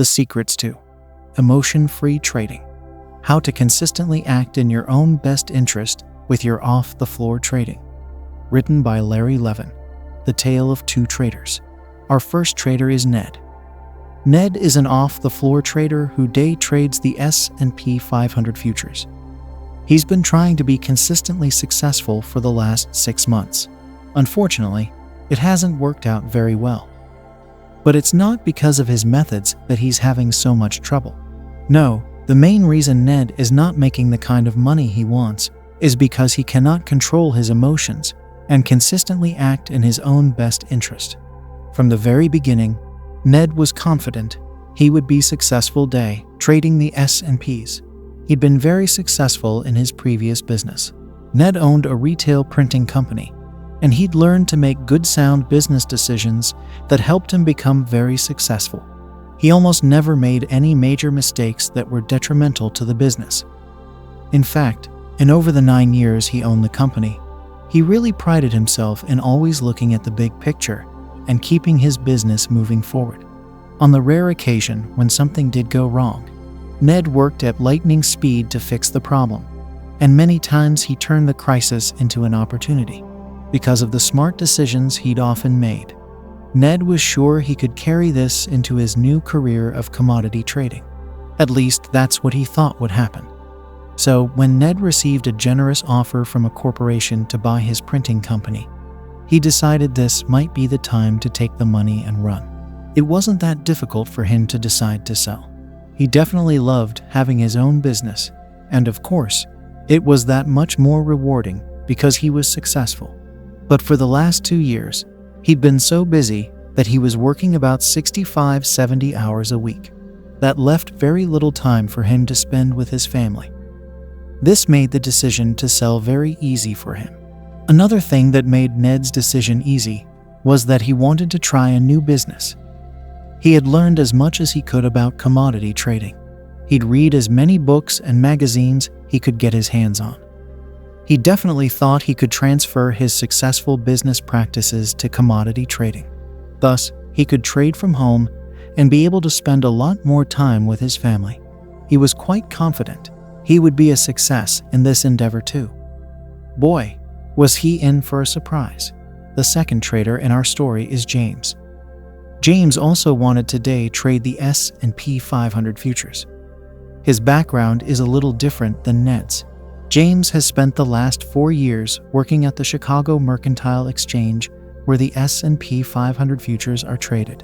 The Secrets to Emotion-Free Trading. How to consistently act in your own best interest with your off-the-floor trading. Written by Levin. The Tale of Two Traders. Our first trader is Ned. Ned is an off-the-floor trader who day trades the S&P 500 futures. He's been trying to be consistently successful for the last 6 months. Unfortunately, it hasn't worked out very well. But it's not because of his methods that he's having so much trouble. No, the main reason Ned is not making the kind of money he wants is because he cannot control his emotions and consistently act in his own best interest. From the very beginning, Ned was confident he would be successful day trading the S&Ps. He'd been very successful in his previous business. Ned owned a retail printing company, and he'd learned to make good sound business decisions that helped him become very successful. He almost never made any major mistakes that were detrimental to the business. In fact, in over the 9 years he owned the company, he really prided himself in always looking at the big picture and keeping his business moving forward. On the rare occasion when something did go wrong, Ned worked at lightning speed to fix the problem, and many times he turned the crisis into an opportunity. Because of the smart decisions he'd often made, Ned was sure he could carry this into his new career of commodity trading. At least that's what he thought would happen. So when Ned received a generous offer from a corporation to buy his printing company, he decided this might be the time to take the money and run. It wasn't that difficult for him to decide to sell. He definitely loved having his own business, and of course, it was that much more rewarding because he was successful. But for the last 2 years, he'd been so busy that he was working about 65-70 hours a week. That left very little time for him to spend with his family. This made the decision to sell very easy for him. Another thing that made Ned's decision easy was that he wanted to try a new business. He had learned as much as he could about commodity trading. He'd read as many books and magazines he could get his hands on. He definitely thought he could transfer his successful business practices to commodity trading. Thus, he could trade from home and be able to spend a lot more time with his family. He was quite confident he would be a success in this endeavor too. Boy, was he in for a surprise. The second trader in our story is James. James also wanted to day trade the S&P 500 futures. His background is a little different than Ned's. James has spent the last 4 years working at the Chicago Mercantile Exchange, where the S&P 500 futures are traded.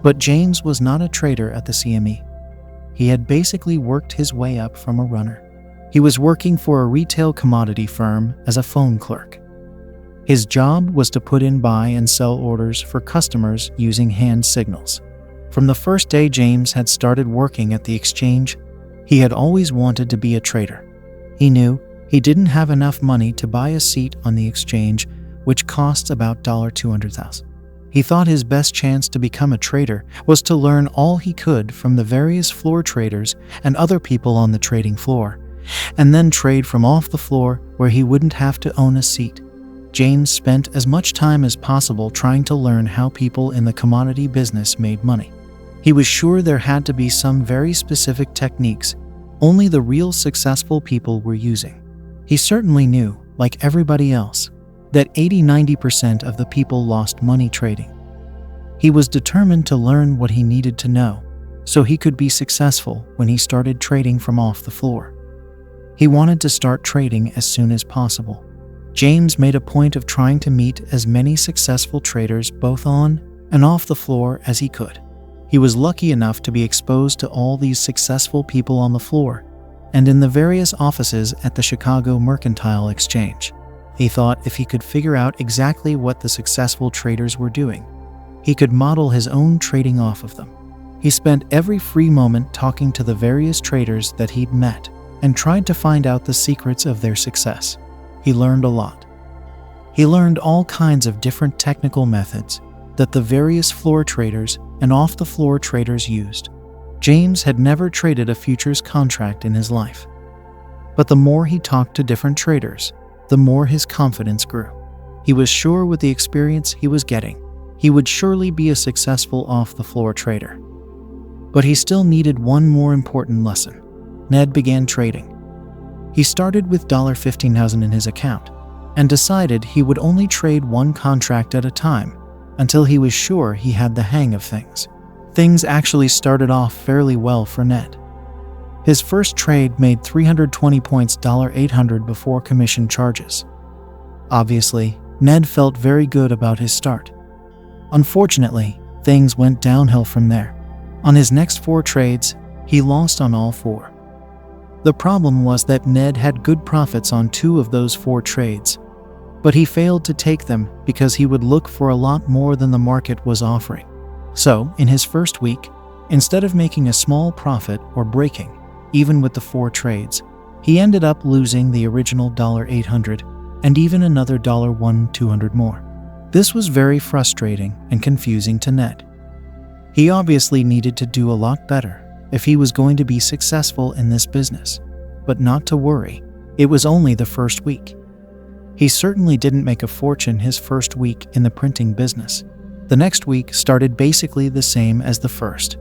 But James was not a trader at the CME. He had basically worked his way up from a runner. He was working for a retail commodity firm as a phone clerk. His job was to put in buy and sell orders for customers using hand signals. From the first day James had started working at the exchange, he had always wanted to be a trader. He knew he didn't have enough money to buy a seat on the exchange, which costs about $200,000. He thought his best chance to become a trader was to learn all he could from the various floor traders and other people on the trading floor, and then trade from off the floor where he wouldn't have to own a seat. James spent as much time as possible trying to learn how people in the commodity business made money. He was sure there had to be some very specific techniques only the real successful people were using. He certainly knew, like everybody else, that 80-90% of the people lost money trading. He was determined to learn what he needed to know so he could be successful when he started trading from off the floor. He wanted to start trading as soon as possible. James made a point of trying to meet as many successful traders both on and off the floor as he could. He was lucky enough to be exposed to all these successful people on the floor and in the various offices at the Chicago Mercantile Exchange. He thought if he could figure out exactly what the successful traders were doing, he could model his own trading off of them. He spent every free moment talking to the various traders that he'd met and tried to find out the secrets of their success. He learned a lot. He learned all kinds of different technical methods that the various floor traders and off-the-floor traders used. James had never traded a futures contract in his life. But the more he talked to different traders, the more his confidence grew. He was sure with the experience he was getting, he would surely be a successful off-the-floor trader. But he still needed one more important lesson. Ned began trading. He started with $15,000 in his account and decided he would only trade one contract at a time until he was sure he had the hang of things. Things actually started off fairly well for Ned. His first trade made 320 points, $800 before commission charges. Obviously, Ned felt very good about his start. Unfortunately, things went downhill from there. On his next 4 trades, he lost on all 4. The problem was that Ned had good profits on 2 of those 4 trades, but he failed to take them because he would look for a lot more than the market was offering. So, in his first week, instead of making a small profit or breaking, even with the 4 trades, he ended up losing the original $800 and even another $200 more. This was very frustrating and confusing to Ned. He obviously needed to do a lot better if he was going to be successful in this business. But not to worry, it was only the first week. He certainly didn't make a fortune his first week in the printing business. The next week started basically the same as the first.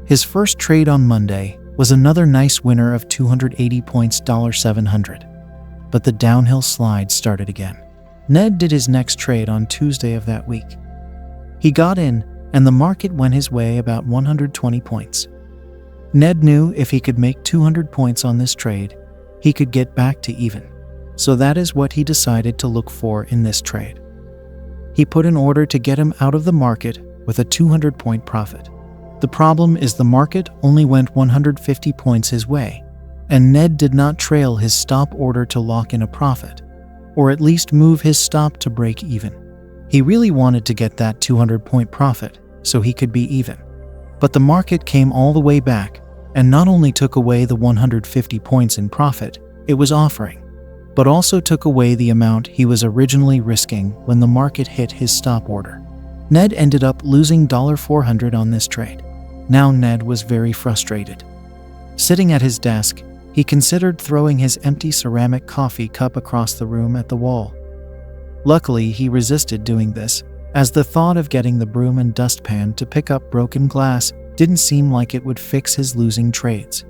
His first trade on Monday was another nice winner of 280 points, $700. But the downhill slide started again. Ned did his next trade on Tuesday of that week. He got in, and the market went his way about 120 points. Ned knew if he could make 200 points on this trade, he could get back to even. So that is what he decided to look for in this trade. He put an order to get him out of the market with a 200-point profit. The problem is the market only went 150 points his way, and Ned did not trail his stop order to lock in a profit, or at least move his stop to break even. He really wanted to get that 200-point profit so he could be even. But the market came all the way back and not only took away the 150 points in profit it was offering, but also took away the amount he was originally risking when the market hit his stop order. Ned ended up losing $400 on this trade. Now Ned was very frustrated. Sitting at his desk, he considered throwing his empty ceramic coffee cup across the room at the wall. Luckily, he resisted doing this, as the thought of getting the broom and dustpan to pick up broken glass didn't seem like it would fix his losing trades.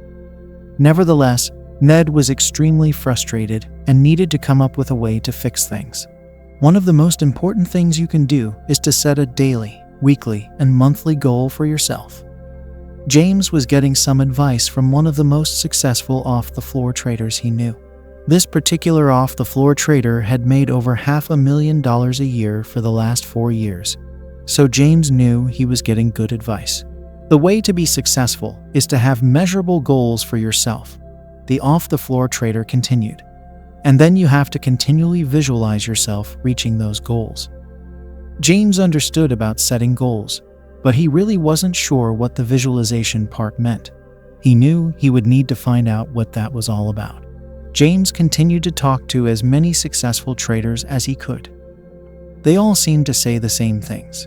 Nevertheless, Ned was extremely frustrated and needed to come up with a way to fix things. One of the most important things you can do is to set a daily, weekly, and monthly goal for yourself. James was getting some advice from one of the most successful off-the-floor traders he knew. This particular off-the-floor trader had made over $500,000 a year for the last 4 years, so James knew he was getting good advice. The way to be successful is to have measurable goals for yourself, the off-the-floor trader continued, and then you have to continually visualize yourself reaching those goals. James understood about setting goals, but he really wasn't sure what the visualization part meant. He knew he would need to find out what that was all about. James continued to talk to as many successful traders as he could. They all seemed to say the same things.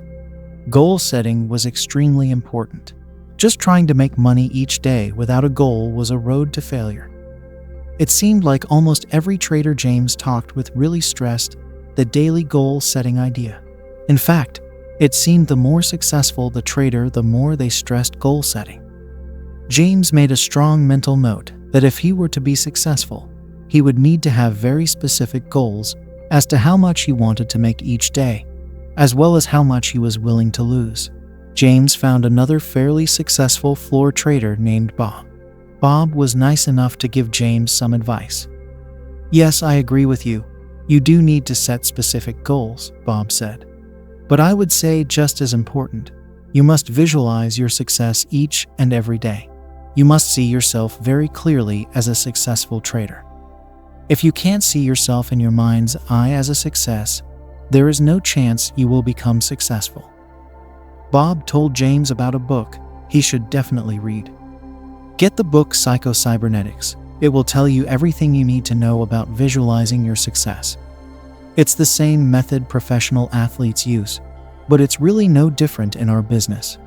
Goal setting was extremely important. Just trying to make money each day without a goal was a road to failure. It seemed like almost every trader James talked with really stressed the daily goal setting idea. In fact, it seemed the more successful the trader, the more they stressed goal setting. James made a strong mental note that if he were to be successful, he would need to have very specific goals as to how much he wanted to make each day, as well as how much he was willing to lose. James found another fairly successful floor trader named Bob. Bob was nice enough to give James some advice. "Yes, I agree with you. You do need to set specific goals," Bob said. "But I would say just as important, you must visualize your success each and every day. You must see yourself very clearly as a successful trader. If you can't see yourself in your mind's eye as a success, there is no chance you will become successful." Bob told James about a book he should definitely read. Get the book Psycho-Cybernetics. It will tell you everything you need to know about visualizing your success. It's the same method professional athletes use, but it's really no different in our business.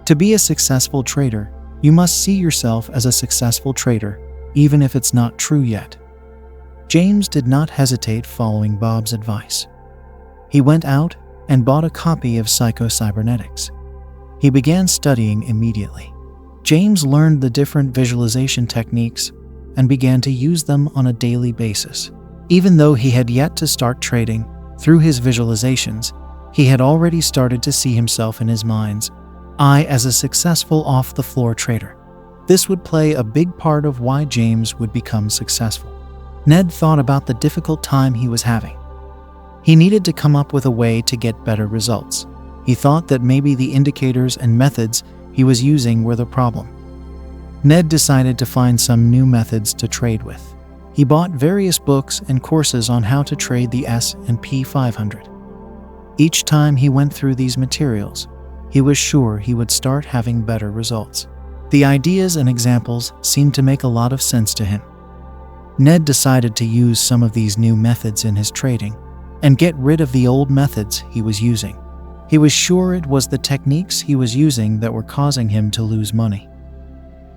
To be a successful trader, you must see yourself as a successful trader, even if it's not true yet. James did not hesitate following Bob's advice. He went out and bought a copy of Psycho-Cybernetics. He began studying immediately. James learned the different visualization techniques and began to use them on a daily basis. Even though he had yet to start trading, through his visualizations, he had already started to see himself in his mind's eye as a successful off-the-floor trader. This would play a big part of why James would become successful. Ned thought about the difficult time he was having. He needed to come up with a way to get better results. He thought that maybe the indicators and methods he was using were the problem. Ned decided to find some new methods to trade with. He bought various books and courses on how to trade the S&P 500. Each time he went through these materials, he was sure he would start having better results. The ideas and examples seemed to make a lot of sense to him. Ned decided to use some of these new methods in his trading and get rid of the old methods he was using. He was sure it was the techniques he was using that were causing him to lose money.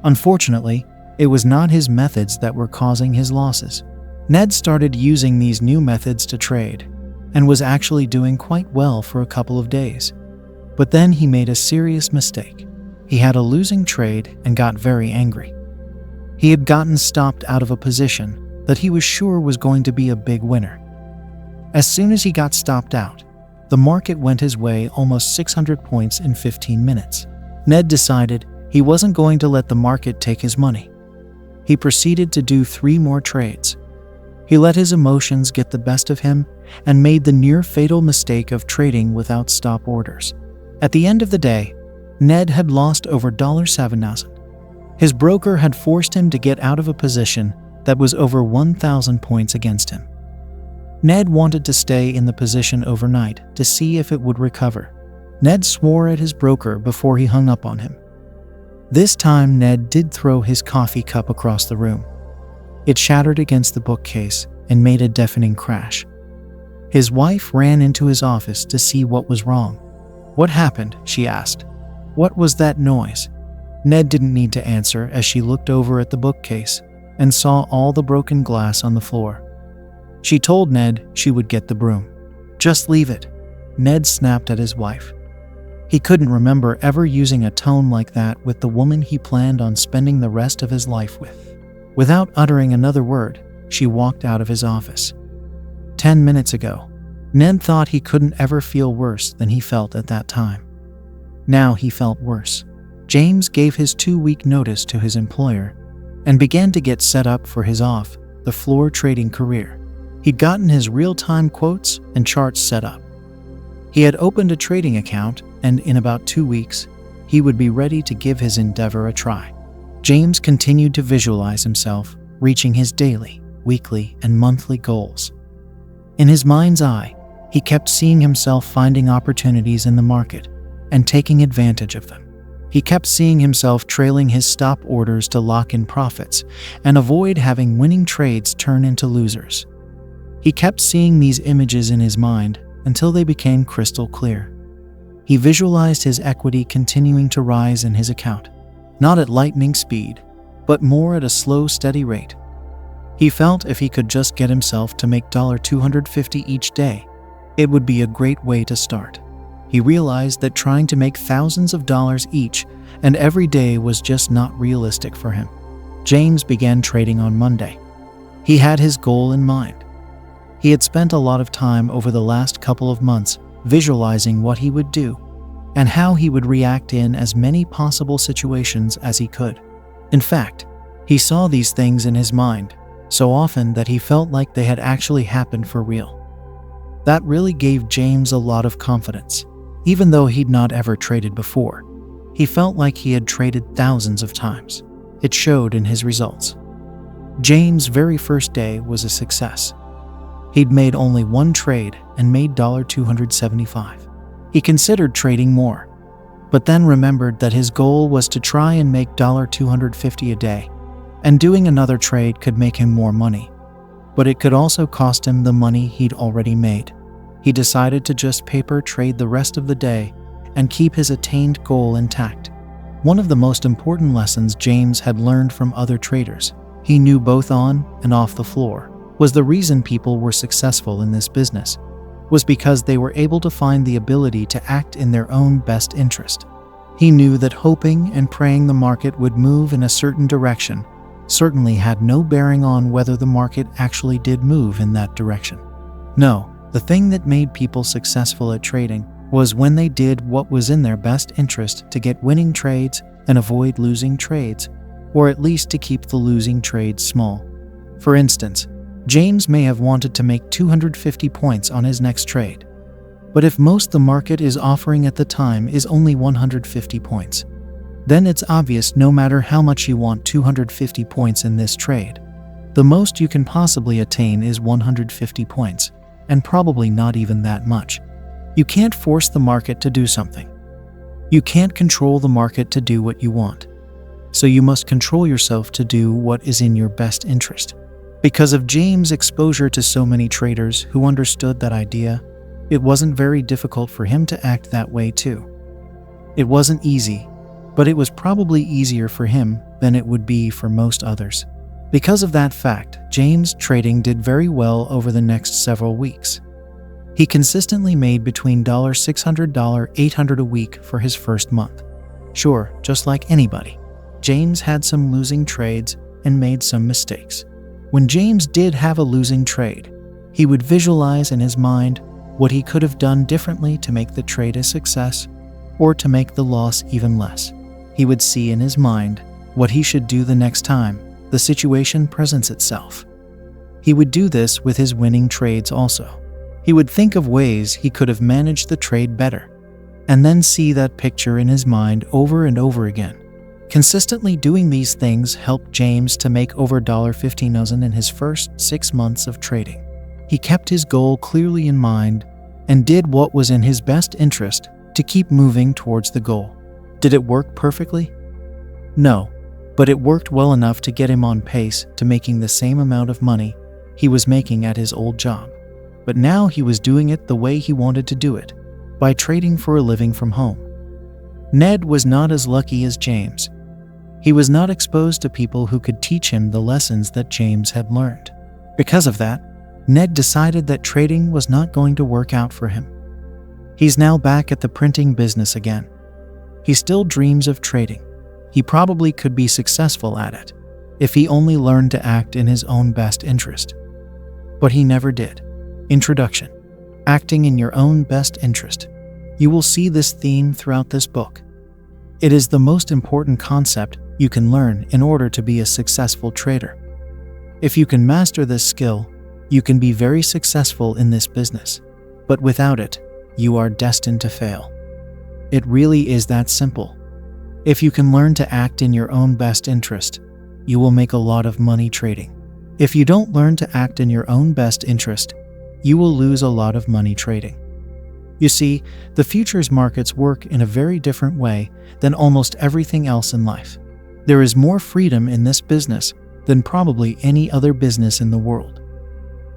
Unfortunately, it was not his methods that were causing his losses. Ned started using these new methods to trade and was actually doing quite well for a couple of days. But then he made a serious mistake. He had a losing trade and got very angry. He had gotten stopped out of a position that he was sure was going to be a big winner. As soon as he got stopped out, the market went his way almost 600 points in 15 minutes. Ned decided he wasn't going to let the market take his money. He proceeded to do 3 more trades. He let his emotions get the best of him and made the near-fatal mistake of trading without stop orders. At the end of the day, Ned had lost over $7,000. His broker had forced him to get out of a position that was over 1,000 points against him. Ned wanted to stay in the position overnight to see if it would recover. Ned swore at his broker before he hung up on him. This time, Ned did throw his coffee cup across the room. It shattered against the bookcase and made a deafening crash. His wife ran into his office to see what was wrong. "What happened?" she asked. "What was that noise?" Ned didn't need to answer as she looked over at the bookcase and saw all the broken glass on the floor. She told Ned she would get the broom. "Just leave it," Ned snapped at his wife. He couldn't remember ever using a tone like that with the woman he planned on spending the rest of his life with. Without uttering another word, she walked out of his office. 10 minutes ago, Ned thought he couldn't ever feel worse than he felt at that time. Now he felt worse. James gave his 2-week notice to his employer and began to get set up for his off-the-floor trading career. He'd gotten his real-time quotes and charts set up. He had opened a trading account, and in about 2 weeks, he would be ready to give his endeavor a try. James continued to visualize himself reaching his daily, weekly, and monthly goals. In his mind's eye, he kept seeing himself finding opportunities in the market and taking advantage of them. He kept seeing himself trailing his stop orders to lock in profits and avoid having winning trades turn into losers. He kept seeing these images in his mind until they became crystal clear. He visualized his equity continuing to rise in his account, not at lightning speed, but more at a slow, steady rate. He felt if he could just get himself to make $250 each day, it would be a great way to start. He realized that trying to make thousands of dollars each and every day was just not realistic for him. James began trading on Monday. He had his goal in mind. He had spent a lot of time over the last couple of months visualizing what he would do and how he would react in as many possible situations as he could. In fact, he saw these things in his mind so often that he felt like they had actually happened for real. That really gave James a lot of confidence. Even though he'd not ever traded before, he felt like he had traded thousands of times. It showed in his results. James' very first day was a success. He'd made only 1 trade and made $275. He considered trading more, but then remembered that his goal was to try and make $250 a day, and doing another trade could make him more money, but it could also cost him the money he'd already made. He decided to just paper trade the rest of the day and keep his attained goal intact. One of the most important lessons James had learned from other traders, he knew both on and off the floor, was the reason people were successful in this business was because they were able to find the ability to act in their own best interest. He knew that hoping and praying the market would move in a certain direction certainly had no bearing on whether the market actually did move in that direction. No, the thing that made people successful at trading was when they did what was in their best interest to get winning trades and avoid losing trades, or at least to keep the losing trades small. For instance, James may have wanted to make 250 points on his next trade. But if most the market is offering at the time is only 150 points, then it's obvious no matter how much you want 250 points in this trade, the most you can possibly attain is 150 points, and probably not even that much. You can't force the market to do something. You can't control the market to do what you want. So you must control yourself to do what is in your best interest. Because of James' exposure to so many traders who understood that idea, it wasn't very difficult for him to act that way too. It wasn't easy, but it was probably easier for him than it would be for most others. Because of that fact, James' trading did very well over the next several weeks. He consistently made between $600 to $800 a week for his first month. Sure, just like anybody, James had some losing trades and made some mistakes. When James did have a losing trade, he would visualize in his mind what he could have done differently to make the trade a success or to make the loss even less. He would see in his mind what he should do the next time the situation presents itself. He would do this with his winning trades also. He would think of ways he could have managed the trade better, and then see that picture in his mind over and over again. Consistently doing these things helped James to make over $15,000 in his first 6 months of trading. He kept his goal clearly in mind and did what was in his best interest to keep moving towards the goal. Did it work perfectly? No, but it worked well enough to get him on pace to making the same amount of money he was making at his old job. But now he was doing it the way he wanted to do it, by trading for a living from home. Ned was not as lucky as James. He was not exposed to people who could teach him the lessons that James had learned. Because of that, Ned decided that trading was not going to work out for him. He's now back at the printing business again. He still dreams of trading. He probably could be successful at it if he only learned to act in his own best interest. But he never did. Introduction: Acting in your own best interest. You will see this theme throughout this book. It is the most important concept you can learn in order to be a successful trader. If you can master this skill, you can be very successful in this business. But without it, you are destined to fail. It really is that simple. If you can learn to act in your own best interest, you will make a lot of money trading. If you don't learn to act in your own best interest, you will lose a lot of money trading. You see, the futures markets work in a very different way than almost everything else in life. There is more freedom in this business than probably any other business in the world.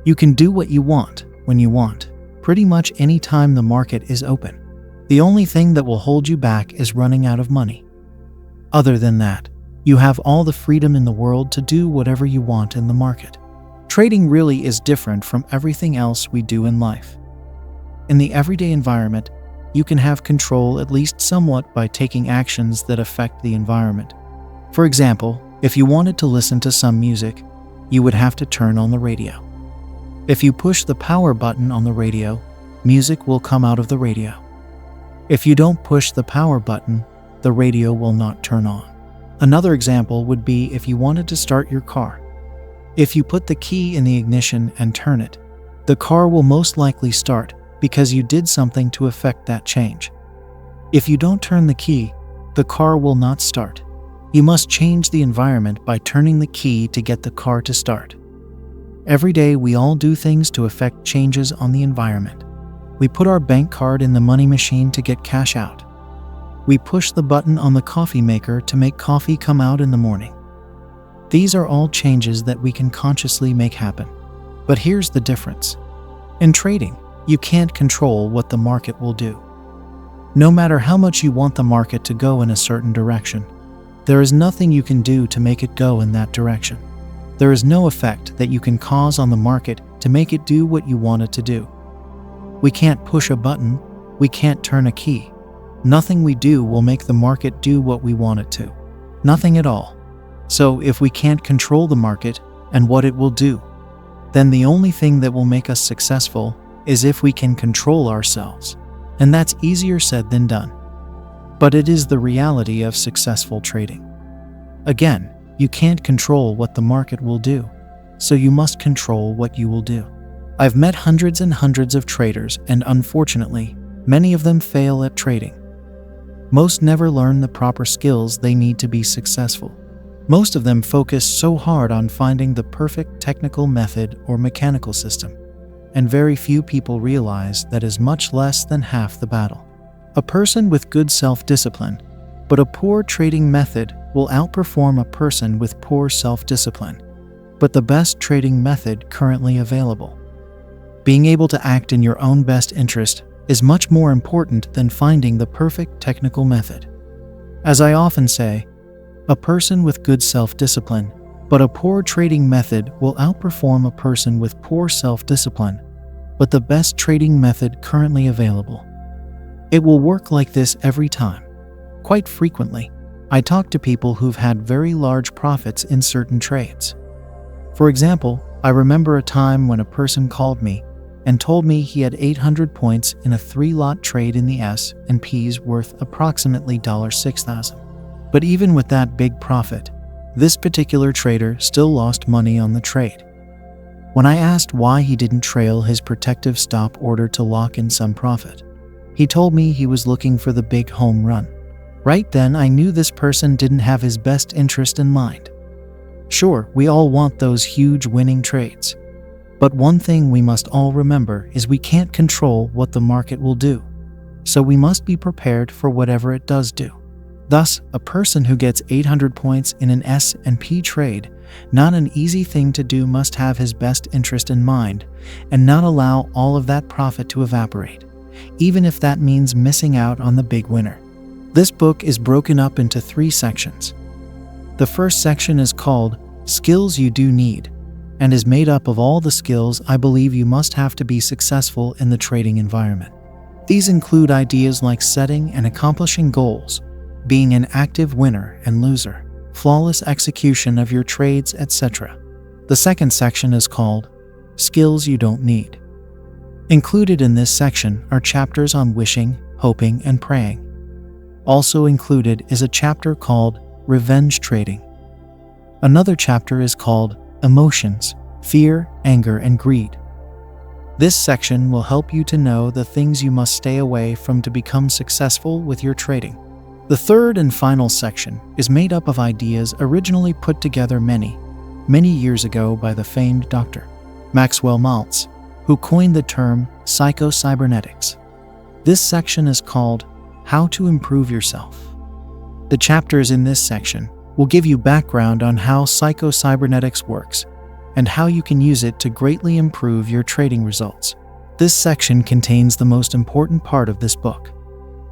You can do what you want, when you want, pretty much any time the market is open. The only thing that will hold you back is running out of money. Other than that, you have all the freedom in the world to do whatever you want in the market. Trading really is different from everything else we do in life. In the everyday environment, you can have control at least somewhat by taking actions that affect the environment. For example, if you wanted to listen to some music, you would have to turn on the radio. If you push the power button on the radio, music will come out of the radio. If you don't push the power button, the radio will not turn on. Another example would be if you wanted to start your car. If you put the key in the ignition and turn it, the car will most likely start because you did something to affect that change. If you don't turn the key, the car will not start. You must change the environment by turning the key to get the car to start. Every day we all do things to affect changes on the environment. We put our bank card in the money machine to get cash out. We push the button on the coffee maker to make coffee come out in the morning. These are all changes that we can consciously make happen. But here's the difference. In trading, you can't control what the market will do. No matter how much you want the market to go in a certain direction, there is nothing you can do to make it go in that direction. There is no effect that you can cause on the market to make it do what you want it to do. We can't push a button, we can't turn a key. Nothing we do will make the market do what we want it to. Nothing at all. So if we can't control the market and what it will do, then the only thing that will make us successful is if we can control ourselves. And that's easier said than done. But it is the reality of successful trading. Again, you can't control what the market will do, so you must control what you will do. I've met hundreds and hundreds of traders, and unfortunately, many of them fail at trading. Most never learn the proper skills they need to be successful. Most of them focus so hard on finding the perfect technical method or mechanical system, and very few people realize that is much less than half the battle. A person with good self-discipline, but a poor trading method will outperform a person with poor self-discipline, but the best trading method currently available. Being able to act in your own best interest is much more important than finding the perfect technical method. As I often say, a person with good self-discipline, but a poor trading method will outperform a person with poor self-discipline, but the best trading method currently available. It will work like this every time. Quite frequently, I talk to people who've had very large profits in certain trades. For example, I remember a time when a person called me and told me he had 800 points in a 3-lot trade in the S&P's worth approximately $6,000. But even with that big profit, this particular trader still lost money on the trade. When I asked why he didn't trail his protective stop order to lock in some profit, he told me he was looking for the big home run. Right then I knew this person didn't have his best interest in mind. Sure, we all want those huge winning trades. But one thing we must all remember is we can't control what the market will do. So we must be prepared for whatever it does do. Thus, a person who gets 800 points in an S&P trade, not an easy thing to do, must have his best interest in mind and not allow all of that profit to evaporate, even if that means missing out on the big winner. This book is broken up into 3 sections. The first section is called Skills You Do Need, and is made up of all the skills I believe you must have to be successful in the trading environment. These include ideas like setting and accomplishing goals, being an active winner and loser, flawless execution of your trades, etc. The second section is called Skills You Don't Need. Included in this section are chapters on wishing, hoping, and praying. Also included is a chapter called Revenge Trading. Another chapter is called Emotions, Fear, Anger, and Greed. This section will help you to know the things you must stay away from to become successful with your trading. The third and final section is made up of ideas originally put together many years ago by the famed Dr. Maxwell Maltz, who coined the term psycho-cybernetics. This section is called How to Improve Yourself. The chapters in this section will give you background on how psycho-cybernetics works and how you can use it to greatly improve your trading results. This section contains the most important part of this book: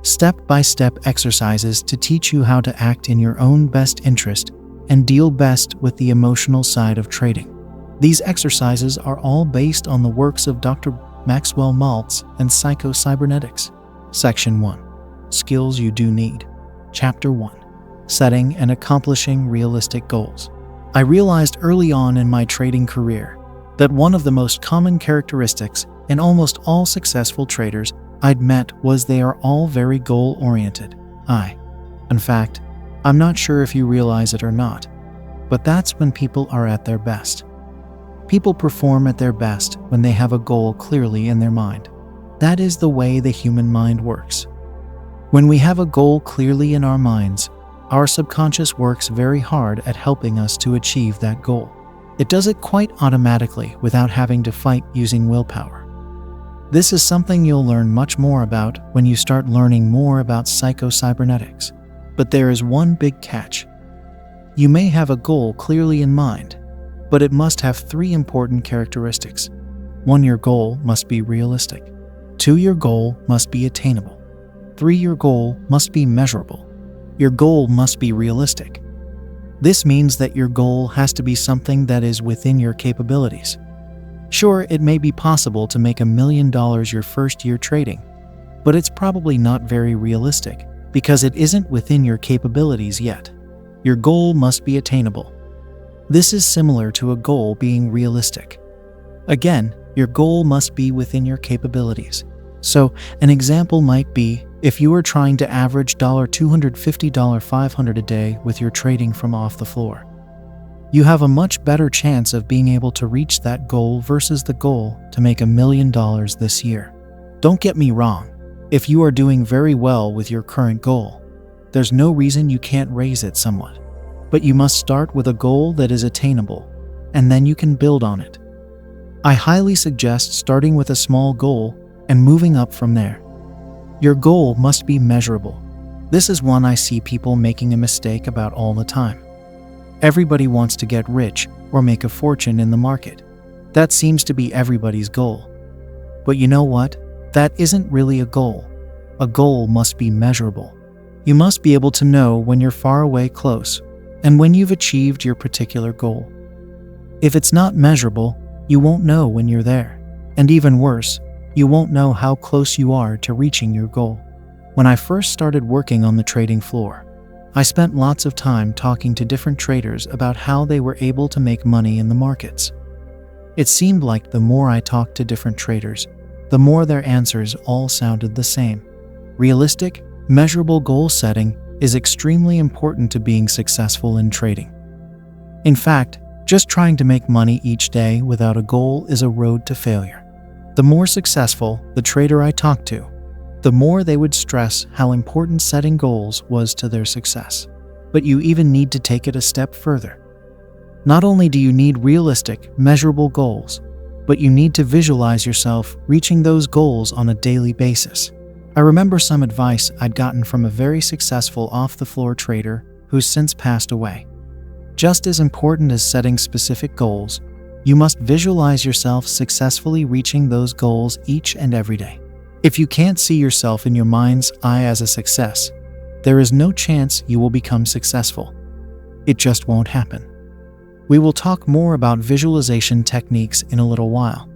step-by-step exercises to teach you how to act in your own best interest and deal best with the emotional side of trading. These exercises are all based on the works of Dr. Maxwell Maltz and psycho-cybernetics. Section 1. Skills You Do Need. Chapter 1. Setting and accomplishing realistic goals. I realized early on in my trading career that one of the most common characteristics in almost all successful traders I'd met was they are all very goal-oriented. In fact, I'm not sure if you realize it or not, but that's when people are at their best. People perform at their best when they have a goal clearly in their mind. That is the way the human mind works. When we have a goal clearly in our minds, our subconscious works very hard at helping us to achieve that goal. It does it quite automatically without having to fight using willpower. This is something you'll learn much more about when you start learning more about psycho-cybernetics. But there is one big catch. You may have a goal clearly in mind, but it must have 3 important characteristics. 1. Your goal must be realistic. 2. Your goal must be attainable. 3. Your goal must be measurable. Your goal must be realistic. This means that your goal has to be something that is within your capabilities. Sure, it may be possible to make $1 million your first year trading, but it's probably not very realistic because it isn't within your capabilities yet. Your goal must be attainable. This is similar to a goal being realistic. Again, your goal must be within your capabilities. So, an example might be if you are trying to average $250, $500 a day with your trading from off the floor. You have a much better chance of being able to reach that goal versus the goal to make $1 million this year. Don't get me wrong, if you are doing very well with your current goal, there's no reason you can't raise it somewhat. But you must start with a goal that is attainable, and then you can build on it. I highly suggest starting with a small goal and moving up from there. Your goal must be measurable. This is one I see people making a mistake about all the time. Everybody wants to get rich or make a fortune in the market. That seems to be everybody's goal. But you know what? That isn't really a goal. A goal must be measurable. You must be able to know when you're far away close and when you've achieved your particular goal. If it's not measurable, you won't know when you're there. And even worse, you won't know how close you are to reaching your goal. When I first started working on the trading floor, I spent lots of time talking to different traders about how they were able to make money in the markets. It seemed like the more I talked to different traders, the more their answers all sounded the same. Realistic, measurable goal setting is extremely important to being successful in trading. In fact, just trying to make money each day without a goal is a road to failure. The more successful the trader I talked to, the more they would stress how important setting goals was to their success. But you even need to take it a step further. Not only do you need realistic, measurable goals, but you need to visualize yourself reaching those goals on a daily basis. I remember some advice I'd gotten from a very successful off-the-floor trader who's since passed away. Just as important as setting specific goals, you must visualize yourself successfully reaching those goals each and every day. If you can't see yourself in your mind's eye as a success, there is no chance you will become successful. It just won't happen. We will talk more about visualization techniques in a little while.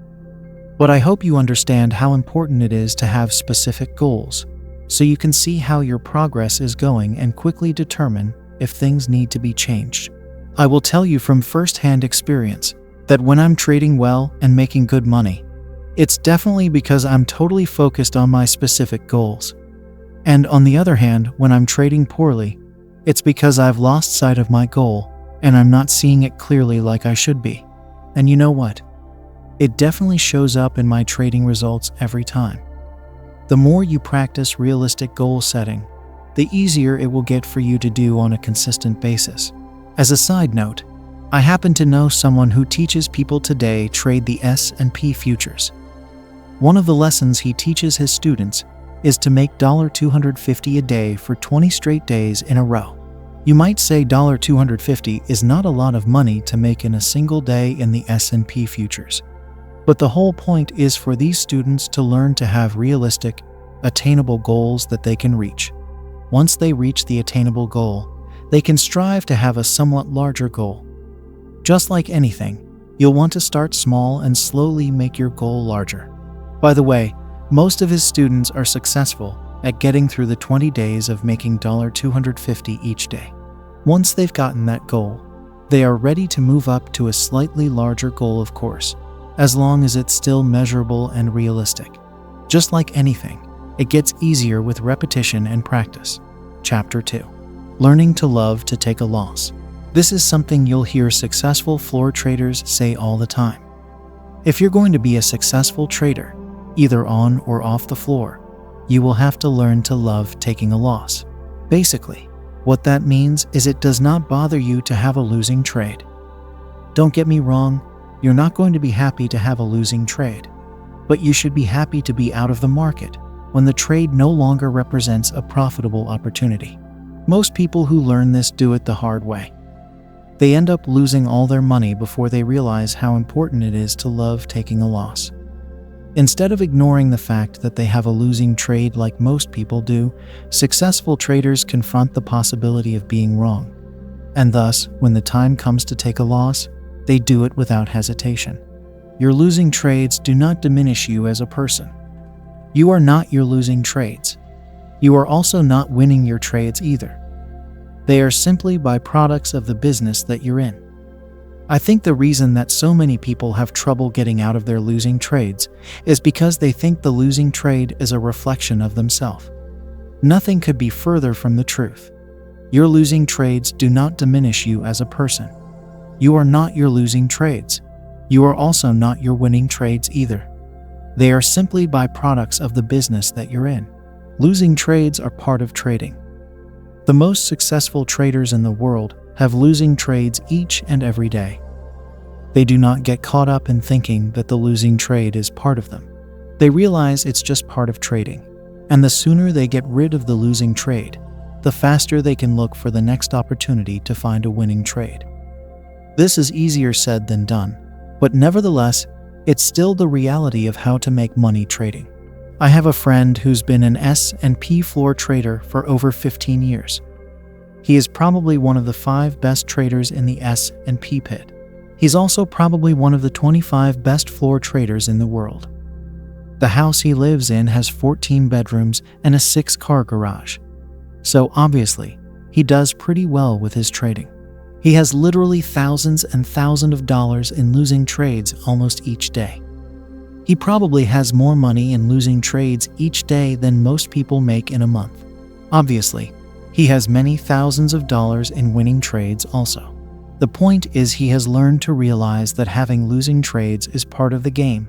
But I hope you understand how important it is to have specific goals, so you can see how your progress is going and quickly determine if things need to be changed. I will tell you from first-hand experience that when I'm trading well and making good money, it's definitely because I'm totally focused on my specific goals. And on the other hand, when I'm trading poorly, it's because I've lost sight of my goal and I'm not seeing it clearly like I should be. And you know what? It definitely shows up in my trading results every time. The more you practice realistic goal setting, the easier it will get for you to do on a consistent basis. As a side note, I happen to know someone who teaches people today trade the S&P futures. One of the lessons he teaches his students is to make $250 a day for 20 straight days in a row. You might say $250 is not a lot of money to make in a single day in the S&P futures. But the whole point is for these students to learn to have realistic, attainable goals that they can reach. Once they reach the attainable goal, they can strive to have a somewhat larger goal. Just like anything, you'll want to start small and slowly make your goal larger. By the way, most of his students are successful at getting through the 20 days of making $250 each day. Once they've gotten that goal, they are ready to move up to a slightly larger goal, of course, as long as it's still measurable and realistic. Just like anything, it gets easier with repetition and practice. Chapter 2. Learning to love to take a loss. This is something you'll hear successful floor traders say all the time. If you're going to be a successful trader, either on or off the floor, you will have to learn to love taking a loss. Basically, what that means is it does not bother you to have a losing trade. Don't get me wrong, you're not going to be happy to have a losing trade, but you should be happy to be out of the market when the trade no longer represents a profitable opportunity. Most people who learn this do it the hard way. They end up losing all their money before they realize how important it is to love taking a loss. Instead of ignoring the fact that they have a losing trade like most people do, successful traders confront the possibility of being wrong. And thus, when the time comes to take a loss, they do it without hesitation. Your losing trades do not diminish you as a person. You are not your losing trades. You are also not winning your trades either. They are simply byproducts of the business that you're in. I think the reason that so many people have trouble getting out of their losing trades is because they think the losing trade is a reflection of themselves. Nothing could be further from the truth. Your losing trades do not diminish you as a person. You are not your losing trades. You are also not your winning trades either. They are simply byproducts of the business that you're in. Losing trades are part of trading. The most successful traders in the world have losing trades each and every day. They do not get caught up in thinking that the losing trade is part of them. They realize it's just part of trading, and the sooner they get rid of the losing trade, the faster they can look for the next opportunity to find a winning trade. This is easier said than done, but nevertheless, it's still the reality of how to make money trading. I have a friend who's been an S&P floor trader for over 15 years. He is probably one of the 5 best traders in the S&P pit. He's also probably one of the 25 best floor traders in the world. The house he lives in has 14 bedrooms and a 6-car garage. So obviously, he does pretty well with his trading. He has literally thousands and thousands of dollars in losing trades almost each day. He probably has more money in losing trades each day than most people make in a month. Obviously, he has many thousands of dollars in winning trades also. The point is he has learned to realize that having losing trades is part of the game,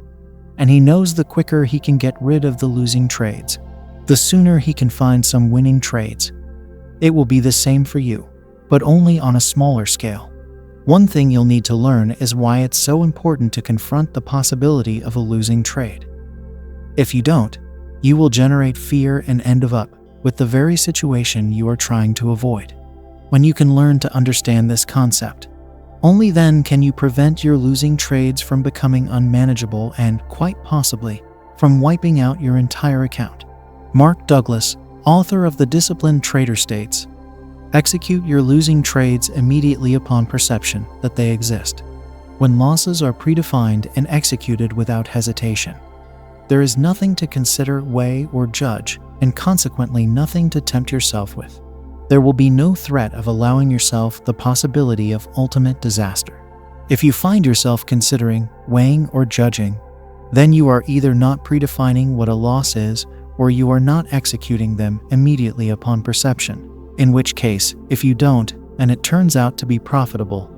and he knows the quicker he can get rid of the losing trades, the sooner he can find some winning trades. It will be the same for you, but only on a smaller scale. One thing you'll need to learn is why it's so important to confront the possibility of a losing trade. If you don't, you will generate fear and end up with the very situation you are trying to avoid. When you can learn to understand this concept, only then can you prevent your losing trades from becoming unmanageable and, quite possibly, from wiping out your entire account. Mark Douglas, author of The Disciplined Trader, states, "Execute your losing trades immediately upon perception that they exist. When losses are predefined and executed without hesitation, there is nothing to consider, weigh, or judge, and consequently nothing to tempt yourself with. There will be no threat of allowing yourself the possibility of ultimate disaster. If you find yourself considering, weighing, or judging, then you are either not predefining what a loss is, or you are not executing them immediately upon perception. In which case, if you don't, and it turns out to be profitable,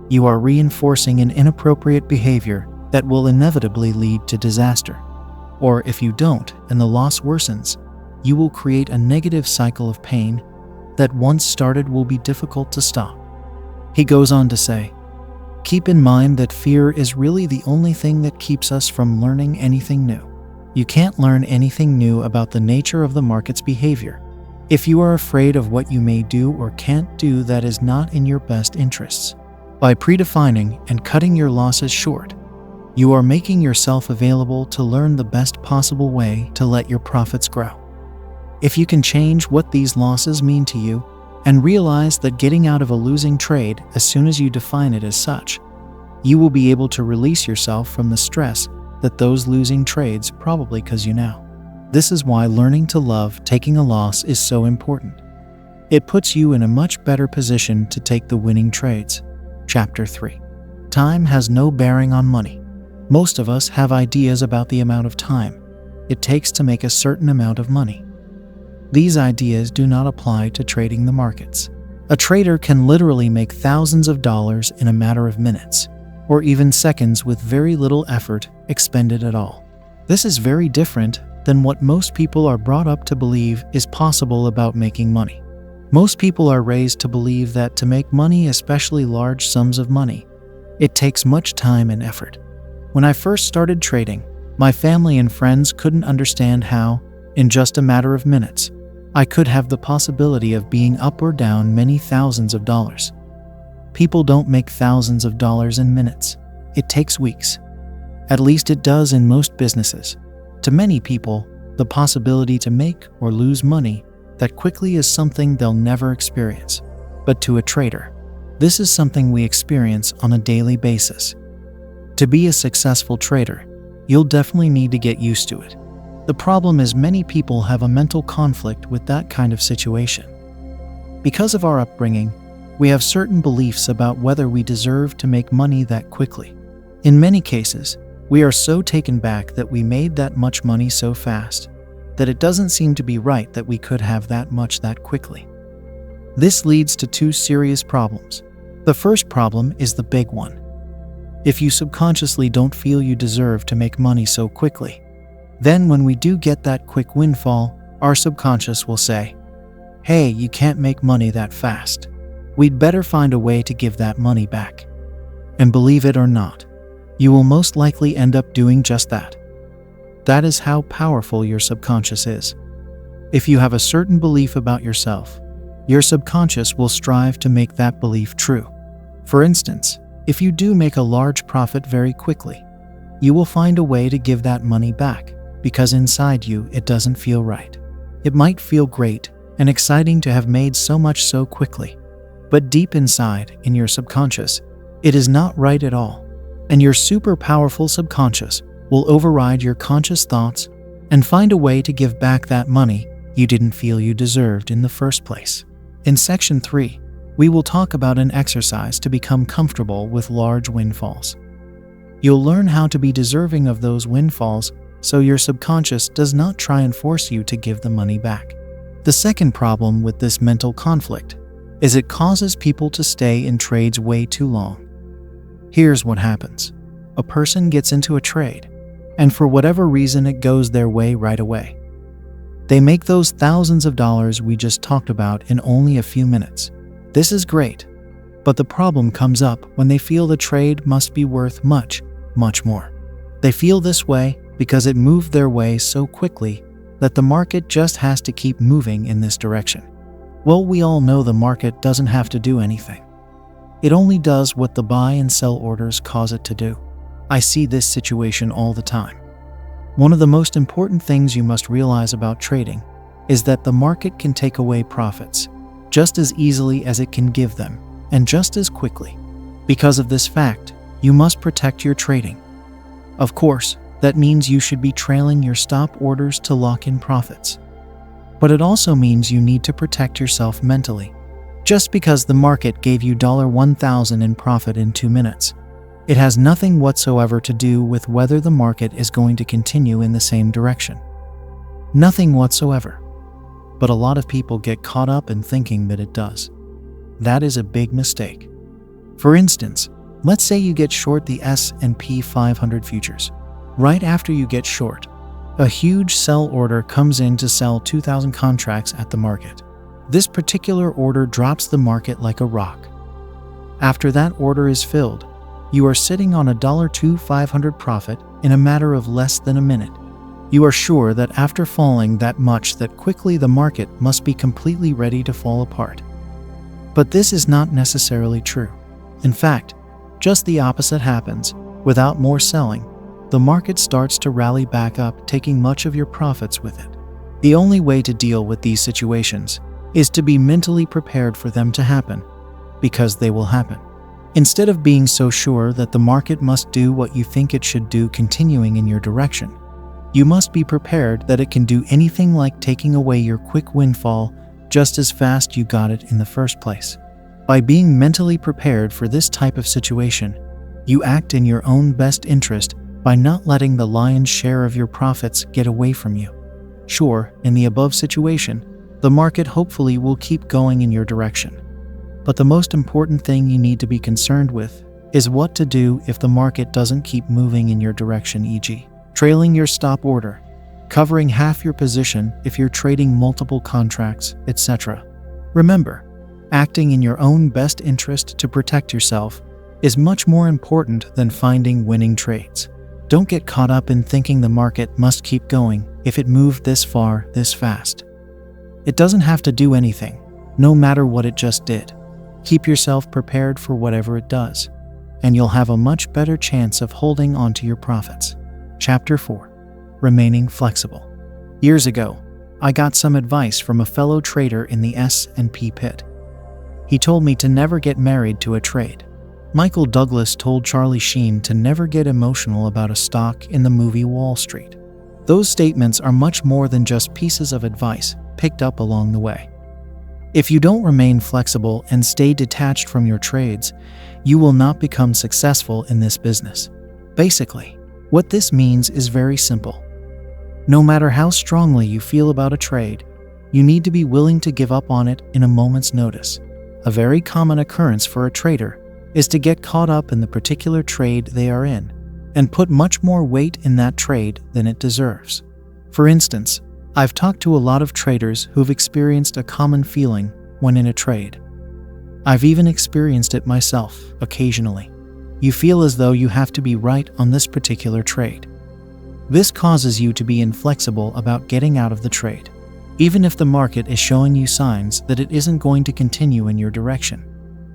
you are reinforcing an inappropriate behavior that will inevitably lead to disaster. Or if you don't, and the loss worsens, you will create a negative cycle of pain that once started will be difficult to stop." He goes on to say, "Keep in mind that fear is really the only thing that keeps us from learning anything new. You can't learn anything new about the nature of the market's behavior if you are afraid of what you may do or can't do that is not in your best interests. By predefining and cutting your losses short, you are making yourself available to learn the best possible way to let your profits grow. If you can change what these losses mean to you and realize that getting out of a losing trade as soon as you define it as such, you will be able to release yourself from the stress that those losing trades probably cause you now. This is why learning to love taking a loss is so important. It puts you in a much better position to take the winning trades." Chapter 3. Time has no bearing on money. Most of us have ideas about the amount of time it takes to make a certain amount of money. These ideas do not apply to trading the markets. A trader can literally make thousands of dollars in a matter of minutes, or even seconds with very little effort expended at all. This is very different than what most people are brought up to believe is possible about making money. Most people are raised to believe that to make money, especially large sums of money, it takes much time and effort. When I first started trading, my family and friends couldn't understand how, in just a matter of minutes, I could have the possibility of being up or down many thousands of dollars. People don't make thousands of dollars in minutes. It takes weeks. At least it does in most businesses. To many people, the possibility to make or lose money that quickly is something they'll never experience. But to a trader, this is something we experience on a daily basis. To be a successful trader, you'll definitely need to get used to it. The problem is many people have a mental conflict with that kind of situation. Because of our upbringing, we have certain beliefs about whether we deserve to make money that quickly. In many cases, we are so taken back that we made that much money so fast that it doesn't seem to be right that we could have that much that quickly. This leads to two serious problems. The first problem is the big one. If you subconsciously don't feel you deserve to make money so quickly, then when we do get that quick windfall, our subconscious will say, "Hey, you can't make money that fast. We'd better find a way to give that money back." And believe it or not, you will most likely end up doing just that. That is how powerful your subconscious is. If you have a certain belief about yourself, your subconscious will strive to make that belief true. For instance, if you do make a large profit very quickly, you will find a way to give that money back because inside you it doesn't feel right. It might feel great and exciting to have made so much so quickly, but deep inside, in your subconscious, it is not right at all. And your super powerful subconscious will override your conscious thoughts and find a way to give back that money you didn't feel you deserved in the first place. In Section 3, we will talk about an exercise to become comfortable with large windfalls. You'll learn how to be deserving of those windfalls so your subconscious does not try and force you to give the money back. The second problem with this mental conflict is it causes people to stay in trades way too long. Here's what happens. A person gets into a trade, and for whatever reason it goes their way right away. They make those thousands of dollars we just talked about in only a few minutes. This is great, but the problem comes up when they feel the trade must be worth much, much more. They feel this way because it moved their way so quickly that the market just has to keep moving in this direction. Well, we all know the market doesn't have to do anything. It only does what the buy and sell orders cause it to do. I see this situation all the time. One of the most important things you must realize about trading is that the market can take away profits just as easily as it can give them, and just as quickly. Because of this fact, you must protect your trading. Of course, that means you should be trailing your stop orders to lock in profits. But it also means you need to protect yourself mentally. Just because the market gave you $1,000 in profit in 2 minutes, it has nothing whatsoever to do with whether the market is going to continue in the same direction. Nothing whatsoever. But a lot of people get caught up in thinking that it does. That is a big mistake. For instance, let's say you get short the S&P 500 futures. Right after you get short, a huge sell order comes in to sell 2,000 contracts at the market. This particular order drops the market like a rock. After that order is filled, you are sitting on a $2,500 profit in a matter of less than a minute. You are sure that after falling that much that quickly the market must be completely ready to fall apart. But this is not necessarily true. In fact, just the opposite happens. Without more selling, the market starts to rally back up, taking much of your profits with it. The only way to deal with these situations is to be mentally prepared for them to happen, because they will happen. Instead of being so sure that the market must do what you think it should do continuing in your direction, you must be prepared that it can do anything like taking away your quick windfall just as fast you got it in the first place. By being mentally prepared for this type of situation, you act in your own best interest by not letting the lion's share of your profits get away from you. Sure, in the above situation, the market hopefully will keep going in your direction. But the most important thing you need to be concerned with is what to do if the market doesn't keep moving in your direction, e.g., trailing your stop order, covering half your position if you're trading multiple contracts, etc. Remember, acting in your own best interest to protect yourself is much more important than finding winning trades. Don't get caught up in thinking the market must keep going if it moved this far, this fast. It doesn't have to do anything, no matter what it just did. Keep yourself prepared for whatever it does, and you'll have a much better chance of holding onto your profits. Chapter 4. Remaining Flexible. Years ago, I got some advice from a fellow trader in the S&P pit. He told me to never get married to a trade. Michael Douglas told Charlie Sheen to never get emotional about a stock in the movie Wall Street. Those statements are much more than just pieces of advice picked up along the way. If you don't remain flexible and stay detached from your trades, you will not become successful in this business. Basically, what this means is very simple. No matter how strongly you feel about a trade, you need to be willing to give up on it in a moment's notice. A very common occurrence for a trader is to get caught up in the particular trade they are in and put much more weight in that trade than it deserves. For instance, I've talked to a lot of traders who've experienced a common feeling when in a trade. I've even experienced it myself occasionally. You feel as though you have to be right on this particular trade. This causes you to be inflexible about getting out of the trade, even if the market is showing you signs that it isn't going to continue in your direction.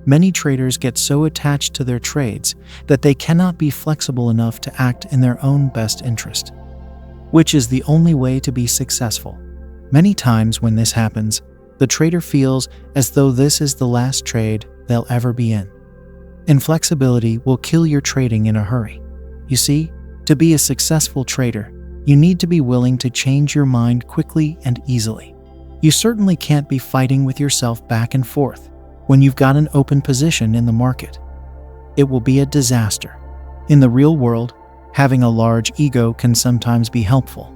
Many traders get so attached to their trades that they cannot be flexible enough to act in their own best interest, which is the only way to be successful. Many times when this happens, the trader feels as though this is the last trade they'll ever be in. Inflexibility will kill your trading in a hurry. You see, to be a successful trader, you need to be willing to change your mind quickly and easily. You certainly can't be fighting with yourself back and forth when you've got an open position in the market. It will be a disaster. In the real world, having a large ego can sometimes be helpful.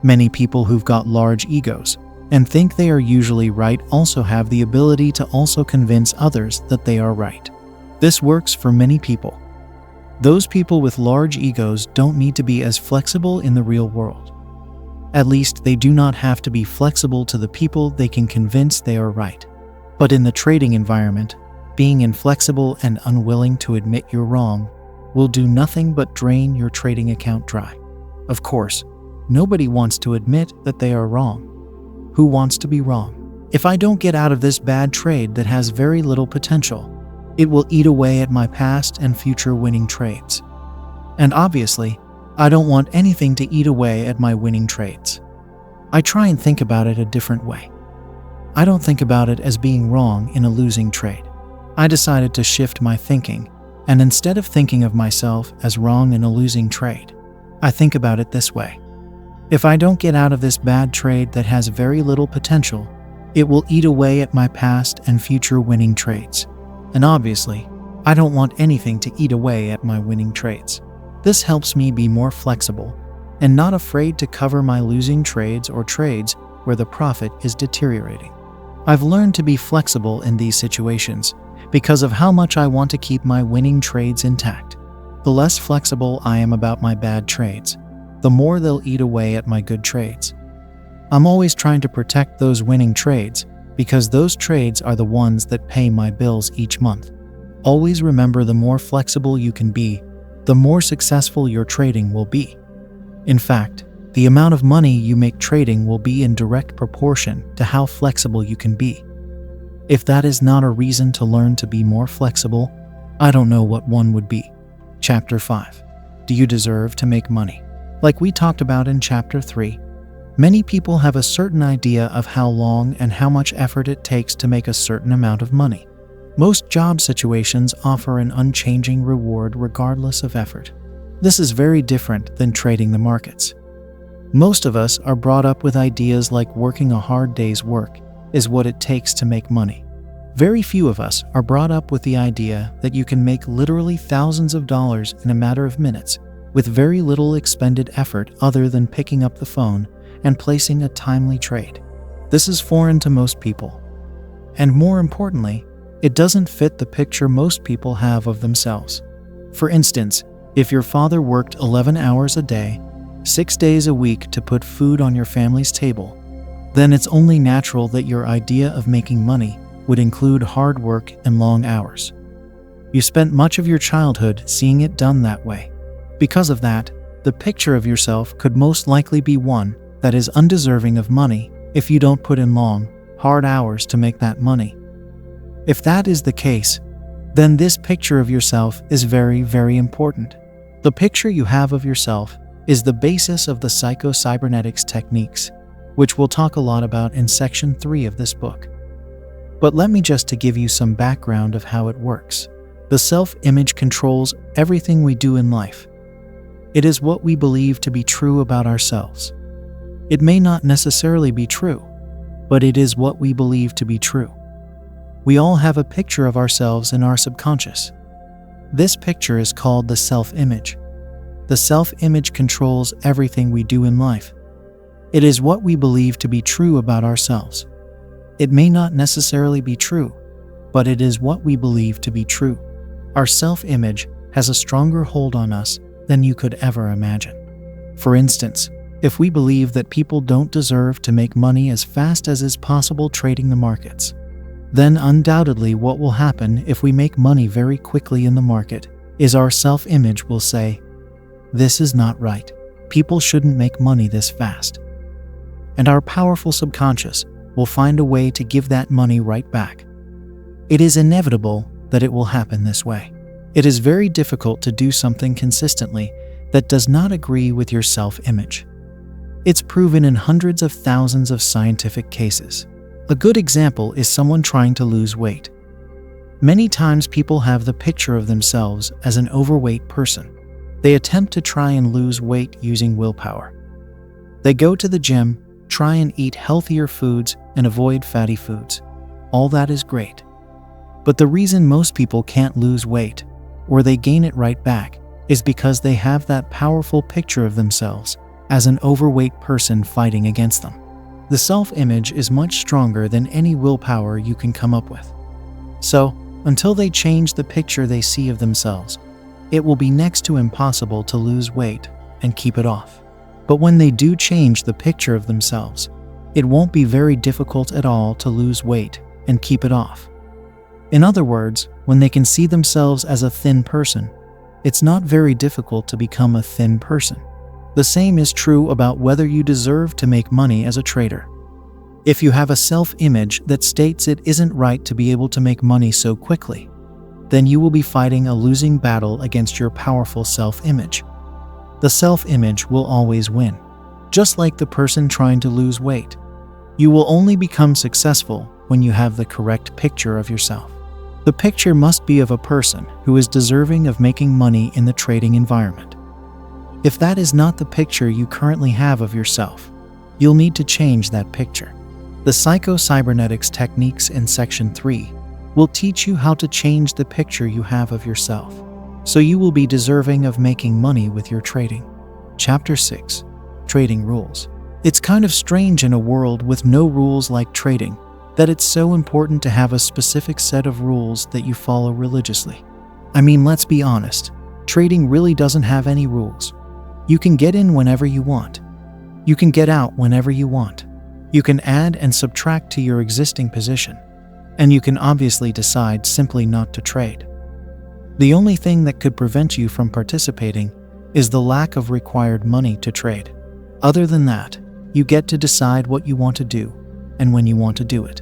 Many people who've got large egos and think they are usually right also have the ability to also convince others that they are right. This works for many people. Those people with large egos don't need to be as flexible in the real world. At least they do not have to be flexible to the people they can convince they are right. But in the trading environment, being inflexible and unwilling to admit you're wrong will do nothing but drain your trading account dry. Of course, nobody wants to admit that they are wrong. Who wants to be wrong? If I don't get out of this bad trade that has very little potential, it will eat away at my past and future winning trades. And obviously, I don't want anything to eat away at my winning trades. I try and think about it a different way. I don't think about it as being wrong in a losing trade. I decided to shift my thinking, and instead of thinking of myself as wrong in a losing trade, I think about it this way. If I don't get out of this bad trade that has very little potential, it will eat away at my past and future winning trades. And obviously, I don't want anything to eat away at my winning trades. This helps me be more flexible and not afraid to cover my losing trades or trades where the profit is deteriorating. I've learned to be flexible in these situations because of how much I want to keep my winning trades intact. The less flexible I am about my bad trades, the more they'll eat away at my good trades. I'm always trying to protect those winning trades because those trades are the ones that pay my bills each month. Always remember, the more flexible you can be, the more successful your trading will be. In fact, the amount of money you make trading will be in direct proportion to how flexible you can be. If that is not a reason to learn to be more flexible, I don't know what one would be. Chapter 5. Do you deserve to make money? Like we talked about in Chapter 3, many people have a certain idea of how long and how much effort it takes to make a certain amount of money. Most job situations offer an unchanging reward regardless of effort. This is very different than trading the markets. Most of us are brought up with ideas like working a hard day's work is what it takes to make money. Very few of us are brought up with the idea that you can make literally thousands of dollars in a matter of minutes with very little expended effort other than picking up the phone and placing a timely trade. This is foreign to most people. And more importantly, it doesn't fit the picture most people have of themselves. For instance, if your father worked 11 hours a day, 6 days a week to put food on your family's table, then it's only natural that your idea of making money would include hard work and long hours. You spent much of your childhood seeing it done that way. Because of that, the picture of yourself could most likely be one that is undeserving of money if you don't put in long, hard hours to make that money. If that is the case, then this picture of yourself is very, very important. The picture you have of yourself is the basis of the psycho-cybernetics techniques, which we'll talk a lot about in Section 3 of this book. But let me just to give you some background of how it works. The self-image controls everything we do in life. It is what we believe to be true about ourselves. It may not necessarily be true, but it is what we believe to be true. We all have a picture of ourselves in our subconscious. This picture is called the self-image. The self-image controls everything we do in life. It is what we believe to be true about ourselves. It may not necessarily be true, but it is what we believe to be true. Our self-image has a stronger hold on us than you could ever imagine. For instance, if we believe that people don't deserve to make money as fast as is possible trading the markets, then undoubtedly what will happen if we make money very quickly in the market is our self-image will say, "This is not right. People shouldn't make money this fast." And our powerful subconscious will find a way to give that money right back. It is inevitable that it will happen this way. It is very difficult to do something consistently that does not agree with your self-image. It's proven in hundreds of thousands of scientific cases. A good example is someone trying to lose weight. Many times people have the picture of themselves as an overweight person. They attempt to try and lose weight using willpower. They go to the gym, try and eat healthier foods and avoid fatty foods. All that is great. But the reason most people can't lose weight, or they gain it right back, is because they have that powerful picture of themselves as an overweight person fighting against them. The self-image is much stronger than any willpower you can come up with. So, until they change the picture they see of themselves, it will be next to impossible to lose weight and keep it off. But when they do change the picture of themselves, it won't be very difficult at all to lose weight and keep it off. In other words, when they can see themselves as a thin person, it's not very difficult to become a thin person. The same is true about whether you deserve to make money as a trader. If you have a self-image that states it isn't right to be able to make money so quickly, then you will be fighting a losing battle against your powerful self-image. The self-image will always win. Just like the person trying to lose weight, you will only become successful when you have the correct picture of yourself. The picture must be of a person who is deserving of making money in the trading environment. If that is not the picture you currently have of yourself, you'll need to change that picture. The Psycho-Cybernetics techniques in Section 3 will teach you how to change the picture you have of yourself, so you will be deserving of making money with your trading. Chapter 6. Trading Rules. It's kind of strange in a world with no rules like trading that it's so important to have a specific set of rules that you follow religiously. I mean, let's be honest, trading really doesn't have any rules. You can get in whenever you want. You can get out whenever you want. You can add and subtract to your existing position. And you can obviously decide simply not to trade. The only thing that could prevent you from participating is the lack of required money to trade. Other than that, you get to decide what you want to do and when you want to do it.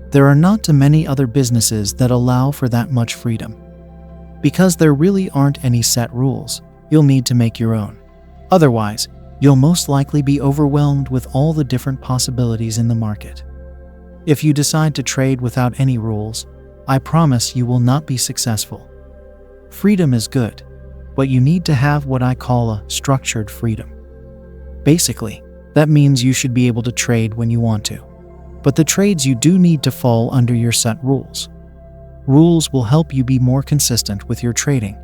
There are not too many other businesses that allow for that much freedom. Because there really aren't any set rules, you'll need to make your own. Otherwise, you'll most likely be overwhelmed with all the different possibilities in the market. If you decide to trade without any rules, I promise you will not be successful. Freedom is good, but you need to have what I call a structured freedom. Basically, that means you should be able to trade when you want to. But the trades you do need to fall under your set rules. Rules will help you be more consistent with your trading.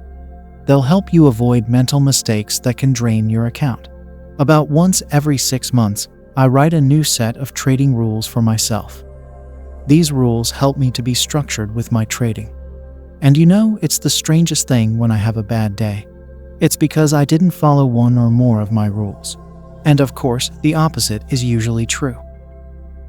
They'll help you avoid mental mistakes that can drain your account. About once every 6 months, I write a new set of trading rules for myself. These rules help me to be structured with my trading. And you know, it's the strangest thing when I have a bad day. It's because I didn't follow one or more of my rules. And of course, the opposite is usually true.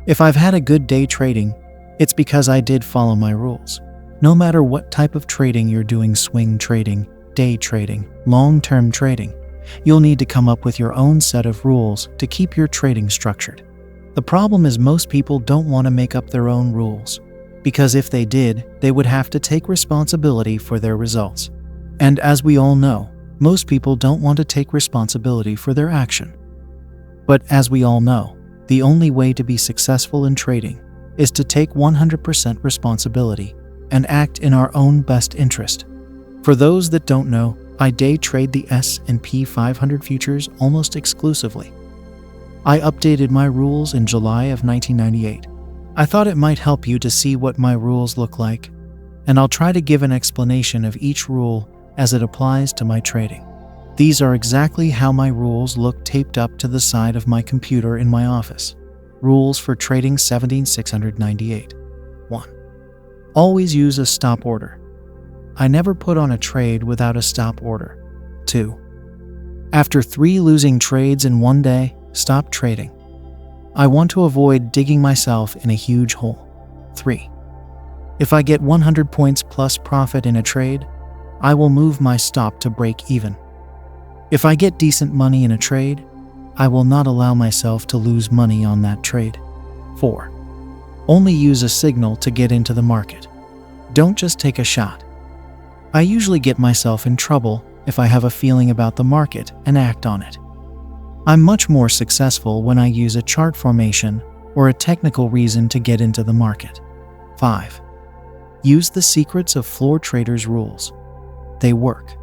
If I've had a good day trading, it's because I did follow my rules. No matter what type of trading you're doing, swing trading, day trading, long-term trading, you'll need to come up with your own set of rules to keep your trading structured. The problem is most people don't want to make up their own rules, because if they did, they would have to take responsibility for their results. And as we all know, most people don't want to take responsibility for their action. But as we all know, the only way to be successful in trading is to take 100% responsibility and act in our own best interest. For those that don't know, I day trade the S&P 500 futures almost exclusively. I updated my rules in July of 1998. I thought it might help you to see what my rules look like, and I'll try to give an explanation of each rule as it applies to my trading. These are exactly how my rules look taped up to the side of my computer in my office. Rules for trading 17698. 1. Always use a stop order. I never put on a trade without a stop order. 2. After 3 losing trades in one day, stop trading. I want to avoid digging myself in a huge hole. 3. If I get 100 points plus profit in a trade, I will move my stop to break even. If I get decent money in a trade, I will not allow myself to lose money on that trade. 4. Only use a signal to get into the market. Don't just take a shot. I usually get myself in trouble if I have a feeling about the market and act on it. I'm much more successful when I use a chart formation or a technical reason to get into the market. 5. Use the secrets of floor traders' rules. They work.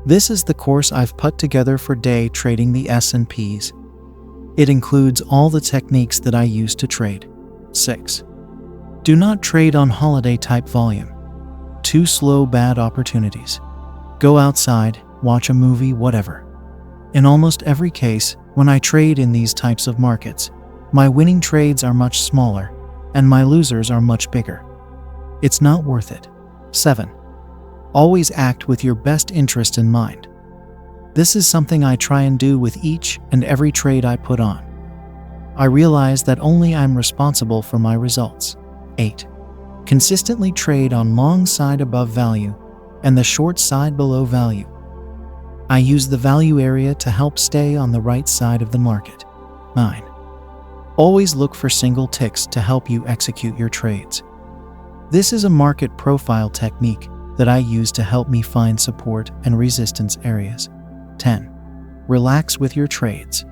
This is the course I've put together for day trading the S&Ps. It includes all the techniques that I use to trade. 6. Do not trade on holiday-type volume. Too slow, bad opportunities. Go outside, watch a movie, whatever. In almost every case, when I trade in these types of markets, my winning trades are much smaller, and my losers are much bigger. It's not worth it. 7. Always act with your best interest in mind. This is something I try and do with each and every trade I put on. I realize that only I'm responsible for my results. 8. Consistently trade on long side above value and the short side below value. I use the value area to help stay on the right side of the market. 9. Always look for single ticks to help you execute your trades. This is a market profile technique that I use to help me find support and resistance areas. 10. Relax with your trades.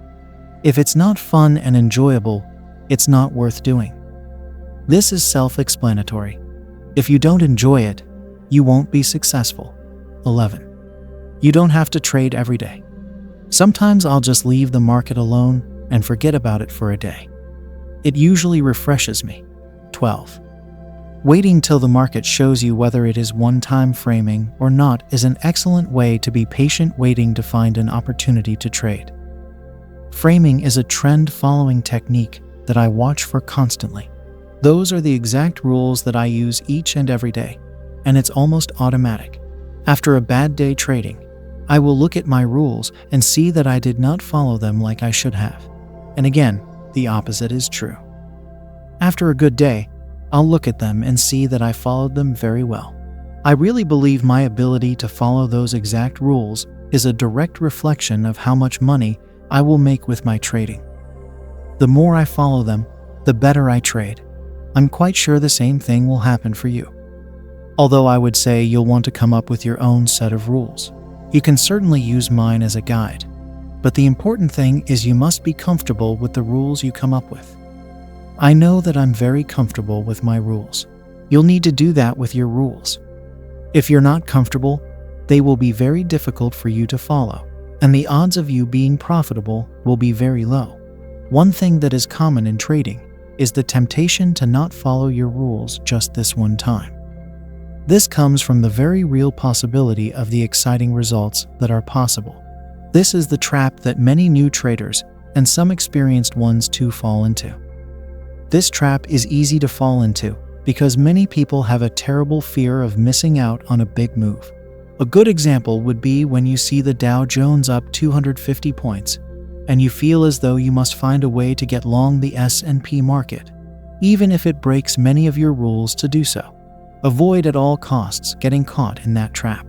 If it's not fun and enjoyable, it's not worth doing. This is self-explanatory. If you don't enjoy it, you won't be successful. 11. You don't have to trade every day. Sometimes I'll just leave the market alone and forget about it for a day. It usually refreshes me. 12. Waiting till the market shows you whether it is one-time framing or not is an excellent way to be patient, waiting to find an opportunity to trade. Framing is a trend-following technique that I watch for constantly. Those are the exact rules that I use each and every day, and it's almost automatic. After a bad day trading, I will look at my rules and see that I did not follow them like I should have. And again, the opposite is true. After a good day, I'll look at them and see that I followed them very well. I really believe my ability to follow those exact rules is a direct reflection of how much money I will make with my trading. The more I follow them, the better I trade. I'm quite sure the same thing will happen for you. Although I would say you'll want to come up with your own set of rules. You can certainly use mine as a guide, but the important thing is you must be comfortable with the rules you come up with. I know that I'm very comfortable with my rules. You'll need to do that with your rules. If you're not comfortable, they will be very difficult for you to follow, and the odds of you being profitable will be very low. One thing that is common in trading is the temptation to not follow your rules just this one time. This comes from the very real possibility of the exciting results that are possible. This is the trap that many new traders and some experienced ones too fall into. This trap is easy to fall into because many people have a terrible fear of missing out on a big move. A good example would be when you see the Dow Jones up 250 points, and you feel as though you must find a way to get long the S&P market, even if it breaks many of your rules to do so. Avoid at all costs getting caught in that trap.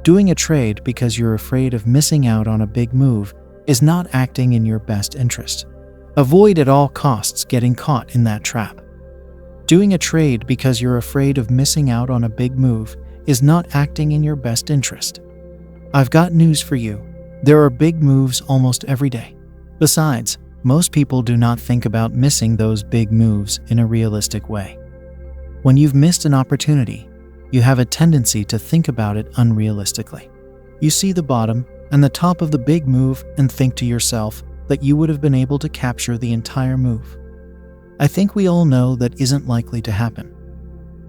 Doing a trade because you're afraid of missing out on a big move is not acting in your best interest. Avoid at all costs getting caught in that trap. Doing a trade because you're afraid of missing out on a big move is not acting in your best interest. I've got news for you. There are big moves almost every day. Besides, most people do not think about missing those big moves in a realistic way. When you've missed an opportunity, you have a tendency to think about it unrealistically. You see the bottom and the top of the big move and think to yourself that you would have been able to capture the entire move. I think we all know that isn't likely to happen.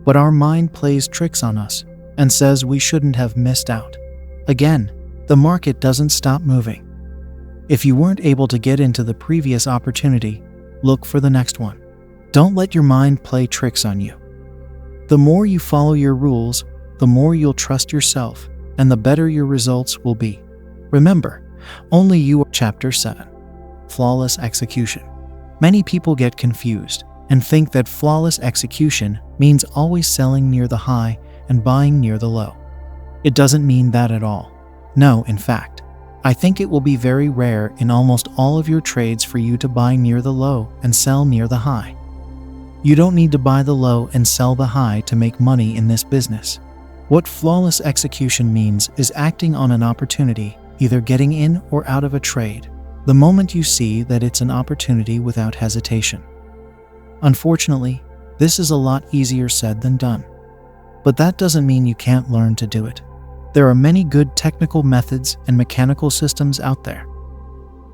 But our mind plays tricks on us and says we shouldn't have missed out. Again, the market doesn't stop moving. If you weren't able to get into the previous opportunity, look for the next one. Don't let your mind play tricks on you. The more you follow your rules, the more you'll trust yourself, and the better your results will be. Remember, only you are. Chapter 7. Flawless Execution. Many people get confused and think that flawless execution means always selling near the high and buying near the low. It doesn't mean that at all. No, in fact, I think it will be very rare in almost all of your trades for you to buy near the low and sell near the high. You don't need to buy the low and sell the high to make money in this business. What flawless execution means is acting on an opportunity, either getting in or out of a trade, the moment you see that it's an opportunity without hesitation. Unfortunately, this is a lot easier said than done. But that doesn't mean you can't learn to do it. There are many good technical methods and mechanical systems out there.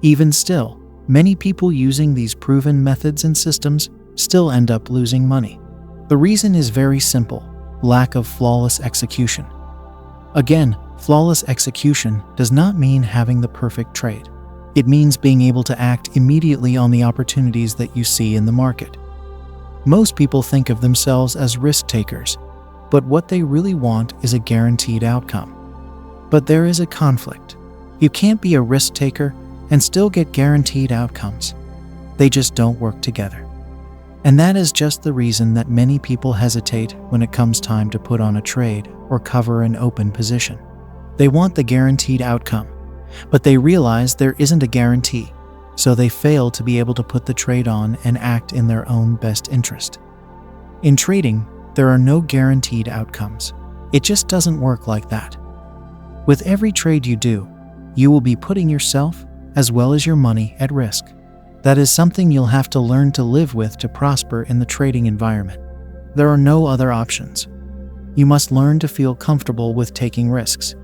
Even still, many people using these proven methods and systems still end up losing money. The reason is very simple: lack of flawless execution. Again, flawless execution does not mean having the perfect trade. It means being able to act immediately on the opportunities that you see in the market. Most people think of themselves as risk takers, but what they really want is a guaranteed outcome. But there is a conflict. You can't be a risk taker and still get guaranteed outcomes. They just don't work together. And that is just the reason that many people hesitate when it comes time to put on a trade or cover an open position. They want the guaranteed outcome, but they realize there isn't a guarantee, so they fail to be able to put the trade on and act in their own best interest. In trading, there are no guaranteed outcomes. It just doesn't work like that. With every trade you do, you will be putting yourself, as well as your money, at risk. That is something you'll have to learn to live with to prosper in the trading environment. There are no other options. You must learn to feel comfortable with taking risks.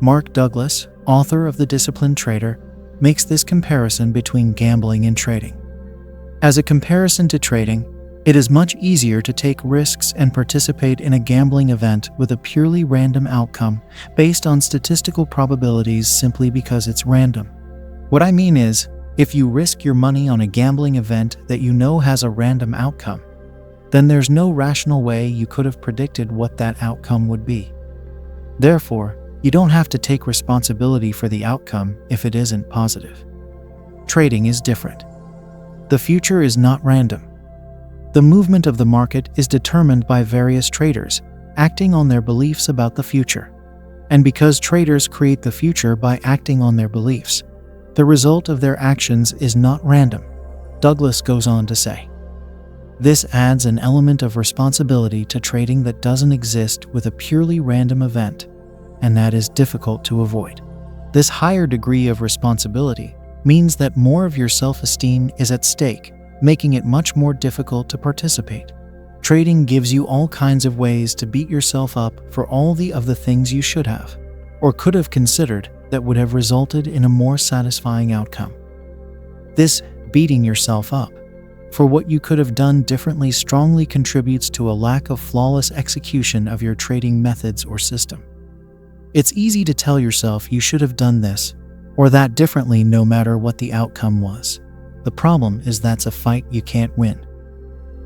Mark Douglas, author of The Disciplined Trader, makes this comparison between gambling and trading. As a comparison to trading, it is much easier to take risks and participate in a gambling event with a purely random outcome based on statistical probabilities simply because it's random. What I mean is, if you risk your money on a gambling event that you know has a random outcome, then there's no rational way you could have predicted what that outcome would be. Therefore, you don't have to take responsibility for the outcome if it isn't positive. Trading is different. The future is not random. The movement of the market is determined by various traders acting on their beliefs about the future. And because traders create the future by acting on their beliefs, the result of their actions is not random. Douglas goes on to say, this adds an element of responsibility to trading that doesn't exist with a purely random event, and that is difficult to avoid. This higher degree of responsibility means that more of your self-esteem is at stake, making it much more difficult to participate. Trading gives you all kinds of ways to beat yourself up for all the things you should have, or could have considered that would have resulted in a more satisfying outcome. This beating yourself up for what you could have done differently strongly contributes to a lack of flawless execution of your trading methods or system. It's easy to tell yourself you should have done this or that differently no matter what the outcome was. The problem is that's a fight you can't win.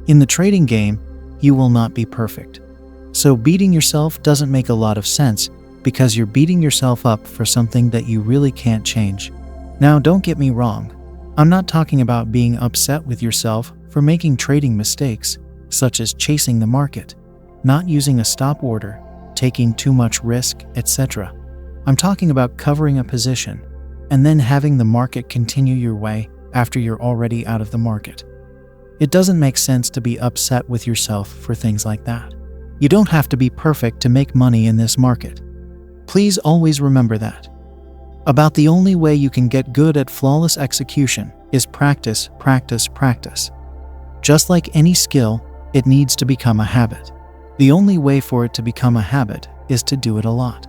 In the trading game, you will not be perfect. So beating yourself doesn't make a lot of sense because you're beating yourself up for something that you really can't change. Now, don't get me wrong. I'm not talking about being upset with yourself for making trading mistakes, such as chasing the market, not using a stop order, taking too much risk, etc. I'm talking about covering a position and then having the market continue your way after you're already out of the market. It doesn't make sense to be upset with yourself for things like that. You don't have to be perfect to make money in this market. Please always remember that. About the only way you can get good at flawless execution is practice, practice, practice. Just like any skill, it needs to become a habit. The only way for it to become a habit is to do it a lot.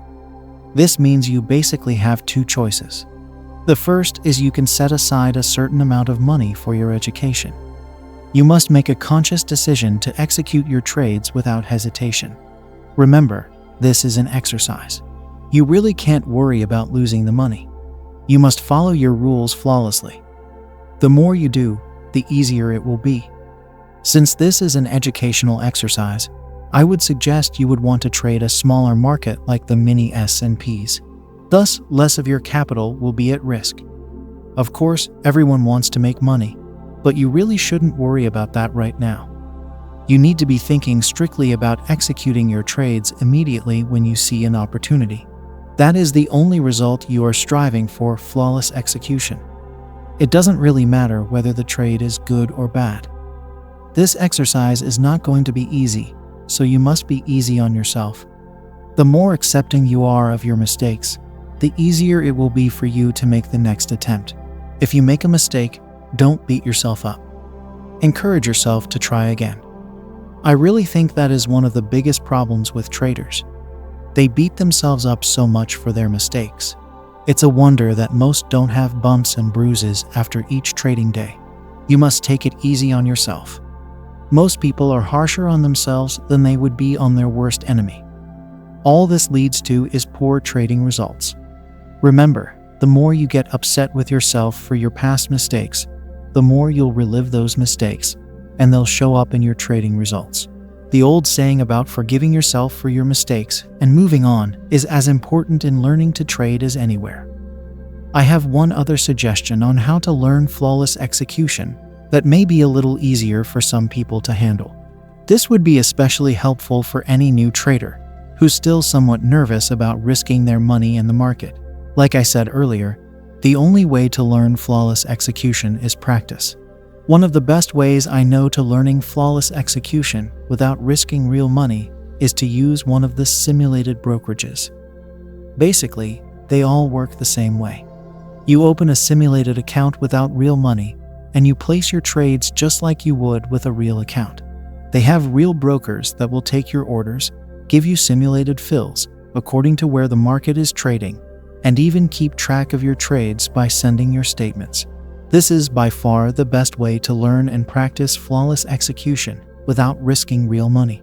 This means you basically have two choices. The first is you can set aside a certain amount of money for your education. You must make a conscious decision to execute your trades without hesitation. Remember, this is an exercise. You really can't worry about losing the money. You must follow your rules flawlessly. The more you do, the easier it will be. Since this is an educational exercise, I would suggest you would want to trade a smaller market like the mini S&Ps. Thus, less of your capital will be at risk. Of course, everyone wants to make money, but you really shouldn't worry about that right now. You need to be thinking strictly about executing your trades immediately when you see an opportunity. That is the only result you are striving for: flawless execution. It doesn't really matter whether the trade is good or bad. This exercise is not going to be easy, so you must be easy on yourself. The more accepting you are of your mistakes, the easier it will be for you to make the next attempt. If you make a mistake, don't beat yourself up. Encourage yourself to try again. I really think that is one of the biggest problems with traders. They beat themselves up so much for their mistakes. It's a wonder that most don't have bumps and bruises after each trading day. You must take it easy on yourself. Most people are harsher on themselves than they would be on their worst enemy. All this leads to is poor trading results. Remember, the more you get upset with yourself for your past mistakes, the more you'll relive those mistakes, and they'll show up in your trading results. The old saying about forgiving yourself for your mistakes and moving on is as important in learning to trade as anywhere. I have one other suggestion on how to learn flawless execution that may be a little easier for some people to handle. This would be especially helpful for any new trader who's still somewhat nervous about risking their money in the market. Like I said earlier, the only way to learn flawless execution is practice. One of the best ways I know to learning flawless execution without risking real money is to use one of the simulated brokerages. Basically, they all work the same way. You open a simulated account without real money, and you place your trades just like you would with a real account. They have real brokers that will take your orders, give you simulated fills according to where the market is trading, and even keep track of your trades by sending your statements. This is by far the best way to learn and practice flawless execution without risking real money.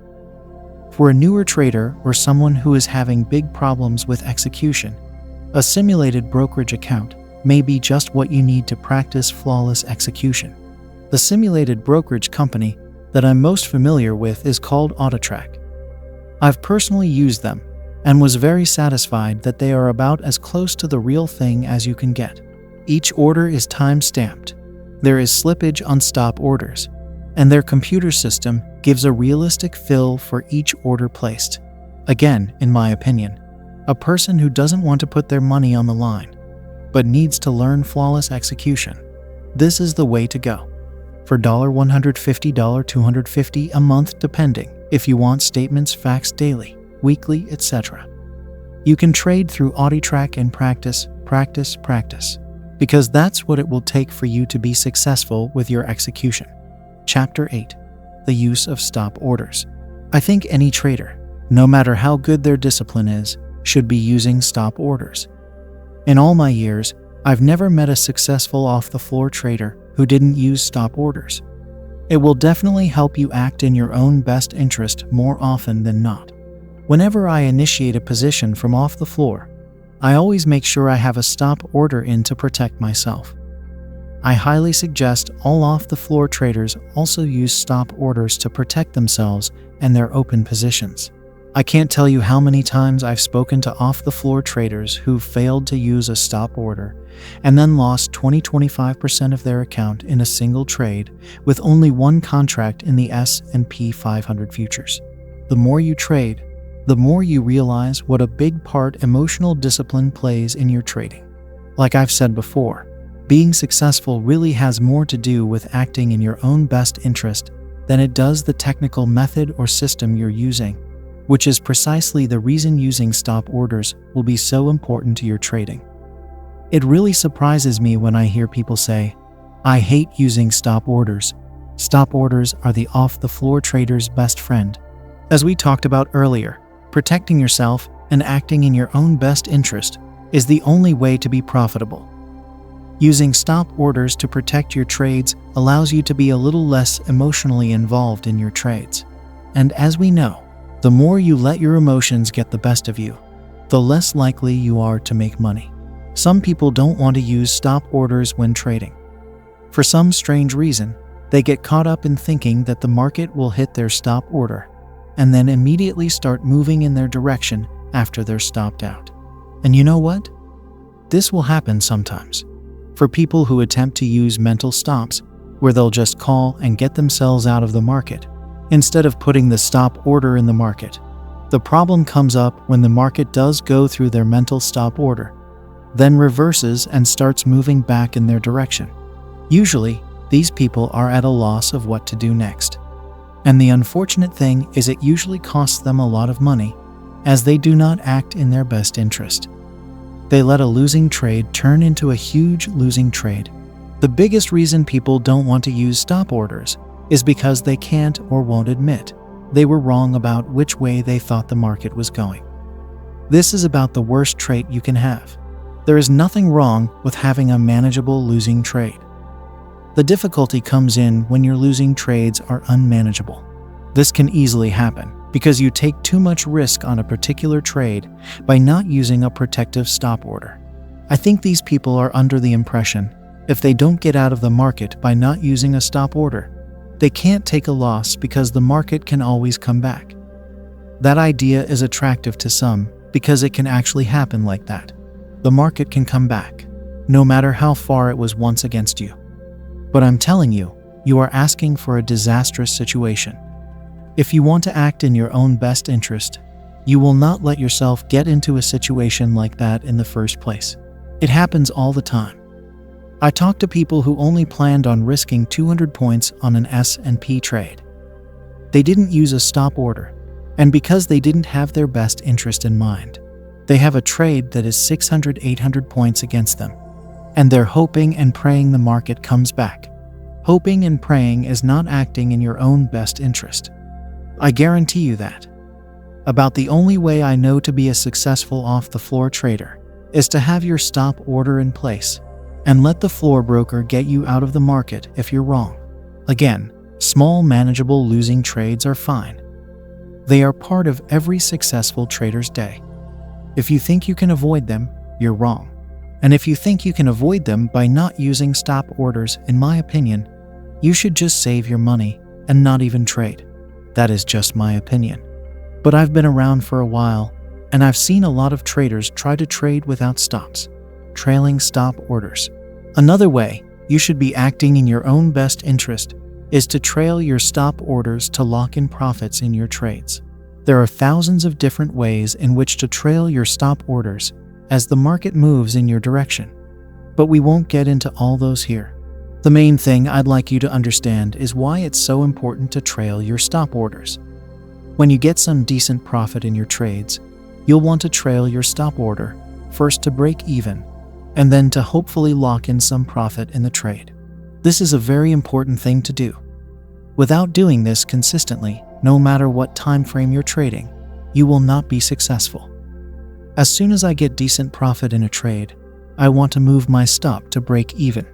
For a newer trader or someone who is having big problems with execution, a simulated brokerage account may be just what you need to practice flawless execution. The simulated brokerage company that I'm most familiar with is called Audiobook. I've personally used them and was very satisfied that they are about as close to the real thing as you can get. Each order is time-stamped. There is slippage on stop orders, and their computer system gives a realistic fill for each order placed. Again, in my opinion, a person who doesn't want to put their money on the line, but needs to learn flawless execution, this is the way to go. For $150, $250 a month depending, if you want statements faxed daily, weekly, etc. You can trade through Audiobook and practice, because that's what it will take for you to be successful with your execution. Chapter 8. The use of stop orders. I think any trader, no matter how good their discipline is, should be using stop orders. In all my years, I've never met a successful off-the-floor trader who didn't use stop orders. It will definitely help you act in your own best interest more often than not. Whenever I initiate a position from off the floor, I always make sure I have a stop order in to protect myself. I highly suggest all off-the-floor traders also use stop orders to protect themselves and their open positions. I can't tell you how many times I've spoken to off-the-floor traders who failed to use a stop order and then lost 20-25% of their account in a single trade with only one contract in the S&P 500 futures. The more you trade, the more you realize what a big part emotional discipline plays in your trading. Like I've said before, being successful really has more to do with acting in your own best interest than it does the technical method or system you're using, which is precisely the reason using stop orders will be so important to your trading. It really surprises me when I hear people say, "I hate using stop orders." Stop orders are the off-the-floor trader's best friend. As we talked about earlier, protecting yourself and acting in your own best interest is the only way to be profitable. Using stop orders to protect your trades allows you to be a little less emotionally involved in your trades. And as we know, the more you let your emotions get the best of you, the less likely you are to make money. Some people don't want to use stop orders when trading. For some strange reason, they get caught up in thinking that the market will hit their stop order and then immediately start moving in their direction after they're stopped out. And you know what? This will happen sometimes. For people who attempt to use mental stops, where they'll just call and get themselves out of the market, instead of putting the stop order in the market. The problem comes up when the market does go through their mental stop order, then reverses and starts moving back in their direction. Usually, these people are at a loss of what to do next. And the unfortunate thing is it usually costs them a lot of money, as they do not act in their best interest. They let a losing trade turn into a huge losing trade. The biggest reason people don't want to use stop orders is because they can't or won't admit they were wrong about which way they thought the market was going. This is about the worst trait you can have. There is nothing wrong with having a manageable losing trade. The difficulty comes in when your losing trades are unmanageable. This can easily happen because you take too much risk on a particular trade by not using a protective stop order. I think these people are under the impression if they don't get out of the market by not using a stop order, they can't take a loss because the market can always come back. That idea is attractive to some because it can actually happen like that. The market can come back, no matter how far it was once against you. But I'm telling you, you are asking for a disastrous situation. If you want to act in your own best interest, you will not let yourself get into a situation like that in the first place. It happens all the time. I talked to people who only planned on risking 200 points on an S&P trade. They didn't use a stop order, and because they didn't have their best interest in mind, they have a trade that is 600, 800 points against them, and they're hoping and praying the market comes back. Hoping and praying is not acting in your own best interest. I guarantee you that. About the only way I know to be a successful off-the-floor trader is to have your stop order in place and let the floor broker get you out of the market if you're wrong. Again, small manageable losing trades are fine. They are part of every successful trader's day. If you think you can avoid them, you're wrong. And if you think you can avoid them by not using stop orders, in my opinion, you should just save your money and not even trade. That is just my opinion. But I've been around for a while, and I've seen a lot of traders try to trade without stops, trailing stop orders. Another way you should be acting in your own best interest is to trail your stop orders to lock in profits in your trades. There are thousands of different ways in which to trail your stop orders as the market moves in your direction, but we won't get into all those here. The main thing I'd like you to understand is why it's so important to trail your stop orders. When you get some decent profit in your trades, you'll want to trail your stop order, first to break even, and then to hopefully lock in some profit in the trade. This is a very important thing to do. Without doing this consistently, no matter what time frame you're trading, you will not be successful. As soon as I get decent profit in a trade, I want to move my stop to break even.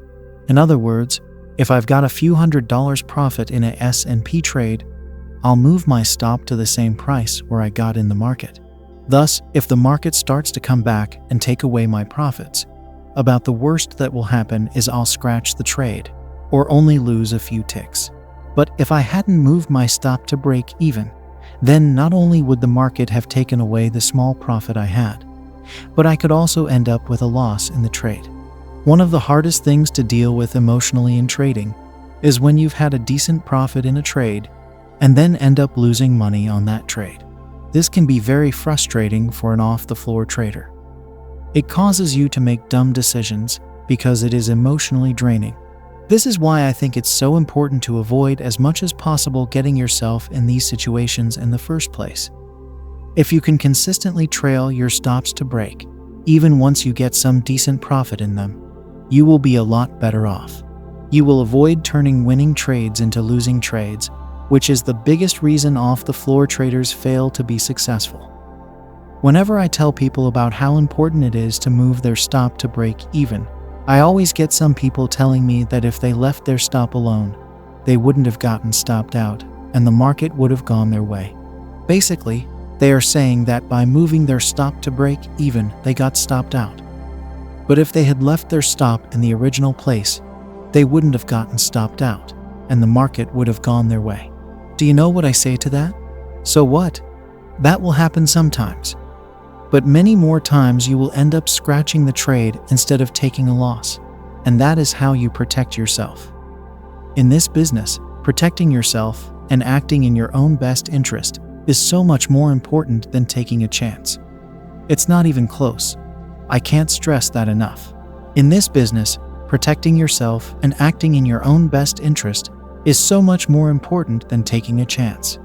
In other words, if I've got a few $100 profit in a S&P trade, I'll move my stop to the same price where I got in the market. Thus, if the market starts to come back and take away my profits, about the worst that will happen is I'll scratch the trade, or only lose a few ticks. But if I hadn't moved my stop to break even, then not only would the market have taken away the small profit I had, but I could also end up with a loss in the trade. One of the hardest things to deal with emotionally in trading is when you've had a decent profit in a trade and then end up losing money on that trade. This can be very frustrating for an off-the-floor trader. It causes you to make dumb decisions because it is emotionally draining. This is why I think it's so important to avoid as much as possible getting yourself in these situations in the first place. If you can consistently trail your stops to break, even once you get some decent profit in them, you will be a lot better off. You will avoid turning winning trades into losing trades, which is the biggest reason off-the-floor traders fail to be successful. Whenever I tell people about how important it is to move their stop to break even, I always get some people telling me that if they left their stop alone, they wouldn't have gotten stopped out, and the market would have gone their way. Basically, they are saying that by moving their stop to break even, they got stopped out. But if they had left their stop in the original place, they wouldn't have gotten stopped out, and the market would have gone their way. Do you know what I say to that? So what? That will happen sometimes. But many more times you will end up scratching the trade instead of taking a loss. And that is how you protect yourself. In this business, protecting yourself and acting in your own best interest is so much more important than taking a chance. It's not even close. I can't stress that enough. In this business, protecting yourself and acting in your own best interest is so much more important than taking a chance.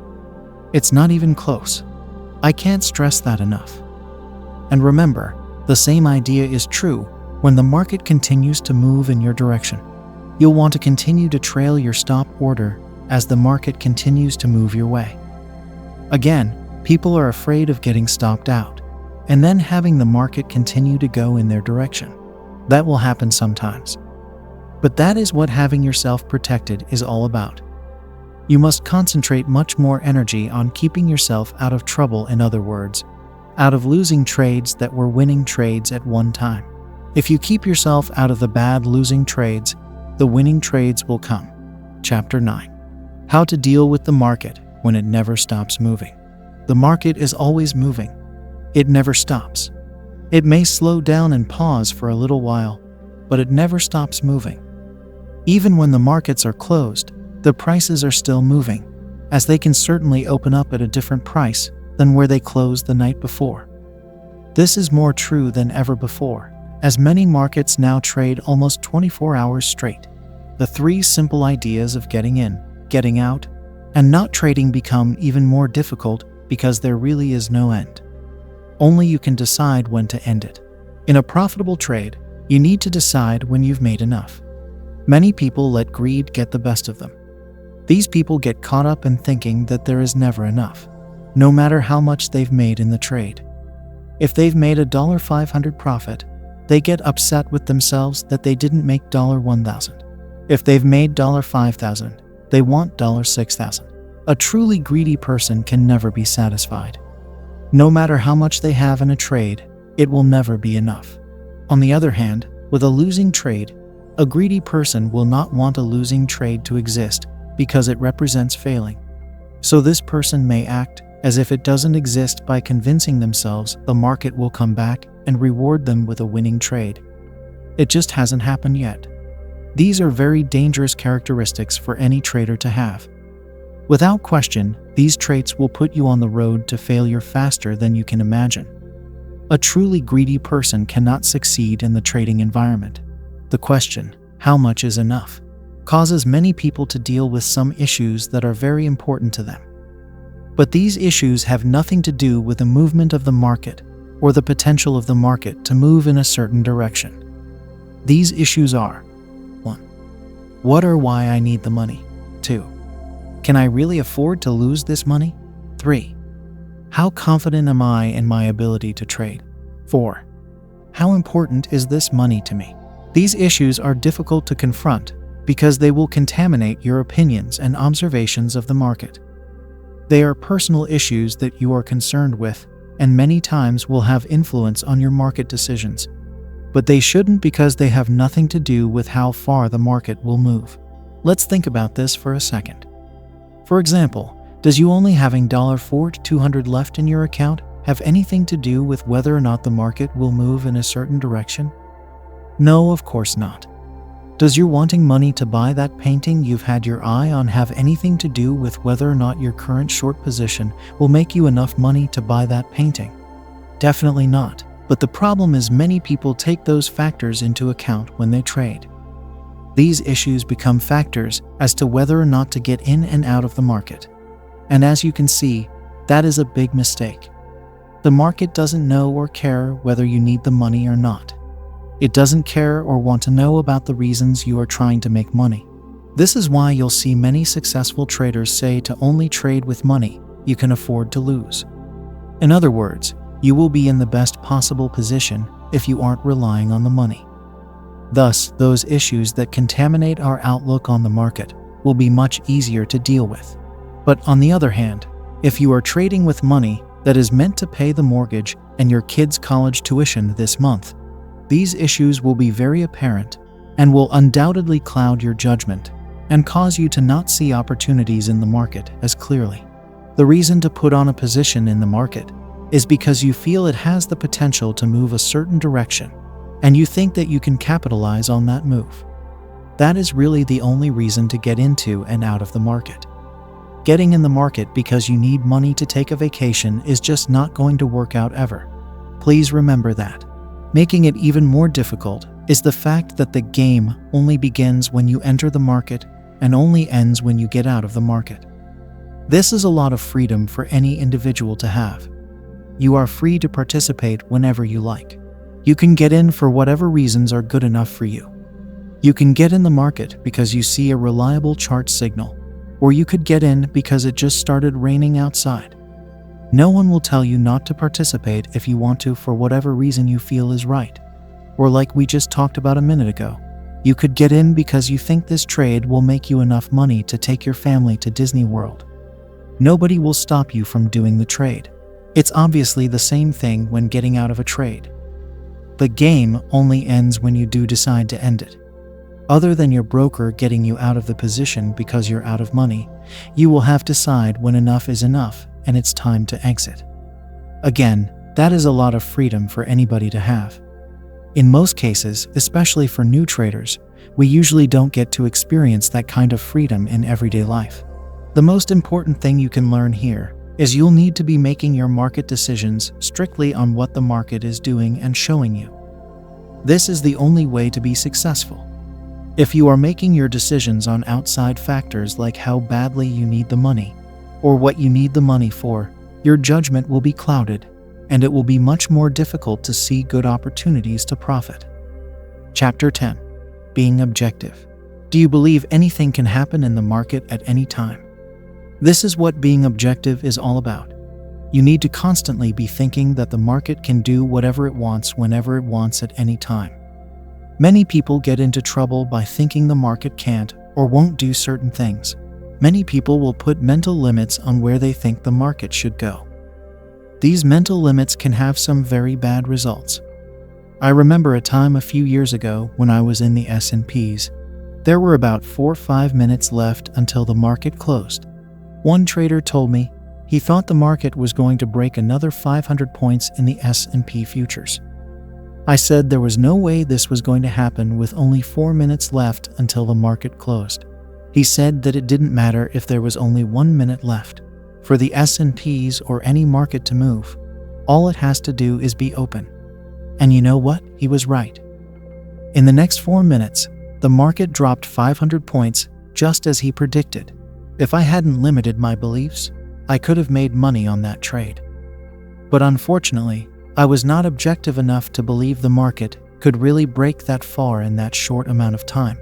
It's not even close. I can't stress that enough. And remember, the same idea is true when the market continues to move in your direction. You'll want to continue to trail your stop order as the market continues to move your way. Again, people are afraid of getting stopped out and then having the market continue to go in their direction. That will happen sometimes. But that is what having yourself protected is all about. You must concentrate much more energy on keeping yourself out of trouble, in other words, out of losing trades that were winning trades at one time. If you keep yourself out of the bad losing trades, the winning trades will come. Chapter 9. How to deal with the market when it never stops moving. The market is always moving. It never stops. It may slow down and pause for a little while, but it never stops moving. Even when the markets are closed, the prices are still moving, as they can certainly open up at a different price than where they closed the night before. This is more true than ever before, as many markets now trade almost 24 hours straight. The three simple ideas of getting in, getting out, and not trading become even more difficult because there really is no end. Only you can decide when to end it. In a profitable trade, you need to decide when you've made enough. Many people let greed get the best of them. These people get caught up in thinking that there is never enough, no matter how much they've made in the trade. If they've made $500 profit, they get upset with themselves that they didn't make $1,000. If they've made $5,000, they want $6,000. A truly greedy person can never be satisfied. No matter how much they have in a trade, it will never be enough. On the other hand, with a losing trade, a greedy person will not want a losing trade to exist because it represents failing. So this person may act as if it doesn't exist by convincing themselves the market will come back and reward them with a winning trade. It just hasn't happened yet. These are very dangerous characteristics for any trader to have. Without question, these traits will put you on the road to failure faster than you can imagine. A truly greedy person cannot succeed in the trading environment. The question, how much is enough, causes many people to deal with some issues that are very important to them. But these issues have nothing to do with the movement of the market or the potential of the market to move in a certain direction. These issues are: 1. What or why I need the money. 2. Can I really afford to lose this money? 3. How confident am I in my ability to trade? 4. How important is this money to me? These issues are difficult to confront because they will contaminate your opinions and observations of the market. They are personal issues that you are concerned with and many times will have influence on your market decisions. But they shouldn't, because they have nothing to do with how far the market will move. Let's think about this for a second. For example, does you only having $200 left in your account have anything to do with whether or not the market will move in a certain direction? No, of course not. Does your wanting money to buy that painting you've had your eye on have anything to do with whether or not your current short position will make you enough money to buy that painting? Definitely not. But the problem is many people take those factors into account when they trade. These issues become factors as to whether or not to get in and out of the market. And as you can see, that is a big mistake. The market doesn't know or care whether you need the money or not. It doesn't care or want to know about the reasons you are trying to make money. This is why you'll see many successful traders say to only trade with money you can afford to lose. In other words, you will be in the best possible position if you aren't relying on the money. Thus, those issues that contaminate our outlook on the market will be much easier to deal with. But on the other hand, if you are trading with money that is meant to pay the mortgage and your kids' college tuition this month, these issues will be very apparent and will undoubtedly cloud your judgment and cause you to not see opportunities in the market as clearly. The reason to put on a position in the market is because you feel it has the potential to move a certain direction, and you think that you can capitalize on that move. That is really the only reason to get into and out of the market. Getting in the market because you need money to take a vacation is just not going to work out ever. Please remember that. Making it even more difficult is the fact that the game only begins when you enter the market and only ends when you get out of the market. This is a lot of freedom for any individual to have. You are free to participate whenever you like. You can get in for whatever reasons are good enough for you. You can get in the market because you see a reliable chart signal, or you could get in because it just started raining outside. No one will tell you not to participate if you want to for whatever reason you feel is right. Or like we just talked about a minute ago, you could get in because you think this trade will make you enough money to take your family to Disney World. Nobody will stop you from doing the trade. It's obviously the same thing when getting out of a trade. The game only ends when you do decide to end it. Other than your broker getting you out of the position because you're out of money, you will have to decide when enough is enough and it's time to exit. Again, that is a lot of freedom for anybody to have. In most cases, especially for new traders, we usually don't get to experience that kind of freedom in everyday life. The most important thing you can learn here is you'll need to be making your market decisions strictly on what the market is doing and showing you. This is the only way to be successful. If you are making your decisions on outside factors like how badly you need the money, or what you need the money for, your judgment will be clouded, and it will be much more difficult to see good opportunities to profit. Chapter 10. Being objective. Do you believe anything can happen in the market at any time? This is what being objective is all about. You need to constantly be thinking that the market can do whatever it wants whenever it wants at any time. Many people get into trouble by thinking the market can't or won't do certain things. Many people will put mental limits on where they think the market should go. These mental limits can have some very bad results. I remember a time a few years ago when I was in the S&Ps. There were about 4 or 5 minutes left until the market closed. One trader told me he thought the market was going to break another 500 points in the S&P futures. I said there was no way this was going to happen with only 4 minutes left until the market closed. He said that it didn't matter if there was only 1 minute left for the S&Ps or any market to move. All it has to do is be open. And you know what? He was right. In the next 4 minutes, the market dropped 500 points just as he predicted. If I hadn't limited my beliefs, I could have made money on that trade. But unfortunately, I was not objective enough to believe the market could really break that far in that short amount of time.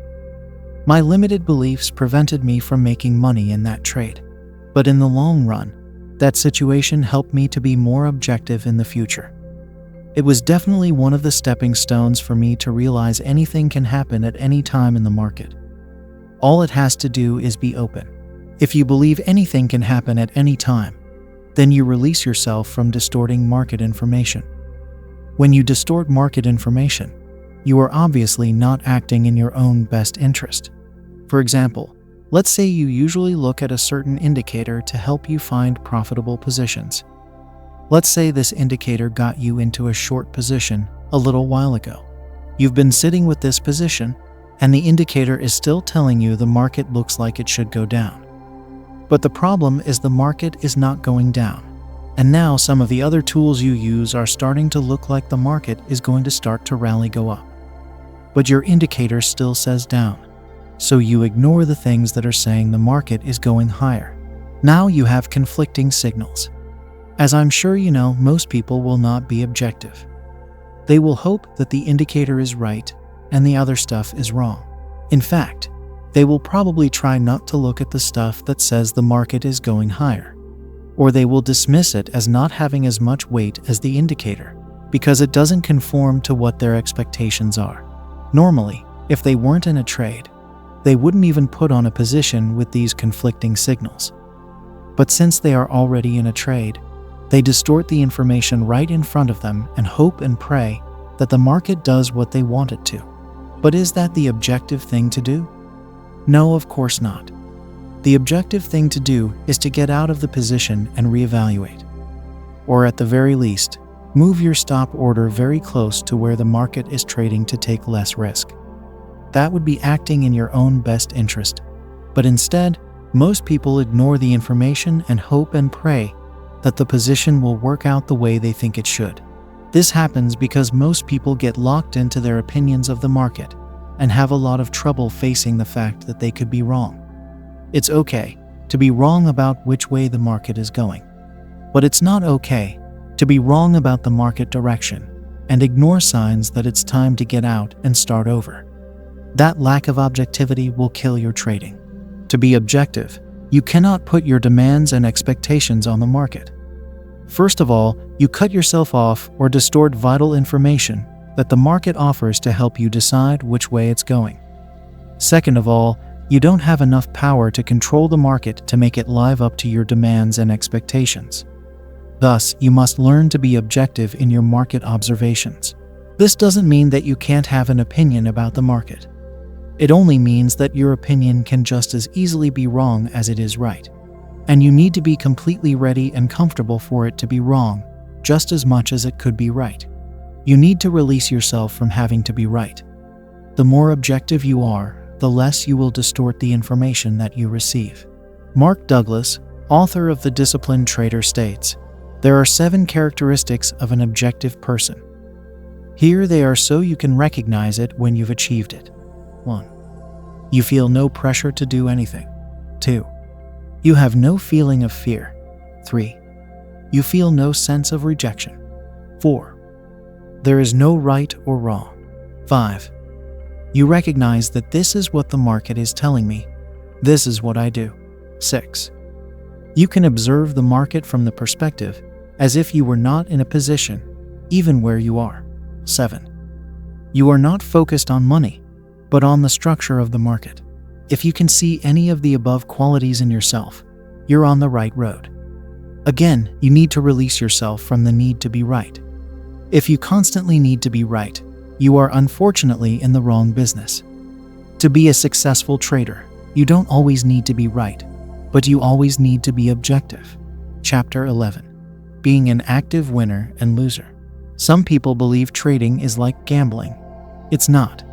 My limited beliefs prevented me from making money in that trade. But in the long run, that situation helped me to be more objective in the future. It was definitely one of the stepping stones for me to realize anything can happen at any time in the market. All it has to do is be open. If you believe anything can happen at any time, then you release yourself from distorting market information. When you distort market information, you are obviously not acting in your own best interest. For example, let's say you usually look at a certain indicator to help you find profitable positions. Let's say this indicator got you into a short position a little while ago. You've been sitting with this position, and the indicator is still telling you the market looks like it should go down. But the problem is the market is not going down. And now some of the other tools you use are starting to look like the market is going to start to rally go up. But your indicator still says down. So you ignore the things that are saying the market is going higher. Now you have conflicting signals. As I'm sure you know, most people will not be objective. They will hope that the indicator is right and the other stuff is wrong. In fact, they will probably try not to look at the stuff that says the market is going higher. or they will dismiss it as not having as much weight as the indicator, because it doesn't conform to what their expectations are. Normally, if they weren't in a trade, they wouldn't even put on a position with these conflicting signals. But since they are already in a trade, they distort the information right in front of them and hope and pray that the market does what they want it to. But is that the objective thing to do? No, of course not. The objective thing to do is to get out of the position and reevaluate. Or at the very least, move your stop order very close to where the market is trading to take less risk. That would be acting in your own best interest. But instead, most people ignore the information and hope and pray that the position will work out the way they think it should. This happens because most people get locked into their opinions of the market and have a lot of trouble facing the fact that they could be wrong. It's okay to be wrong about which way the market is going, but it's not okay to be wrong about the market direction and ignore signs that it's time to get out and start over. That lack of objectivity will kill your trading. To be objective, you cannot put your demands and expectations on the market. First of all, you cut yourself off or distort vital information that the market offers to help you decide which way it's going. Second of all, you don't have enough power to control the market to make it live up to your demands and expectations. Thus, you must learn to be objective in your market observations. This doesn't mean that you can't have an opinion about the market. It only means that your opinion can just as easily be wrong as it is right. And you need to be completely ready and comfortable for it to be wrong, just as much as it could be right. You need to release yourself from having to be right. The more objective you are, the less you will distort the information that you receive. Mark Douglas, author of The Disciplined Trader, states, "There are 7 characteristics of an objective person. Here they are so you can recognize it when you've achieved it. 1. You feel no pressure to do anything. 2. You have no feeling of fear. 3. You feel no sense of rejection. 4. There is no right or wrong. 5. You recognize that this is what the market is telling me. This is what I do. 6. You can observe the market from the perspective as if you were not in a position, even where you are. 7. You are not focused on money, but on the structure of the market. If you can see any of the above qualities in yourself, you're on the right road. Again, you need to release yourself from the need to be right. If you constantly need to be right, you are unfortunately in the wrong business. To be a successful trader, you don't always need to be right, but you always need to be objective. Chapter 11. Being an active winner and loser. Some people believe trading is like gambling. It's not.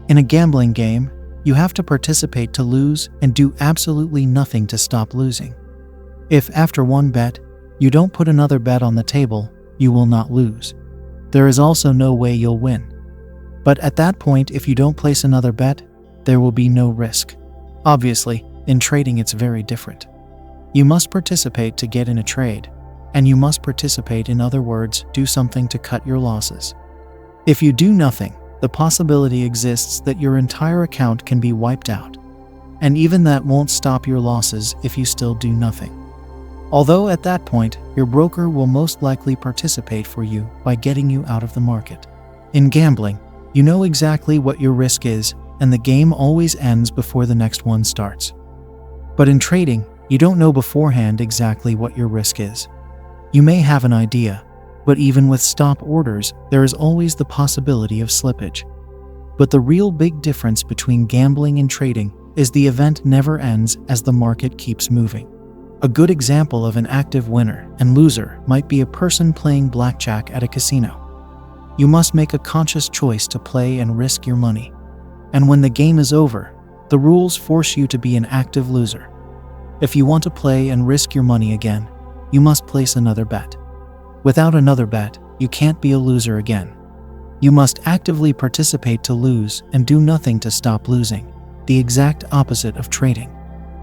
In a gambling game, you have to participate to lose and do absolutely nothing to stop losing. If after one bet, you don't put another bet on the table, you will not lose. There is also no way you'll win. But at that point, if you don't place another bet, there will be no risk. Obviously, in trading it's very different. You must participate to get in a trade, and you must participate, in other words, do something to cut your losses. If you do nothing, the possibility exists that your entire account can be wiped out, and even that won't stop your losses if you still do nothing. Although at that point, your broker will most likely participate for you by getting you out of the market. In gambling, you know exactly what your risk is, and the game always ends before the next one starts. But in trading, you don't know beforehand exactly what your risk is. You may have an idea, but even with stop orders, there is always the possibility of slippage. But the real big difference between gambling and trading is the event never ends as the market keeps moving. A good example of an active winner and loser might be a person playing blackjack at a casino. You must make a conscious choice to play and risk your money. And when the game is over, the rules force you to be an active loser. If you want to play and risk your money again, you must place another bet. Without another bet, you can't be a loser again. You must actively participate to lose and do nothing to stop losing, the exact opposite of trading.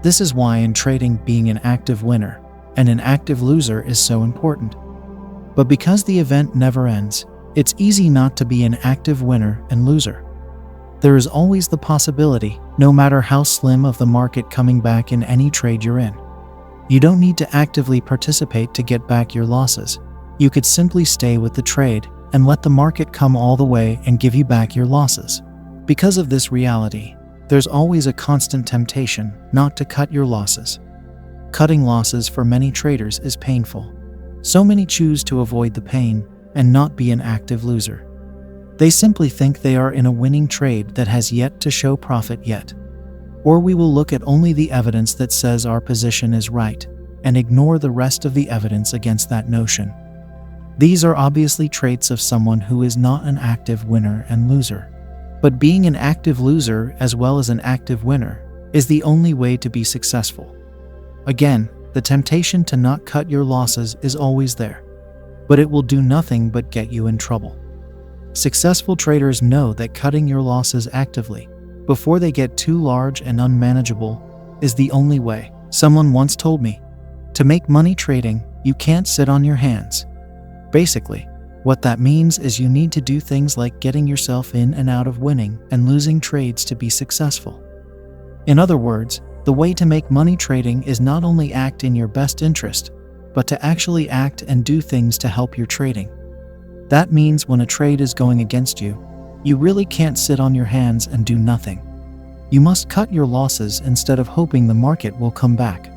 This is why in trading being an active winner and an active loser is so important. But because the event never ends, it's easy not to be an active winner and loser. There is always the possibility, no matter how slim, of the market coming back in any trade you're in. You don't need to actively participate to get back your losses. You could simply stay with the trade and let the market come all the way and give you back your losses. Because of this reality, there's always a constant temptation not to cut your losses. Cutting losses for many traders is painful. So many choose to avoid the pain and not be an active loser. They simply think they are in a winning trade that has yet to show profit yet. Or we will look at only the evidence that says our position is right and ignore the rest of the evidence against that notion. These are obviously traits of someone who is not an active winner and loser. But being an active loser as well as an active winner is the only way to be successful. Again, the temptation to not cut your losses is always there, but it will do nothing but get you in trouble. Successful traders know that cutting your losses actively, before they get too large and unmanageable, is the only way. Someone once told me, to make money trading, you can't sit on your hands. Basically, what that means is you need to do things like getting yourself in and out of winning and losing trades to be successful. In other words, the way to make money trading is not only act in your best interest, but to actually act and do things to help your trading. That means when a trade is going against you, you really can't sit on your hands and do nothing. You must cut your losses instead of hoping the market will come back.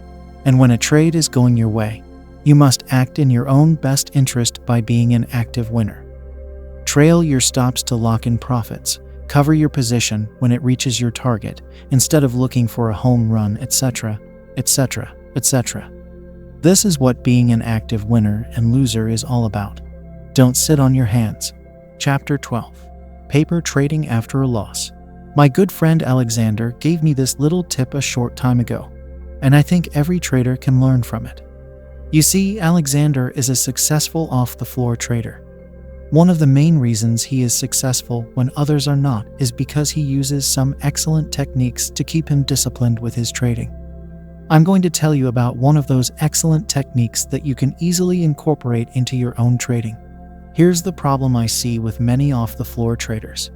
And when a trade is going your way, you must act in your own best interest by being an active winner. Trail your stops to lock in profits. Cover your position when it reaches your target, instead of looking for a home run, etc., etc., etc. This is what being an active winner and loser is all about. Don't sit on your hands. Chapter 12. Paper Trading After a Loss. My good friend Alexander gave me this little tip a short time ago, and I think every trader can learn from it. You see, Alexander is a successful off-the-floor trader. One of the main reasons he is successful when others are not is because he uses some excellent techniques to keep him disciplined with his trading. I'm going to tell you about one of those excellent techniques that you can easily incorporate into your own trading. Here's the problem I see with many off-the-floor traders.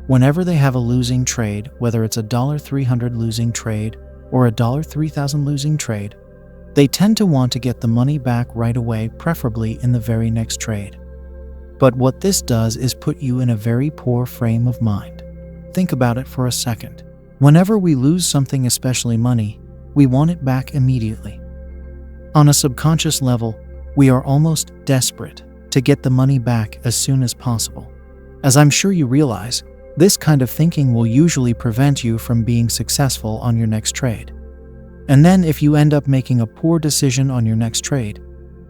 Whenever they have a losing trade, whether it's a $300 losing trade or a $3,000 losing trade, they tend to want to get the money back right away, preferably in the very next trade. But what this does is put you in a very poor frame of mind. Think about it for a second. Whenever we lose something, especially money, we want it back immediately. On a subconscious level, we are almost desperate to get the money back as soon as possible. As I'm sure you realize, this kind of thinking will usually prevent you from being successful on your next trade. And then if you end up making a poor decision on your next trade,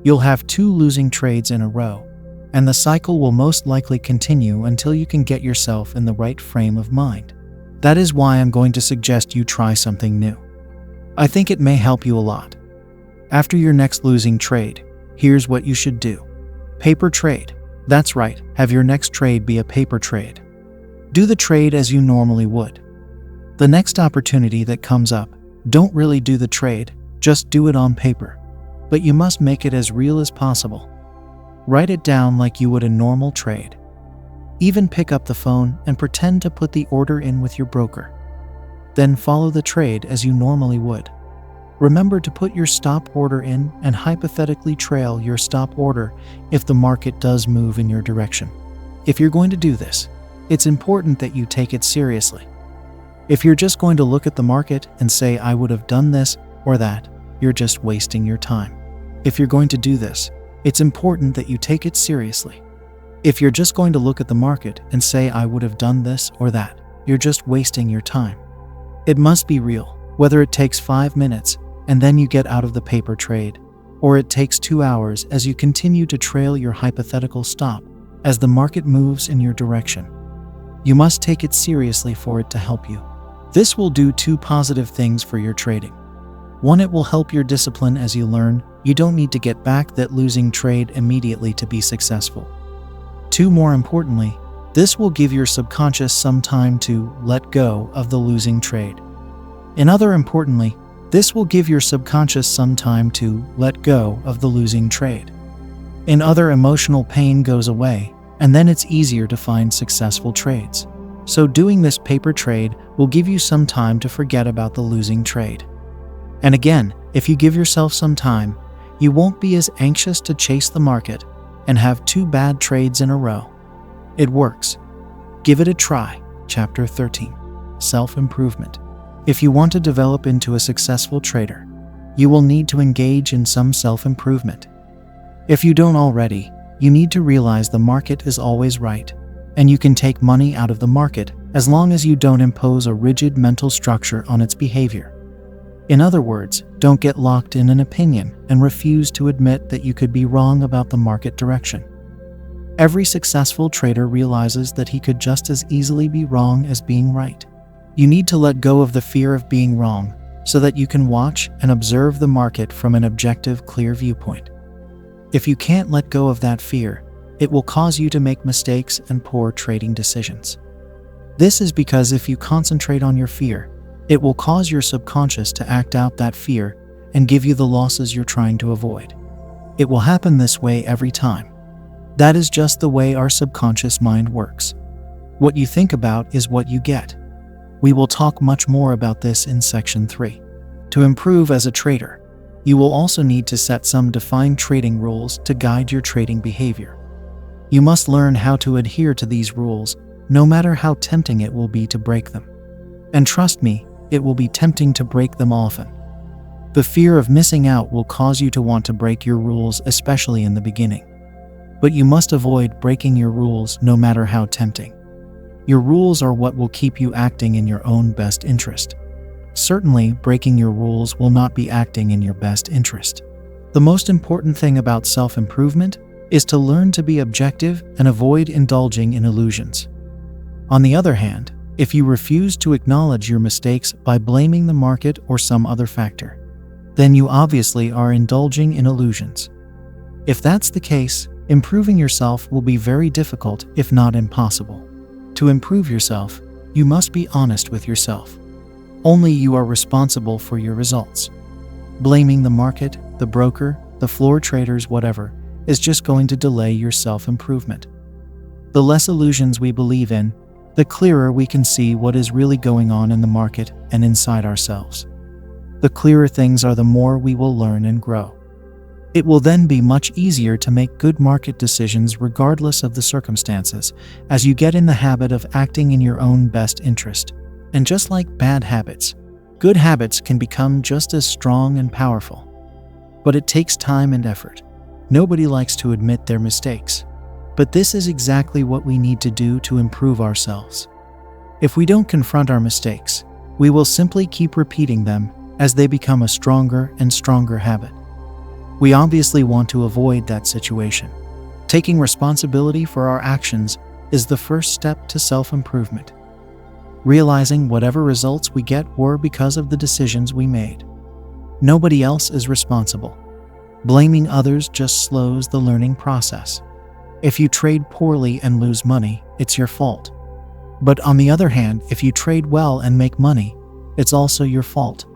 you'll have 2 losing trades in a row, and the cycle will most likely continue until you can get yourself in the right frame of mind. That is why I'm going to suggest you try something new. I think it may help you a lot. After your next losing trade, here's what you should do. Paper trade. That's right, have your next trade be a paper trade. Do the trade as you normally would. The next opportunity that comes up, don't really do the trade, just do it on paper. But you must make it as real as possible. Write it down like you would a normal trade. Even pick up the phone and pretend to put the order in with your broker. Then follow the trade as you normally would. Remember to put your stop order in and hypothetically trail your stop order if the market does move in your direction. If you're going to do this, it's important that you take it seriously. If you're just going to look at the market and say, I would have done this or that, you're just wasting your time. If you're going to do this, it's important that you take it seriously. If you're just going to look at the market and say, I would have done this or that, you're just wasting your time. It must be real, whether it takes 5 minutes and then you get out of the paper trade, or it takes 2 hours as you continue to trail your hypothetical stop as the market moves in your direction. You must take it seriously for it to help you. This will do 2 positive things for your trading. 1, it will help your discipline as you learn you don't need to get back that losing trade immediately to be successful. 2, more importantly, this will give your subconscious some time to let go of the losing trade. And other importantly, this will give your subconscious some time to let go of the losing trade. And other emotional pain goes away, and then it's easier to find successful trades. So doing this paper trade will give you some time to forget about the losing trade. And again, If you give yourself some time, you won't be as anxious to chase the market and have 2 bad trades in a row. It works. Give it a try. Chapter 13. Self-improvement. If you want to develop into a successful trader, you will need to engage in some self-improvement. If you don't already, you need to realize the market is always right, and you can take money out of the market as long as you don't impose a rigid mental structure on its behavior. In other words, don't get locked in an opinion and refuse to admit that you could be wrong about the market direction. Every successful trader realizes that he could just as easily be wrong as being right. You need to let go of the fear of being wrong so that you can watch and observe the market from an objective, clear viewpoint. If you can't let go of that fear, it will cause you to make mistakes and poor trading decisions. This is because if you concentrate on your fear, it will cause your subconscious to act out that fear and give you the losses you're trying to avoid. It will happen this way every time. That is just the way our subconscious mind works. What you think about is what you get. We will talk much more about this in Section 3. To improve as a trader, you will also need to set some defined trading rules to guide your trading behavior. You must learn how to adhere to these rules, no matter how tempting it will be to break them. And trust me, it will be tempting to break them often. The fear of missing out will cause you to want to break your rules, especially in the beginning. But you must avoid breaking your rules no matter how tempting. Your rules are what will keep you acting in your own best interest. Certainly, breaking your rules will not be acting in your best interest. The most important thing about self-improvement is to learn to be objective and avoid indulging in illusions. On the other hand, if you refuse to acknowledge your mistakes by blaming the market or some other factor, then you obviously are indulging in illusions. If that's the case, improving yourself will be very difficult, if not impossible. To improve yourself, you must be honest with yourself. Only you are responsible for your results. Blaming the market, the broker, the floor traders, whatever, is just going to delay your self-improvement. The less illusions we believe in, the clearer we can see what is really going on in the market and inside ourselves. The clearer things are, the more we will learn and grow. It will then be much easier to make good market decisions regardless of the circumstances, as you get in the habit of acting in your own best interest. And just like bad habits, good habits can become just as strong and powerful. But it takes time and effort. Nobody likes to admit their mistakes. But this is exactly what we need to do to improve ourselves. If we don't confront our mistakes, we will simply keep repeating them as they become a stronger and stronger habit. We obviously want to avoid that situation. Taking responsibility for our actions is the first step to self-improvement. Realizing whatever results we get were because of the decisions we made. Nobody else is responsible. Blaming others just slows the learning process. If you trade poorly and lose money, it's your fault. But on the other hand, if you trade well and make money, it's also your fault.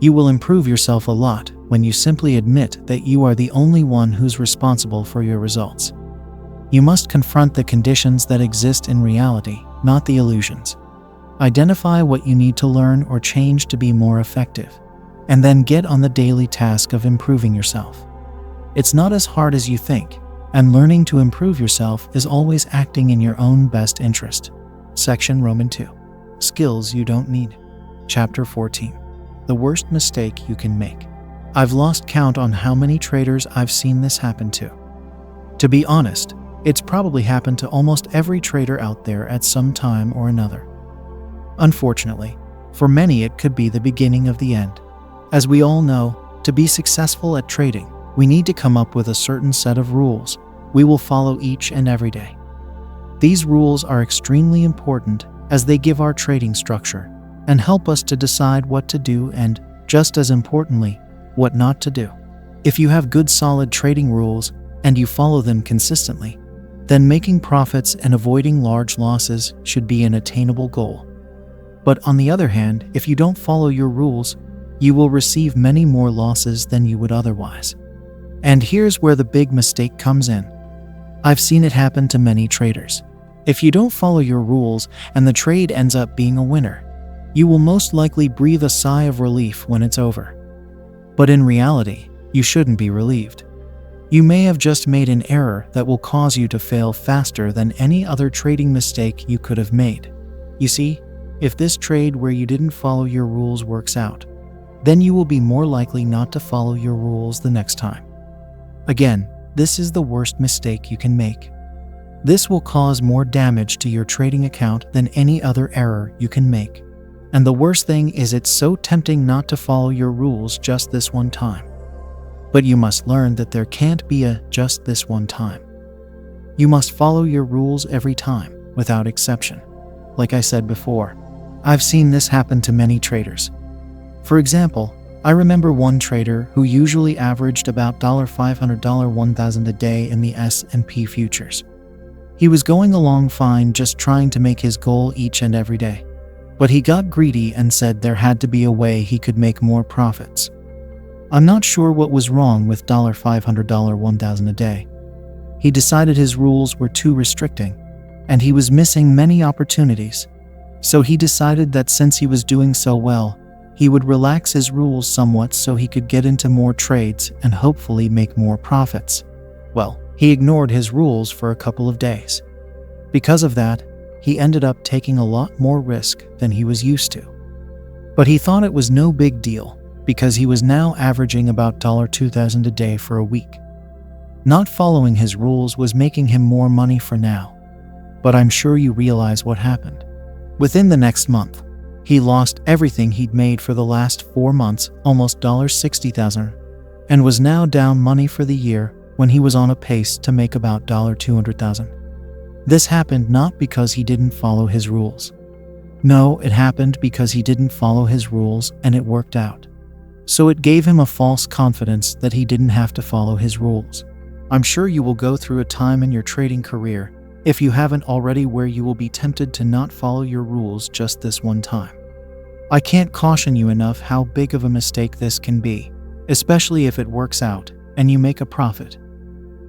You will improve yourself a lot when you simply admit that you are the only one who's responsible for your results. You must confront the conditions that exist in reality, not the illusions. Identify what you need to learn or change to be more effective, and then get on the daily task of improving yourself. It's not as hard as you think, and learning to improve yourself is always acting in your own best interest. Section Roman 2. Skills you don't need. Chapter 14. The worst mistake you can make. I've lost count on how many traders I've seen this happen to. To be honest, it's probably happened to almost every trader out there at some time or another. Unfortunately, for many it could be the beginning of the end. As we all know, to be successful at trading, we need to come up with a certain set of rules we will follow each and every day. These rules are extremely important as they give our trading structure and help us to decide what to do and, just as importantly, what not to do. If you have good solid trading rules and you follow them consistently, then making profits and avoiding large losses should be an attainable goal. But on the other hand, if you don't follow your rules, you will receive many more losses than you would otherwise. And here's where the big mistake comes in. I've seen it happen to many traders. If you don't follow your rules and the trade ends up being a winner, you will most likely breathe a sigh of relief when it's over. But in reality, you shouldn't be relieved. You may have just made an error that will cause you to fail faster than any other trading mistake you could have made. You see, if this trade where you didn't follow your rules works out, then you will be more likely not to follow your rules the next time. Again, this is the worst mistake you can make. This will cause more damage to your trading account than any other error you can make. And the worst thing is it's so tempting not to follow your rules just this one time. But you must learn that there can't be a just this one time. You must follow your rules every time, without exception. Like I said before, I've seen this happen to many traders. For example, I remember one trader who usually averaged about $500, $1,000 a day in the S&P futures. He was going along fine, just trying to make his goal each and every day. But he got greedy and said there had to be a way he could make more profits. I'm not sure what was wrong with $500, $1,000 a day. He decided his rules were too restricting, and he was missing many opportunities. So he decided that since he was doing so well, he would relax his rules somewhat so he could get into more trades and hopefully make more profits. Well, he ignored his rules for a couple of days. Because of that, he ended up taking a lot more risk than he was used to. But he thought it was no big deal because he was now averaging about $2,000 a day for a week. Not following his rules was making him more money for now. But I'm sure you realize what happened. Within the next month, he lost everything he'd made for the last 4 months, almost $60,000, and was now down money for the year when he was on a pace to make about $200,000. This happened not because he didn't follow his rules. No, it happened because he didn't follow his rules and it worked out. So it gave him a false confidence that he didn't have to follow his rules. I'm sure you will go through a time in your trading career, if you haven't already, where you will be tempted to not follow your rules just this one time. I can't caution you enough how big of a mistake this can be, especially if it works out and you make a profit.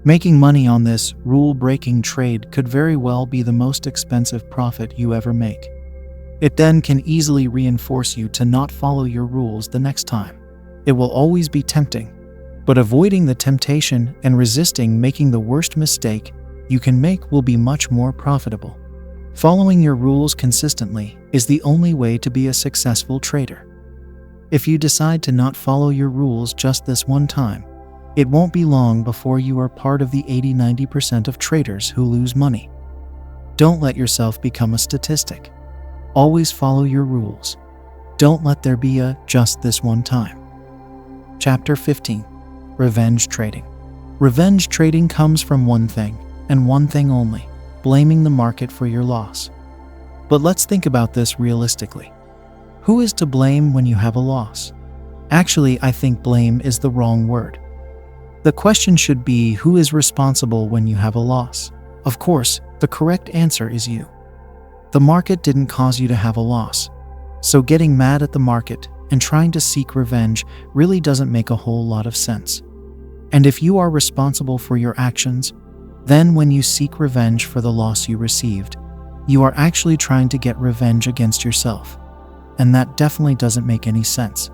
Making money on this rule-breaking trade could very well be the most expensive profit you ever make. It then can easily reinforce you to not follow your rules the next time. It will always be tempting, but avoiding the temptation and resisting making the worst mistake you can make will be much more profitable. Following your rules consistently is the only way to be a successful trader. If you decide to not follow your rules just this one time, it won't be long before you are part of the 80-90% of traders who lose money. Don't let yourself become a statistic. Always follow your rules. Don't let there be a just this one time. Chapter 15. Revenge Trading. Revenge trading comes from one thing, and one thing only: blaming the market for your loss. But let's think about this realistically. Who is to blame when you have a loss? Actually, I think blame is the wrong word. The question should be, who is responsible when you have a loss? Of course, the correct answer is you. The market didn't cause you to have a loss. So getting mad at the market and trying to seek revenge really doesn't make a whole lot of sense. And if you are responsible for your actions, then when you seek revenge for the loss you received, you are actually trying to get revenge against yourself. And that definitely doesn't make any sense.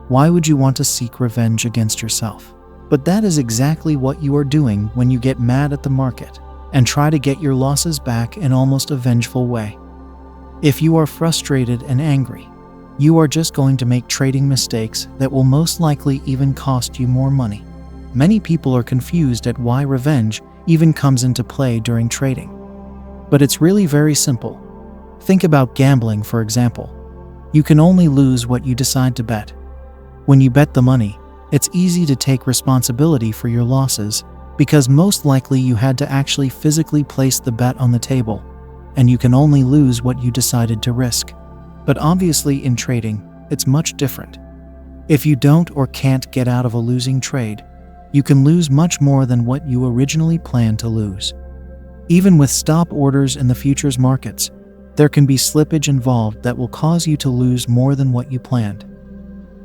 Why would you want to seek revenge against yourself? But that is exactly what you are doing when you get mad at the market and try to get your losses back in almost a vengeful way. If you are frustrated and angry, you are just going to make trading mistakes that will most likely even cost you more money. Many people are confused at why revenge even comes into play during trading. But it's really very simple. Think about gambling, for example. You can only lose what you decide to bet. When you bet the money, it's easy to take responsibility for your losses because most likely you had to actually physically place the bet on the table, and you can only lose what you decided to risk. But obviously in trading, it's much different. If you don't or can't get out of a losing trade, you can lose much more than what you originally planned to lose. Even with stop orders in the futures markets, there can be slippage involved that will cause you to lose more than what you planned.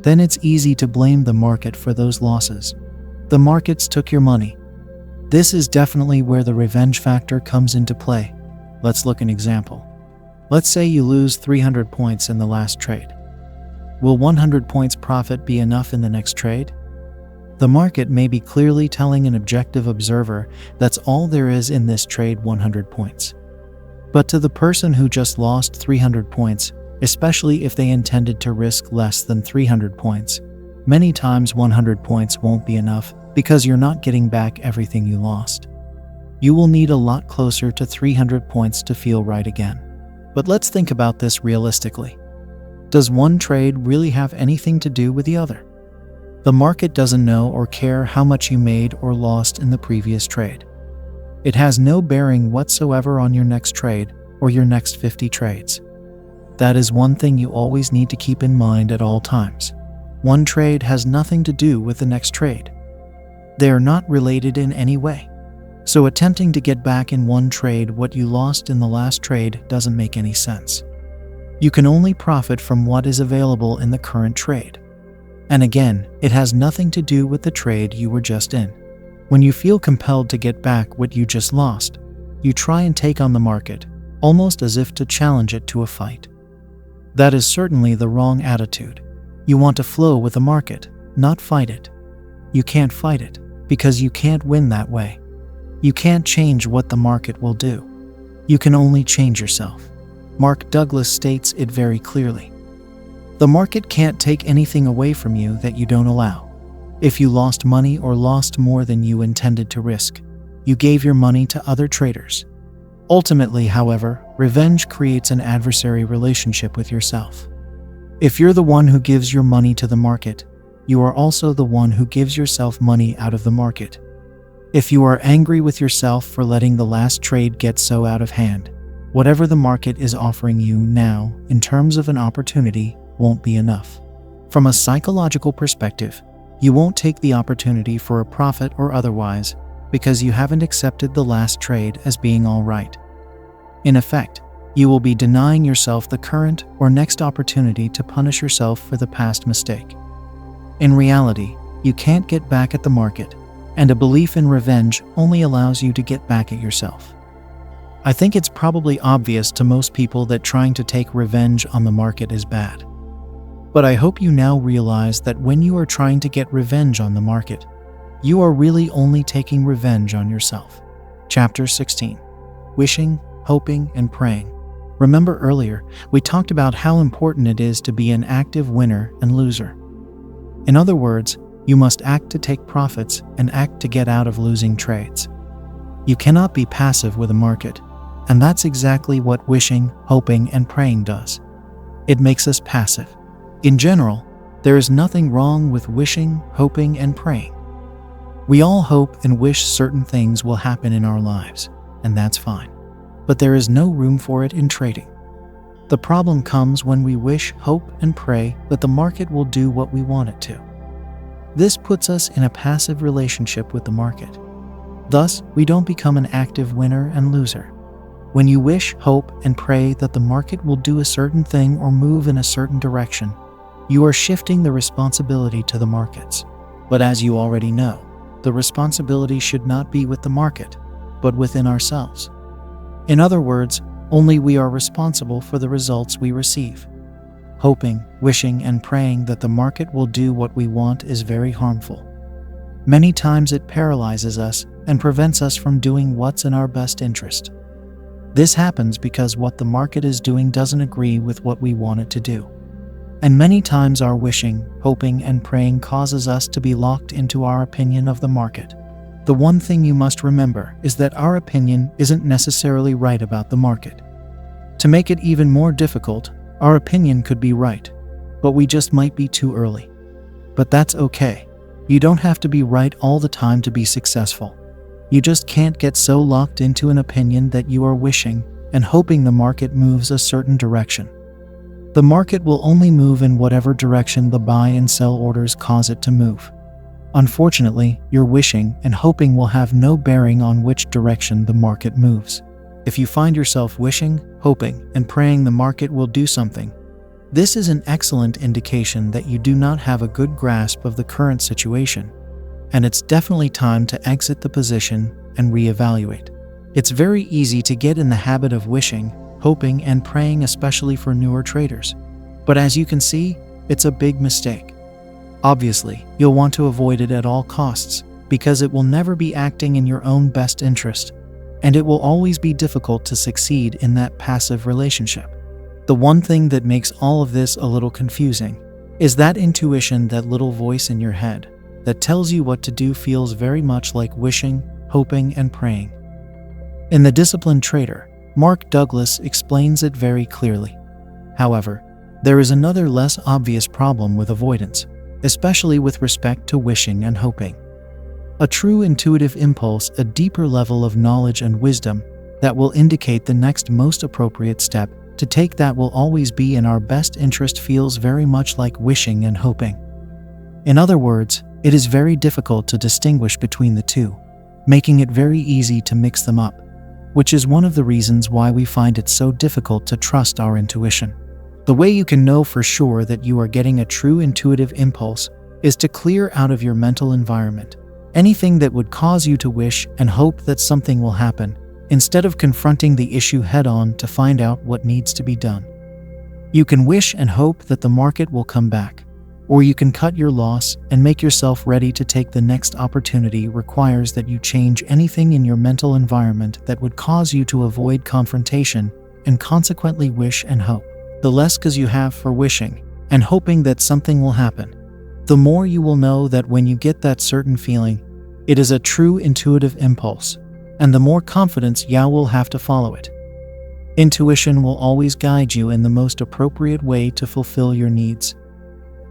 Then it's easy to blame the market for those losses. The markets took your money. This is definitely where the revenge factor comes into play. Let's look at an example. Let's say you lose 300 points in the last trade. Will 100 points profit be enough in the next trade? The market may be clearly telling an objective observer that's all there is in this trade, 100 points. But to the person who just lost 300 points, especially if they intended to risk less than 300 points, many times 100 points won't be enough because you're not getting back everything you lost. You will need a lot closer to 300 points to feel right again. But let's think about this realistically. Does one trade really have anything to do with the other? The market doesn't know or care how much you made or lost in the previous trade. It has no bearing whatsoever on your next trade or your next 50 trades. That is one thing you always need to keep in mind at all times. One trade has nothing to do with the next trade. They are not related in any way. So attempting to get back in one trade what you lost in the last trade doesn't make any sense. You can only profit from what is available in the current trade. And again, it has nothing to do with the trade you were just in. When you feel compelled to get back what you just lost, you try and take on the market, almost as if to challenge it to a fight. That is certainly the wrong attitude. You want to flow with the market, not fight it. You can't fight it, because you can't win that way. You can't change what the market will do. You can only change yourself. Mark Douglas states it very clearly. The market can't take anything away from you that you don't allow. If you lost money or lost more than you intended to risk, you gave your money to other traders. Ultimately, however, revenge creates an adversary relationship with yourself. If you're the one who gives your money to the market, you are also the one who gives yourself money out of the market. If you are angry with yourself for letting the last trade get so out of hand, whatever the market is offering you now in terms of an opportunity won't be enough. From a psychological perspective, you won't take the opportunity for a profit or otherwise because you haven't accepted the last trade as being all right. In effect, you will be denying yourself the current or next opportunity to punish yourself for the past mistake. In reality, you can't get back at the market, and a belief in revenge only allows you to get back at yourself. I think it's probably obvious to most people that trying to take revenge on the market is bad. But I hope you now realize that when you are trying to get revenge on the market, you are really only taking revenge on yourself. Chapter 16. Wishing, Hoping, and Praying. Remember earlier, we talked about how important it is to be an active winner and loser. In other words, you must act to take profits and act to get out of losing trades. You cannot be passive with a market, and that's exactly what wishing, hoping, and praying does. It makes us passive. In general, there is nothing wrong with wishing, hoping, and praying. We all hope and wish certain things will happen in our lives, and that's fine. But there is no room for it in trading. The problem comes when we wish, hope, and pray that the market will do what we want it to. This puts us in a passive relationship with the market. Thus, we don't become an active winner and loser. When you wish, hope, and pray that the market will do a certain thing or move in a certain direction, you are shifting the responsibility to the markets. But as you already know, the responsibility should not be with the market, but within ourselves. In other words, only we are responsible for the results we receive. Hoping, wishing, and praying that the market will do what we want is very harmful. Many times it paralyzes us and prevents us from doing what's in our best interest. This happens because what the market is doing doesn't agree with what we want it to do. And many times our wishing, hoping, and praying causes us to be locked into our opinion of the market. The one thing you must remember is that our opinion isn't necessarily right about the market. To make it even more difficult, our opinion could be right, but we just might be too early. But that's okay. You don't have to be right all the time to be successful. You just can't get so locked into an opinion that you are wishing and hoping the market moves a certain direction. The market will only move in whatever direction the buy and sell orders cause it to move. Unfortunately, your wishing and hoping will have no bearing on which direction the market moves. If you find yourself wishing, hoping, and praying the market will do something, this is an excellent indication that you do not have a good grasp of the current situation, and it's definitely time to exit the position and reevaluate. It's very easy to get in the habit of wishing, hoping, and praying, especially for newer traders. But as you can see, it's a big mistake. Obviously, you'll want to avoid it at all costs because it will never be acting in your own best interest, and it will always be difficult to succeed in that passive relationship. The one thing that makes all of this a little confusing is that intuition, that little voice in your head that tells you what to do, feels very much like wishing, hoping, and praying. In The Disciplined Trader, Mark Douglas explains it very clearly. However, there is another less obvious problem with avoidance, especially with respect to wishing and hoping. A true intuitive impulse, a deeper level of knowledge and wisdom that will indicate the next most appropriate step to take that will always be in our best interest, feels very much like wishing and hoping. In other words, it is very difficult to distinguish between the two, making it very easy to mix them up, which is one of the reasons why we find it so difficult to trust our intuition. The way you can know for sure that you are getting a true intuitive impulse is to clear out of your mental environment anything that would cause you to wish and hope that something will happen, instead of confronting the issue head-on to find out what needs to be done. You can wish and hope that the market will come back, or you can cut your loss and make yourself ready to take the next opportunity. Requires that you change anything in your mental environment that would cause you to avoid confrontation and consequently wish and hope. The less cause you have for wishing and hoping that something will happen, the more you will know that when you get that certain feeling, it is a true intuitive impulse, and the more confidence you will have to follow it. Intuition will always guide you in the most appropriate way to fulfill your needs.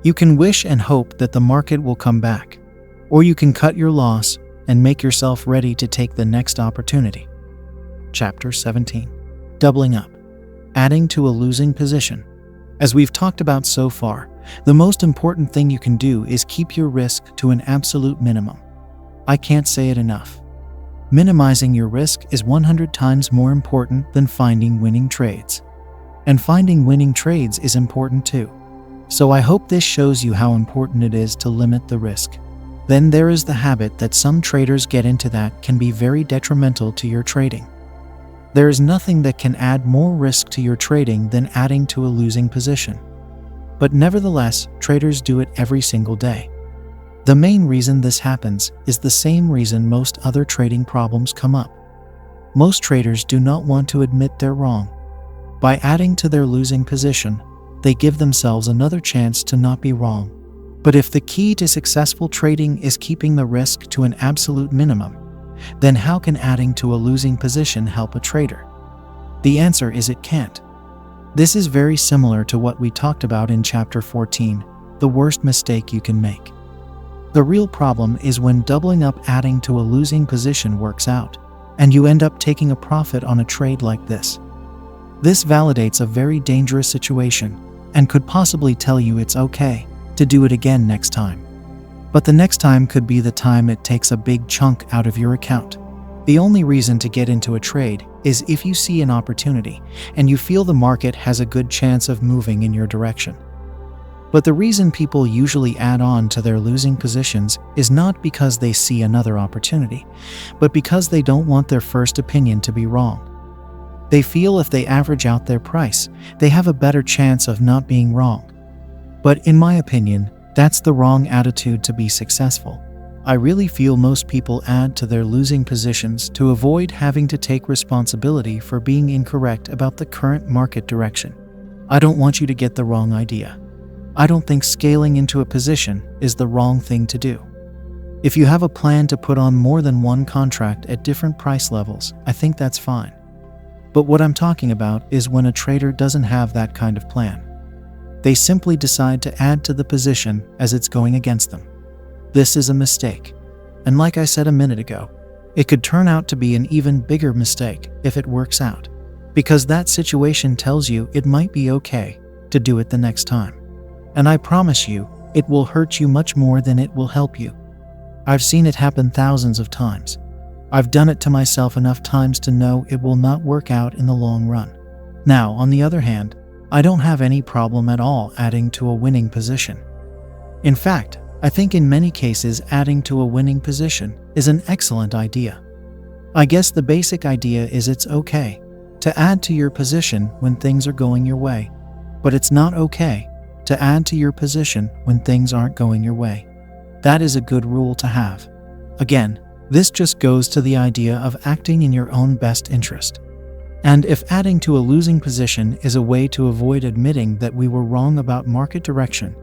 You can wish and hope that the market will come back, or you can cut your loss and make yourself ready to take the next opportunity. Chapter 17. Doubling up. Adding to a losing position. As we've talked about so far, the most important thing you can do is keep your risk to an absolute minimum. I can't say it enough. Minimizing your risk is 100 times more important than finding winning trades. And finding winning trades is important too. So I hope this shows you how important it is to limit the risk. Then there is the habit that some traders get into that can be very detrimental to your trading. There is nothing that can add more risk to your trading than adding to a losing position. But nevertheless, traders do it every single day. The main reason this happens is the same reason most other trading problems come up. Most traders do not want to admit they're wrong. By adding to their losing position, they give themselves another chance to not be wrong. But if the key to successful trading is keeping the risk to an absolute minimum, then how can adding to a losing position help a trader? The answer is it can't. This is very similar to what we talked about in Chapter 14, the worst mistake you can make. The real problem is when doubling up, adding to a losing position works out, and you end up taking a profit on a trade like this. This validates a very dangerous situation and could possibly tell you it's okay to do it again next time. But the next time could be the time it takes a big chunk out of your account. The only reason to get into a trade is if you see an opportunity and you feel the market has a good chance of moving in your direction. But the reason people usually add on to their losing positions is not because they see another opportunity, but because they don't want their first opinion to be wrong. They feel if they average out their price, they have a better chance of not being wrong. But in my opinion, that's the wrong attitude to be successful. I really feel most people add to their losing positions to avoid having to take responsibility for being incorrect about the current market direction. I don't want you to get the wrong idea. I don't think scaling into a position is the wrong thing to do. If you have a plan to put on more than one contract at different price levels, I think that's fine. But what I'm talking about is when a trader doesn't have that kind of plan. They simply decide to add to the position as it's going against them. This is a mistake. And like I said a minute ago, it could turn out to be an even bigger mistake if it works out, because that situation tells you it might be okay to do it the next time. And I promise you, it will hurt you much more than it will help you. I've seen it happen thousands of times. I've done it to myself enough times to know it will not work out in the long run. Now, on the other hand, I don't have any problem at all adding to a winning position. In fact, I think in many cases adding to a winning position is an excellent idea. I guess the basic idea is it's okay to add to your position when things are going your way, but it's not okay to add to your position when things aren't going your way. That is a good rule to have. Again, this just goes to the idea of acting in your own best interest. And if adding to a losing position is a way to avoid admitting that we were wrong about market direction,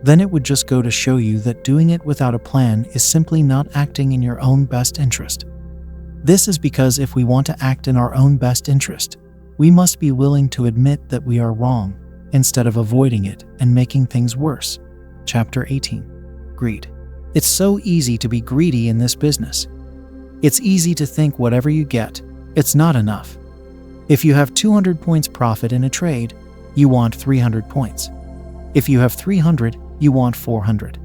then it would just go to show you that doing it without a plan is simply not acting in your own best interest. This is because if we want to act in our own best interest, we must be willing to admit that we are wrong, instead of avoiding it and making things worse. Chapter 18. Greed. It's so easy to be greedy in this business. It's easy to think whatever you get, it's not enough. If you have 200 points profit in a trade, you want 300 points. If you have 300, you want 400.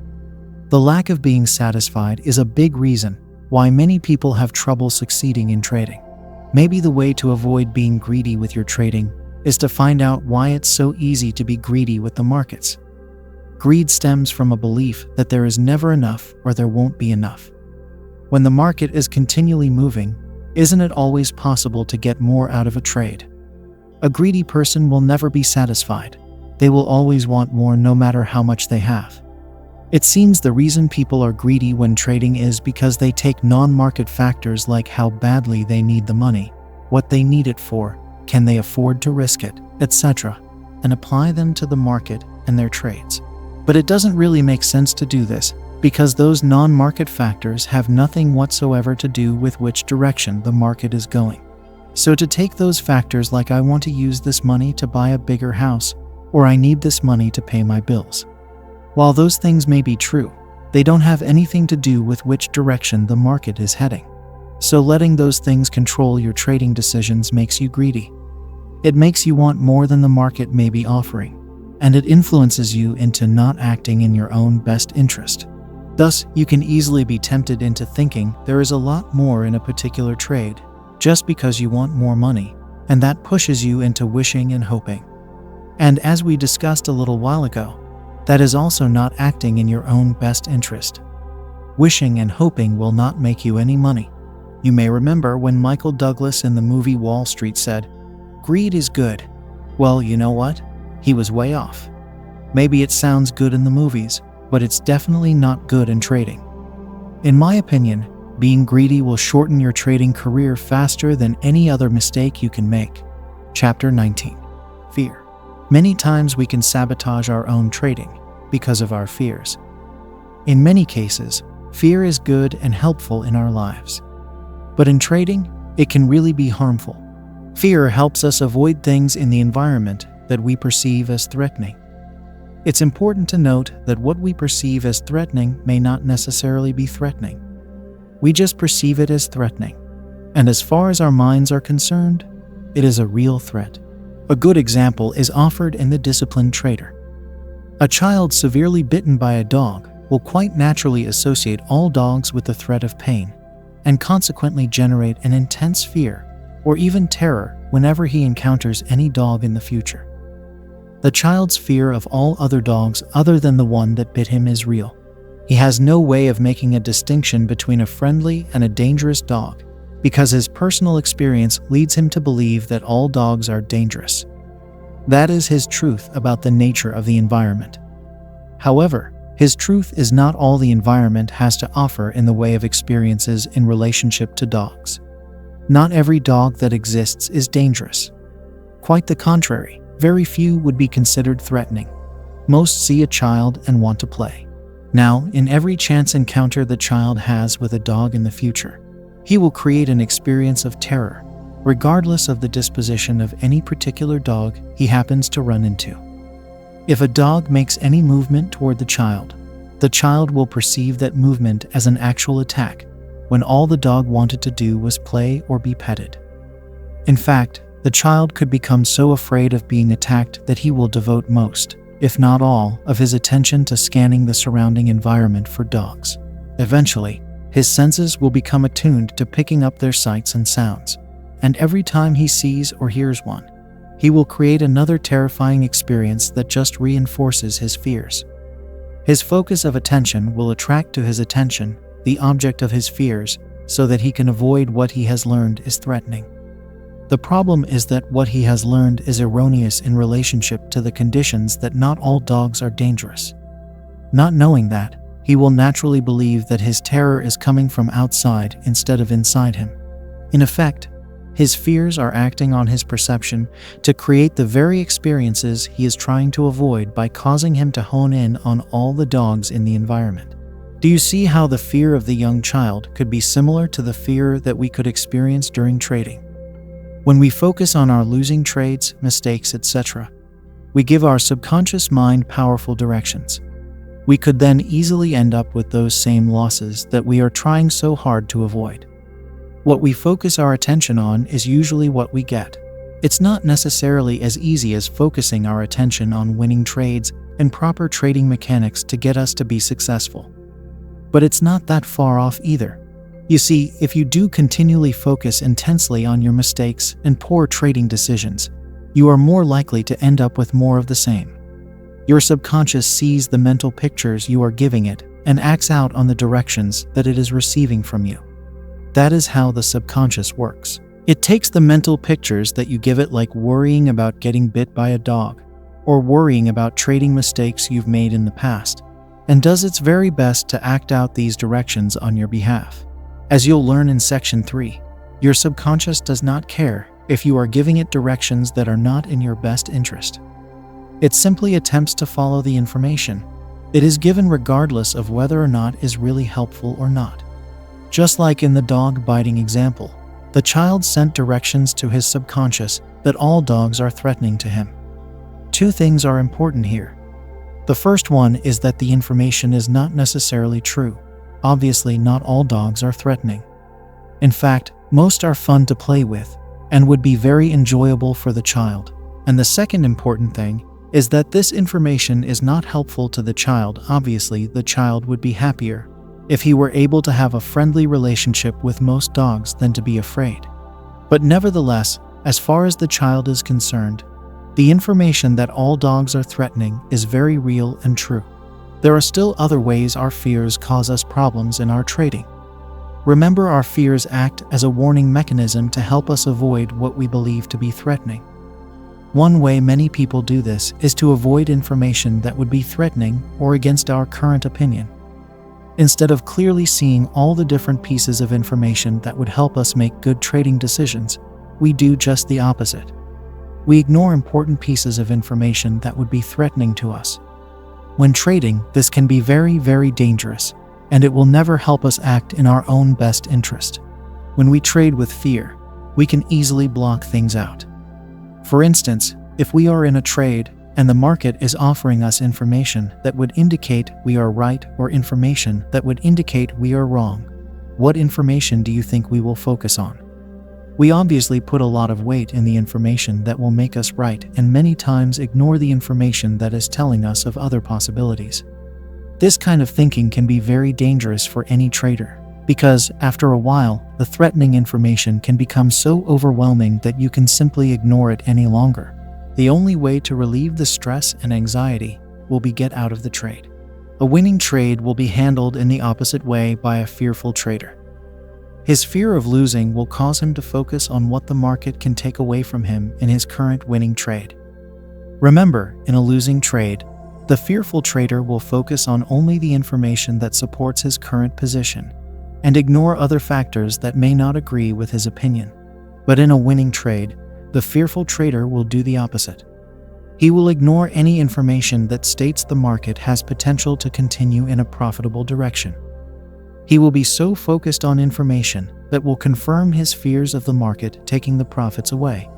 The lack of being satisfied is a big reason why many people have trouble succeeding in trading. Maybe the way to avoid being greedy with your trading is to find out why it's so easy to be greedy with the markets. Greed stems from a belief that there is never enough or there won't be enough. When the market is continually moving, isn't it always possible to get more out of a trade? A greedy person will never be satisfied. They will always want more no matter how much they have. It seems the reason people are greedy when trading is because they take non-market factors like how badly they need the money, what they need it for, can they afford to risk it, etc., and apply them to the market and their trades. But it doesn't really make sense to do this, because those non-market factors have nothing whatsoever to do with which direction the market is going. So to take those factors like I want to use this money to buy a bigger house, or I need this money to pay my bills. While those things may be true, they don't have anything to do with which direction the market is heading. So letting those things control your trading decisions makes you greedy. It makes you want more than the market may be offering, and it influences you into not acting in your own best interest. Thus, you can easily be tempted into thinking there is a lot more in a particular trade just because you want more money, and that pushes you into wishing and hoping. And as we discussed a little while ago, that is also not acting in your own best interest. Wishing and hoping will not make you any money. You may remember when Michael Douglas in the movie Wall Street said, "Greed is good." Well, you know what? He was way off. Maybe it sounds good in the movies, but it's definitely not good in trading. In my opinion, being greedy will shorten your trading career faster than any other mistake you can make. Chapter 19. Fear. Many times we can sabotage our own trading because of our fears. In many cases, fear is good and helpful in our lives. But in trading, it can really be harmful. Fear helps us avoid things in the environment that we perceive as threatening. It's important to note that what we perceive as threatening may not necessarily be threatening. We just perceive it as threatening. And as far as our minds are concerned, it is a real threat. A good example is offered in The Disciplined Trader. A child severely bitten by a dog will quite naturally associate all dogs with the threat of pain, and consequently generate an intense fear or even terror whenever he encounters any dog in the future. The child's fear of all other dogs other than the one that bit him is real. He has no way of making a distinction between a friendly and a dangerous dog, because his personal experience leads him to believe that all dogs are dangerous. That is his truth about the nature of the environment. However, his truth is not all the environment has to offer in the way of experiences in relationship to dogs. Not every dog that exists is dangerous. Quite the contrary, very few would be considered threatening. Most see a child and want to play. Now, in every chance encounter the child has with a dog in the future, he will create an experience of terror, regardless of the disposition of any particular dog he happens to run into. If a dog makes any movement toward the child will perceive that movement as an actual attack, when all the dog wanted to do was play or be petted. In fact, the child could become so afraid of being attacked that he will devote most, if not all, of his attention to scanning the surrounding environment for dogs. Eventually, his senses will become attuned to picking up their sights and sounds, and every time he sees or hears one, he will create another terrifying experience that just reinforces his fears. His focus of attention will attract to his attention the object of his fears so that he can avoid what he has learned is threatening. The problem is that what he has learned is erroneous in relationship to the conditions that not all dogs are dangerous. Not knowing that, he will naturally believe that his terror is coming from outside instead of inside him. In effect, his fears are acting on his perception to create the very experiences he is trying to avoid by causing him to hone in on all the dogs in the environment. Do you see how the fear of the young child could be similar to the fear that we could experience during trading? When we focus on our losing trades, mistakes, etc., we give our subconscious mind powerful directions. We could then easily end up with those same losses that we are trying so hard to avoid. What we focus our attention on is usually what we get. It's not necessarily as easy as focusing our attention on winning trades and proper trading mechanics to get us to be successful. But it's not that far off either. You see, if you do continually focus intensely on your mistakes and poor trading decisions, you are more likely to end up with more of the same. Your subconscious sees the mental pictures you are giving it and acts out on the directions that it is receiving from you. That is how the subconscious works. It takes the mental pictures that you give it, like worrying about getting bit by a dog, or worrying about trading mistakes you've made in the past, and does its very best to act out these directions on your behalf. As you'll learn in Section 3, your subconscious does not care if you are giving it directions that are not in your best interest. It simply attempts to follow the information it is given regardless of whether or not it is really helpful or not. Just like in the dog biting example, the child sent directions to his subconscious that all dogs are threatening to him. Two things are important here. The first one is that the information is not necessarily true. Obviously, not all dogs are threatening. In fact, most are fun to play with and would be very enjoyable for the child. And the second important thing is that this information is not helpful to the child. Obviously, the child would be happier if he were able to have a friendly relationship with most dogs than to be afraid. But nevertheless, as far as the child is concerned, the information that all dogs are threatening is very real and true. There are still other ways our fears cause us problems in our trading. Remember, our fears act as a warning mechanism to help us avoid what we believe to be threatening. One way many people do this is to avoid information that would be threatening or against our current opinion. Instead of clearly seeing all the different pieces of information that would help us make good trading decisions, we do just the opposite. We ignore important pieces of information that would be threatening to us. When trading, this can be very, very dangerous, and it will never help us act in our own best interest. When we trade with fear, we can easily block things out. For instance, if we are in a trade and the market is offering us information that would indicate we are right or information that would indicate we are wrong, what information do you think we will focus on? We obviously put a lot of weight in the information that will make us right and many times ignore the information that is telling us of other possibilities. This kind of thinking can be very dangerous for any trader, because after a while, the threatening information can become so overwhelming that you can simply ignore it any longer. The only way to relieve the stress and anxiety will be get out of the trade. A winning trade will be handled in the opposite way by a fearful trader. His fear of losing will cause him to focus on what the market can take away from him in his current winning trade. Remember, in a losing trade, the fearful trader will focus on only the information that supports his current position and ignore other factors that may not agree with his opinion. But in a winning trade, the fearful trader will do the opposite. He will ignore any information that states the market has potential to continue in a profitable direction. He will be so focused on information that will confirm his fears of the market taking the profits away,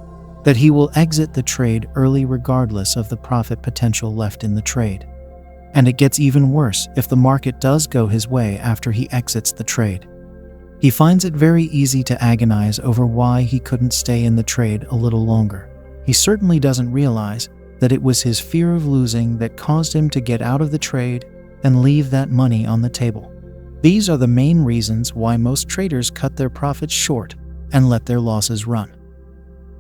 that he will exit the trade early regardless of the profit potential left in the trade. And it gets even worse if the market does go his way after he exits the trade. He finds it very easy to agonize over why he couldn't stay in the trade a little longer. He certainly doesn't realize that it was his fear of losing that caused him to get out of the trade and leave that money on the table. These are the main reasons why most traders cut their profits short and let their losses run.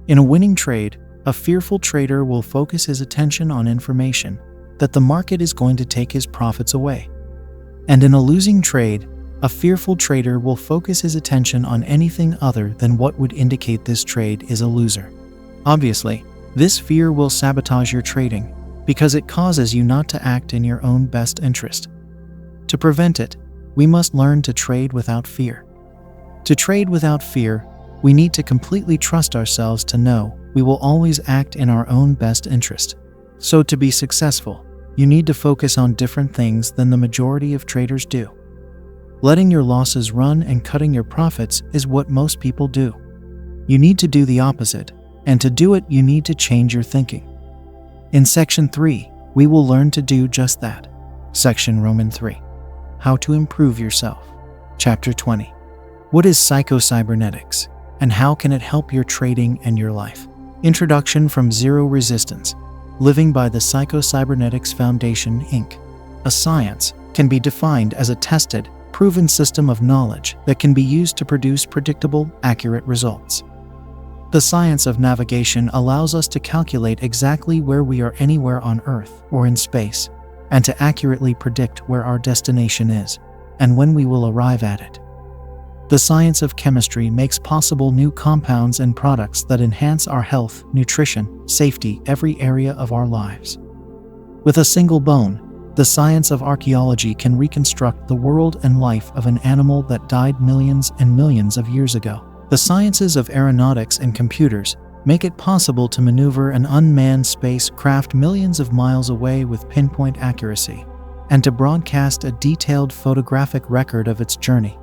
In a winning trade, a fearful trader will focus his attention on information that the market is going to take his profits away. And in a losing trade, A fearful trader will focus his attention on anything other than what would indicate this trade is a loser. Obviously, this fear will sabotage your trading because it causes you not to act in your own best interest. To prevent it, we must learn to trade without fear. To trade without fear, we need to completely trust ourselves to know we will always act in our own best interest. So to be successful, you need to focus on different things than the majority of traders do. Letting your losses run and cutting your profits is what most people do. You need to do the opposite, and to do it you need to change your thinking. In Section 3, we will learn to do just that. Section Roman 3. How to improve yourself. Chapter 20. What is psycho-cybernetics, and how can it help your trading and your life? Introduction from Zero Resistance. Living by the Psycho-Cybernetics Foundation, Inc. A science can be defined as a tested, proven system of knowledge that can be used to produce predictable, accurate results. The science of navigation allows us to calculate exactly where we are anywhere on Earth or in space, and to accurately predict where our destination is and when we will arrive at it. The science of chemistry makes possible new compounds and products that enhance our health, nutrition, safety, every area of our lives. With a single bone, the science of archaeology can reconstruct the world and life of an animal that died millions and millions of years ago. The sciences of aeronautics and computers make it possible to maneuver an unmanned spacecraft millions of miles away with pinpoint accuracy, and to broadcast a detailed photographic record of its journey.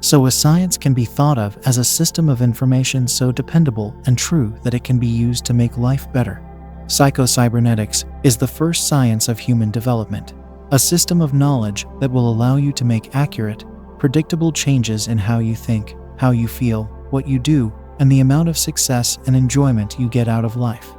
So a science can be thought of as a system of information so dependable and true that it can be used to make life better. Psycho-cybernetics is the first science of human development, a system of knowledge that will allow you to make accurate, predictable changes in how you think, how you feel, what you do, and the amount of success and enjoyment you get out of life.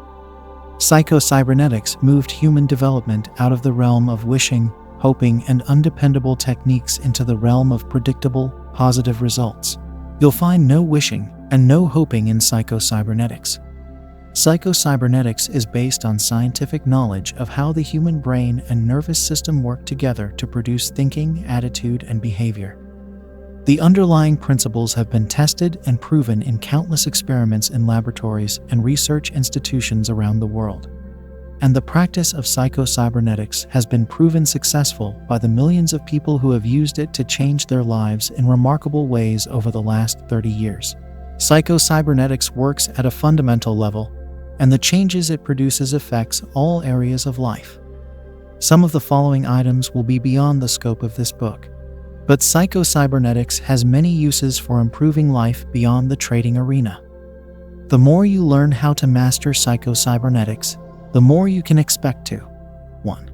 Psycho-cybernetics moved human development out of the realm of wishing, hoping, and undependable techniques into the realm of predictable, positive results. You'll find no wishing and no hoping in psycho-cybernetics. Psycho-cybernetics is based on scientific knowledge of how the human brain and nervous system work together to produce thinking, attitude, and behavior. The underlying principles have been tested and proven in countless experiments in laboratories and research institutions around the world. And the practice of psycho-cybernetics has been proven successful by the millions of people who have used it to change their lives in remarkable ways over the last 30 years. Psycho-cybernetics works at a fundamental level, and the changes it produces affects all areas of life. Some of the following items will be beyond the scope of this book, but psycho-cybernetics has many uses for improving life beyond the trading arena. The more you learn how to master psycho-cybernetics, the more you can expect to 1.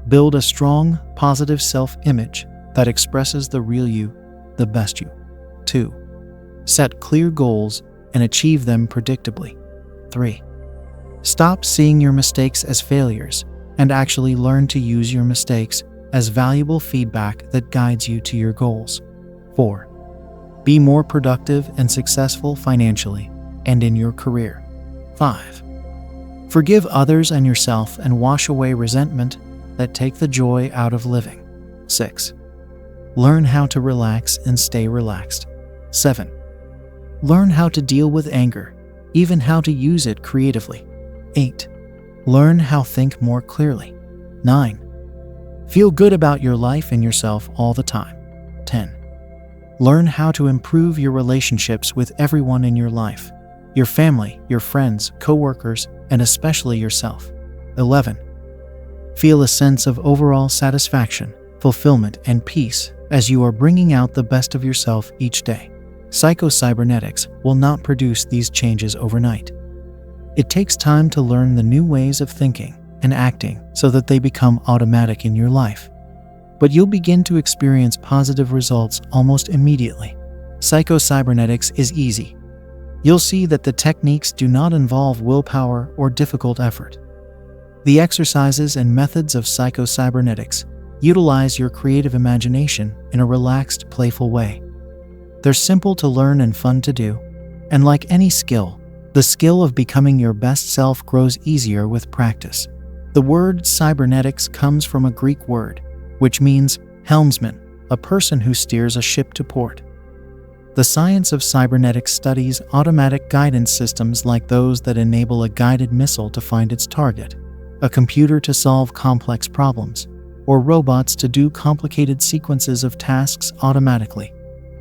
Build a strong, positive self-image that expresses the real you, the best you. 2. Set clear goals and achieve them predictably. 3. Stop seeing your mistakes as failures and actually learn to use your mistakes as valuable feedback that guides you to your goals. 4. Be more productive and successful financially and in your career. 5. Forgive others and yourself and wash away resentment that take the joy out of living. 6. Learn how to relax and stay relaxed. 7. Learn how to deal with anger, even how to use it creatively. 8. Learn how to think more clearly. 9. Feel good about your life and yourself all the time. 10. Learn how to improve your relationships with everyone in your life, your family, your friends, co-workers, and especially yourself. 11. Feel a sense of overall satisfaction, fulfillment, and peace as you are bringing out the best of yourself each day. Psycho-cybernetics will not produce these changes overnight. It takes time to learn the new ways of thinking and acting so that they become automatic in your life. But you'll begin to experience positive results almost immediately. Psycho-cybernetics is easy. You'll see that the techniques do not involve willpower or difficult effort. The exercises and methods of psycho-cybernetics utilize your creative imagination in a relaxed, playful way. They're simple to learn and fun to do, and like any skill, the skill of becoming your best self grows easier with practice. The word cybernetics comes from a Greek word, which means helmsman, a person who steers a ship to port. The science of cybernetics studies automatic guidance systems like those that enable a guided missile to find its target, a computer to solve complex problems, or robots to do complicated sequences of tasks automatically.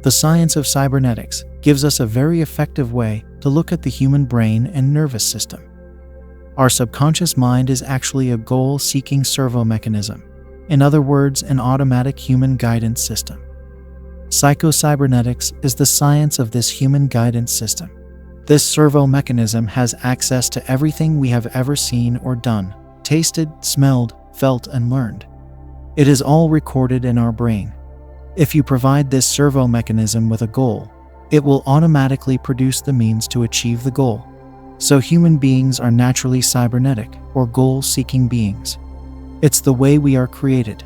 The science of cybernetics gives us a very effective way to look at the human brain and nervous system. Our subconscious mind is actually a goal-seeking servo mechanism, in other words, an automatic human guidance system. Psycho-cybernetics is the science of this human guidance system. This servo mechanism has access to everything we have ever seen or done, tasted, smelled, felt, and learned. It is all recorded in our brain. If you provide this servo mechanism with a goal, it will automatically produce the means to achieve the goal. So human beings are naturally cybernetic, or goal-seeking beings. It's the way we are created.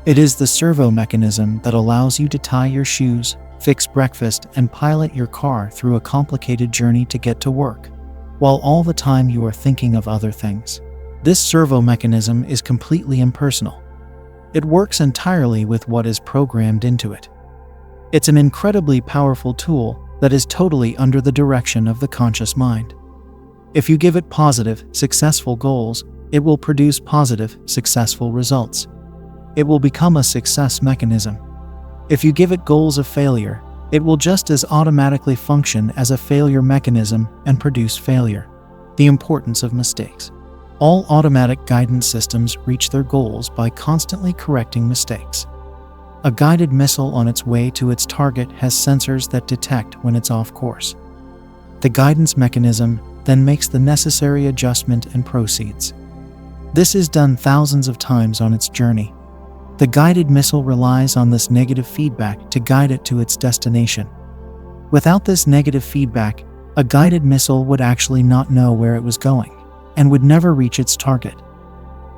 It is the servo mechanism that allows you to tie your shoes, fix breakfast, and pilot your car through a complicated journey to get to work, while all the time you are thinking of other things. This servo mechanism is completely impersonal. It works entirely with what is programmed into it. It's an incredibly powerful tool that is totally under the direction of the conscious mind. If you give it positive, successful goals, it will produce positive, successful results. It will become a success mechanism. If you give it goals of failure, it will just as automatically function as a failure mechanism and produce failure. The importance of mistakes. All automatic guidance systems reach their goals by constantly correcting mistakes. A guided missile on its way to its target has sensors that detect when it's off course. The guidance mechanism then makes the necessary adjustment and proceeds. This is done thousands of times on its journey. The guided missile relies on this negative feedback to guide it to its destination. Without this negative feedback, a guided missile would actually not know where it was going and would never reach its target.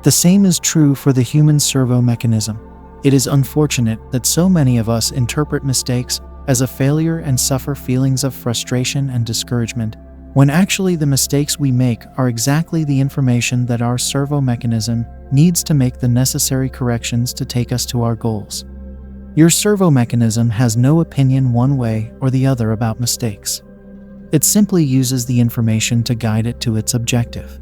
The same is true for the human servo mechanism. It is unfortunate that so many of us interpret mistakes as a failure and suffer feelings of frustration and discouragement, when actually the mistakes we make are exactly the information that our servo mechanism needs to make the necessary corrections to take us to our goals. Your servo mechanism has no opinion one way or the other about mistakes. It simply uses the information to guide it to its objective.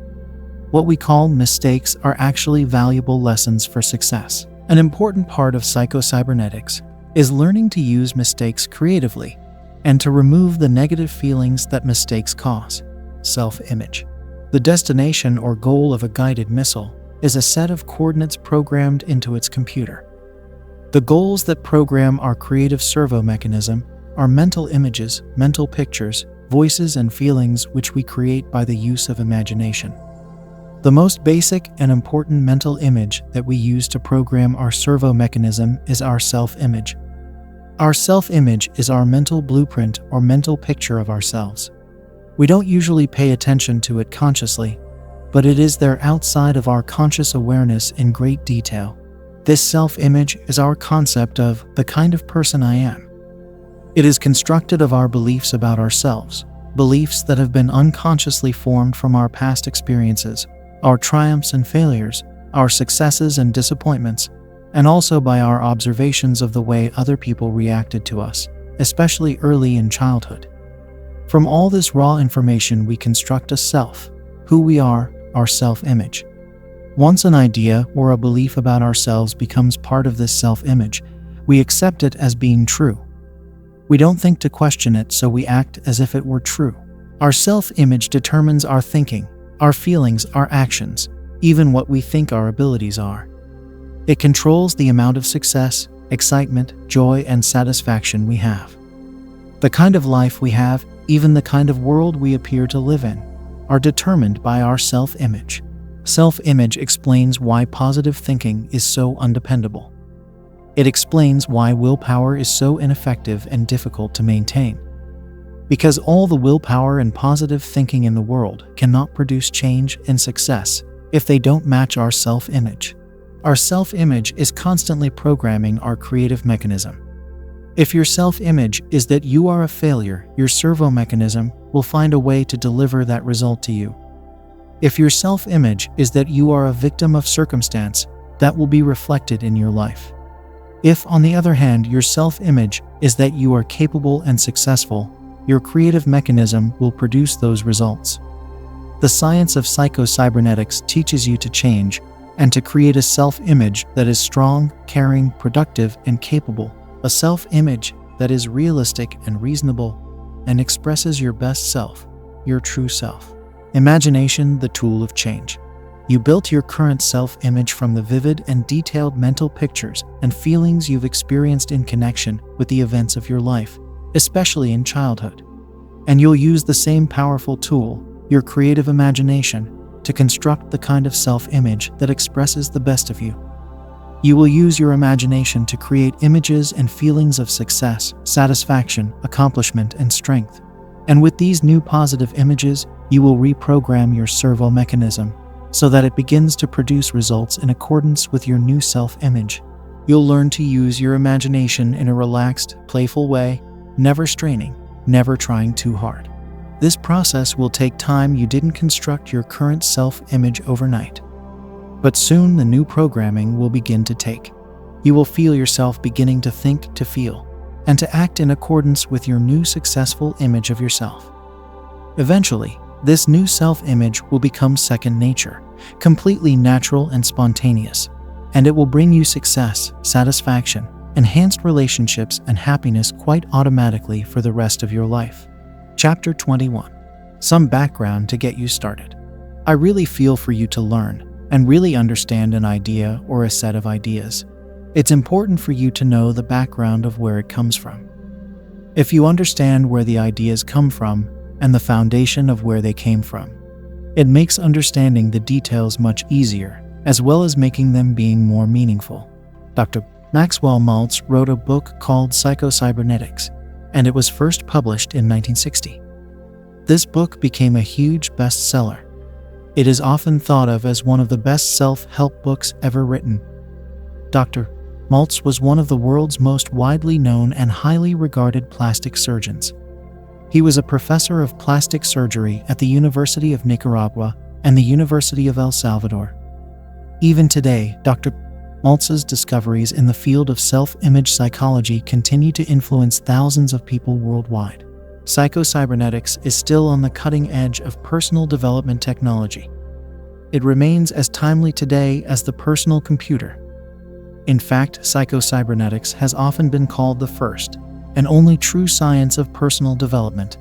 What we call mistakes are actually valuable lessons for success. An important part of psycho-cybernetics is learning to use mistakes creatively and to remove the negative feelings that mistakes cause. Self-image. The destination or goal of a guided missile is a set of coordinates programmed into its computer. The goals that program our creative servo mechanism are mental images, mental pictures, voices, and feelings which we create by the use of imagination. The most basic and important mental image that we use to program our servo mechanism is our self-image. Our self-image is our mental blueprint or mental picture of ourselves. We don't usually pay attention to it consciously, but it is there outside of our conscious awareness in great detail. This self-image is our concept of the kind of person I am. It is constructed of our beliefs about ourselves, beliefs that have been unconsciously formed from our past experiences, our triumphs and failures, our successes and disappointments, and also by our observations of the way other people reacted to us, especially early in childhood. From all this raw information, we construct a self, who we are, our self-image. Once an idea or a belief about ourselves becomes part of this self-image, we accept it as being true. We don't think to question it, so we act as if it were true. Our self-image determines our thinking, our feelings, our actions, even what we think our abilities are. It controls the amount of success, excitement, joy, and satisfaction we have. The kind of life we have, even the kind of world we appear to live in, are determined by our self-image. Self-image explains why positive thinking is so undependable. It explains why willpower is so ineffective and difficult to maintain. Because all the willpower and positive thinking in the world cannot produce change and success if they don't match our self-image. Our self-image is constantly programming our creative mechanism. If your self-image is that you are a failure, your servo mechanism will find a way to deliver that result to you. If your self-image is that you are a victim of circumstance, that will be reflected in your life. If, on the other hand, your self-image is that you are capable and successful, your creative mechanism will produce those results. The science of psycho-cybernetics teaches you to change and to create a self-image that is strong, caring, productive, and capable. A self-image that is realistic and reasonable and expresses your best self, your true self. Imagination, the tool of change. You built your current self-image from the vivid and detailed mental pictures and feelings you've experienced in connection with the events of your life, especially in childhood. And you'll use the same powerful tool, your creative imagination, to construct the kind of self-image that expresses the best of you. You will use your imagination to create images and feelings of success, satisfaction, accomplishment, and strength. And with these new positive images, you will reprogram your servo mechanism so that it begins to produce results in accordance with your new self-image. You'll learn to use your imagination in a relaxed, playful way, never straining, never trying too hard. This process will take time. You didn't construct your current self-image overnight. But soon the new programming will begin to take. You will feel yourself beginning to think, to feel, and to act in accordance with your new successful image of yourself. Eventually, this new self-image will become second nature, completely natural and spontaneous, and it will bring you success, satisfaction, enhanced relationships, and happiness quite automatically for the rest of your life. Chapter 21. Some background to get you started. I really feel for you to learn and really understand an idea or a set of ideas. It's important for you to know the background of where it comes from. If you understand where the ideas come from and the foundation of where they came from, it makes understanding the details much easier, as well as making them being more meaningful. Dr. Maxwell Maltz wrote a book called Psycho-Cybernetics, and it was first published in 1960. This book became a huge bestseller. It is often thought of as one of the best self-help books ever written. Dr. Maltz was one of the world's most widely known and highly regarded plastic surgeons. He was a professor of plastic surgery at the University of Nicaragua and the University of El Salvador. Even today, Dr. Maltz's discoveries in the field of self-image psychology continue to influence thousands of people worldwide. Psycho-cybernetics is still on the cutting edge of personal development technology. It remains as timely today as the personal computer. In fact, psycho-cybernetics has often been called the first and only true science of personal development,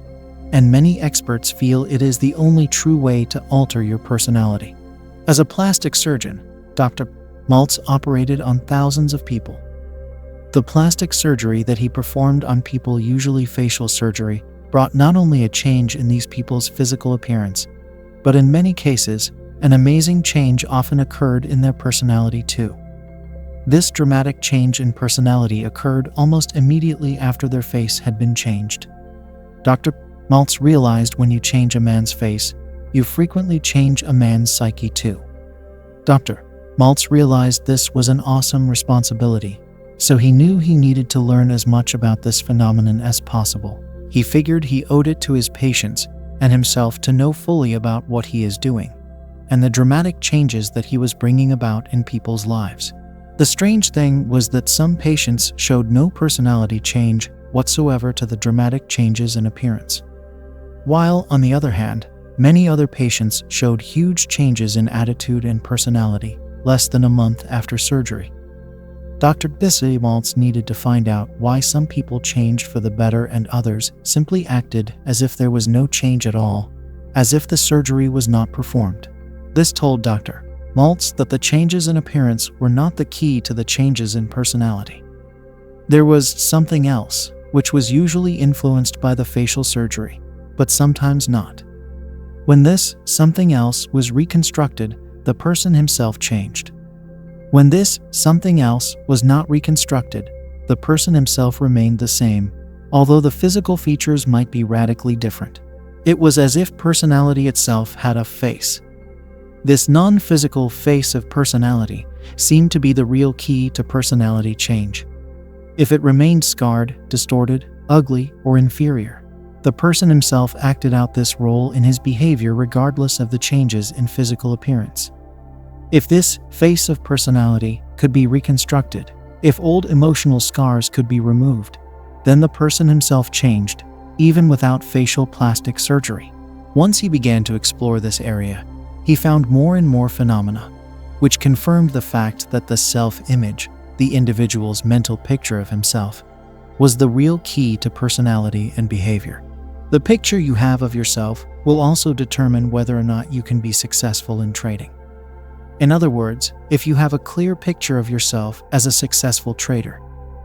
and many experts feel it is the only true way to alter your personality. As a plastic surgeon, Dr. Maltz operated on thousands of people. The plastic surgery that he performed on people, usually facial surgery, brought not only a change in these people's physical appearance, but in many cases, an amazing change often occurred in their personality too. This dramatic change in personality occurred almost immediately after their face had been changed. Dr. Maltz realized when you change a man's face, you frequently change a man's psyche too. Dr. Maltz realized this was an awesome responsibility, so he knew he needed to learn as much about this phenomenon as possible. He figured he owed it to his patients and himself to know fully about what he is doing and the dramatic changes that he was bringing about in people's lives. The strange thing was that some patients showed no personality change whatsoever to the dramatic changes in appearance, while, on the other hand, many other patients showed huge changes in attitude and personality less than a month after surgery. Dr. Maltz needed to find out why some people changed for the better and others simply acted as if there was no change at all, as if the surgery was not performed. This told Dr. Maltz that the changes in appearance were not the key to the changes in personality. There was something else, which was usually influenced by the facial surgery, but sometimes not. When this something else was reconstructed, the person himself changed. When this something else was not reconstructed, the person himself remained the same, although the physical features might be radically different. It was as if personality itself had a face. This non-physical face of personality seemed to be the real key to personality change. If it remained scarred, distorted, ugly, or inferior, the person himself acted out this role in his behavior regardless of the changes in physical appearance. If this face of personality could be reconstructed, If old emotional scars could be removed, then the person himself changed, even without facial plastic surgery. Once he began to explore this area, he found more and more phenomena, which confirmed the fact that the self-image, the individual's mental picture of himself, was the real key to personality and behavior. The picture you have of yourself will also determine whether or not you can be successful in trading. In other words, if you have a clear picture of yourself as a successful trader,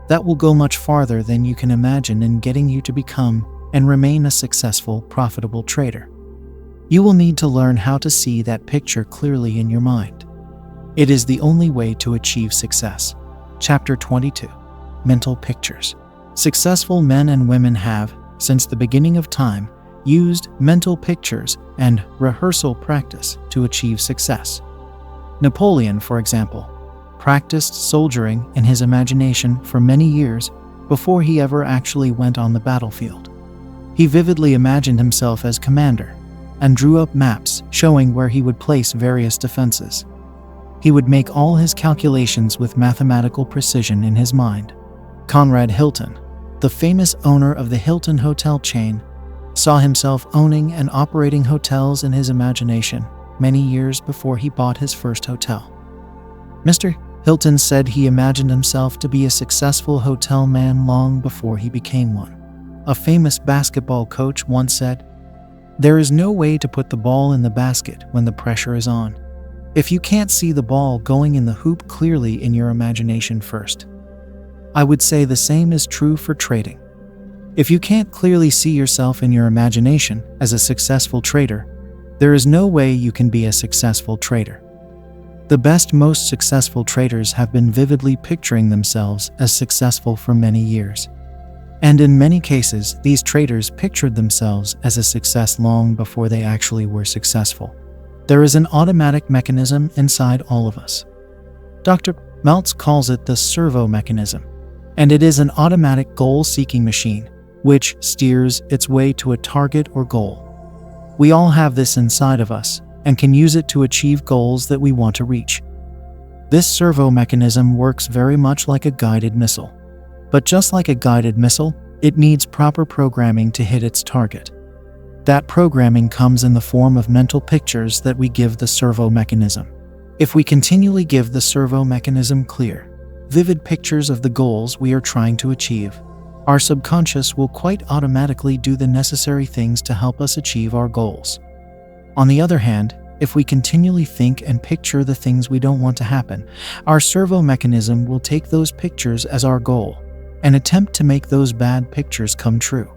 that will go much farther than you can imagine in getting you to become and remain a successful, profitable trader. You will need to learn how to see that picture clearly in your mind. It is the only way to achieve success. Chapter 22. Mental Pictures. Successful men and women have, since the beginning of time, used mental pictures and rehearsal practice to achieve success. Napoleon, for example, practiced soldiering in his imagination for many years before he ever actually went on the battlefield. He vividly imagined himself as commander and drew up maps showing where he would place various defenses. He would make all his calculations with mathematical precision in his mind. Conrad Hilton, the famous owner of the Hilton hotel chain, saw himself owning and operating hotels in his imagination many years before he bought his first hotel. Mr. Hilton said he imagined himself to be a successful hotel man long before he became one. A famous basketball coach once said, "There is no way to put the ball in the basket when the pressure is on, if you can't see the ball going in the hoop clearly in your imagination first." I would say the same is true for trading. If you can't clearly see yourself in your imagination as a successful trader, there is no way you can be a successful trader. The best, most successful traders have been vividly picturing themselves as successful for many years. And in many cases, these traders pictured themselves as a success long before they actually were successful. There is an automatic mechanism inside all of us. Dr. Maltz calls it the servo mechanism, and it is an automatic goal-seeking machine which steers its way to a target or goal. We all have this inside of us and can use it to achieve goals that we want to reach. This servo mechanism works very much like a guided missile. But just like a guided missile, it needs proper programming to hit its target. That programming comes in the form of mental pictures that we give the servo mechanism. If we continually give the servo mechanism clear, vivid pictures of the goals we are trying to achieve, our subconscious will quite automatically do the necessary things to help us achieve our goals. On the other hand, if we continually think and picture the things we don't want to happen, our servo mechanism will take those pictures as our goal and attempt to make those bad pictures come true.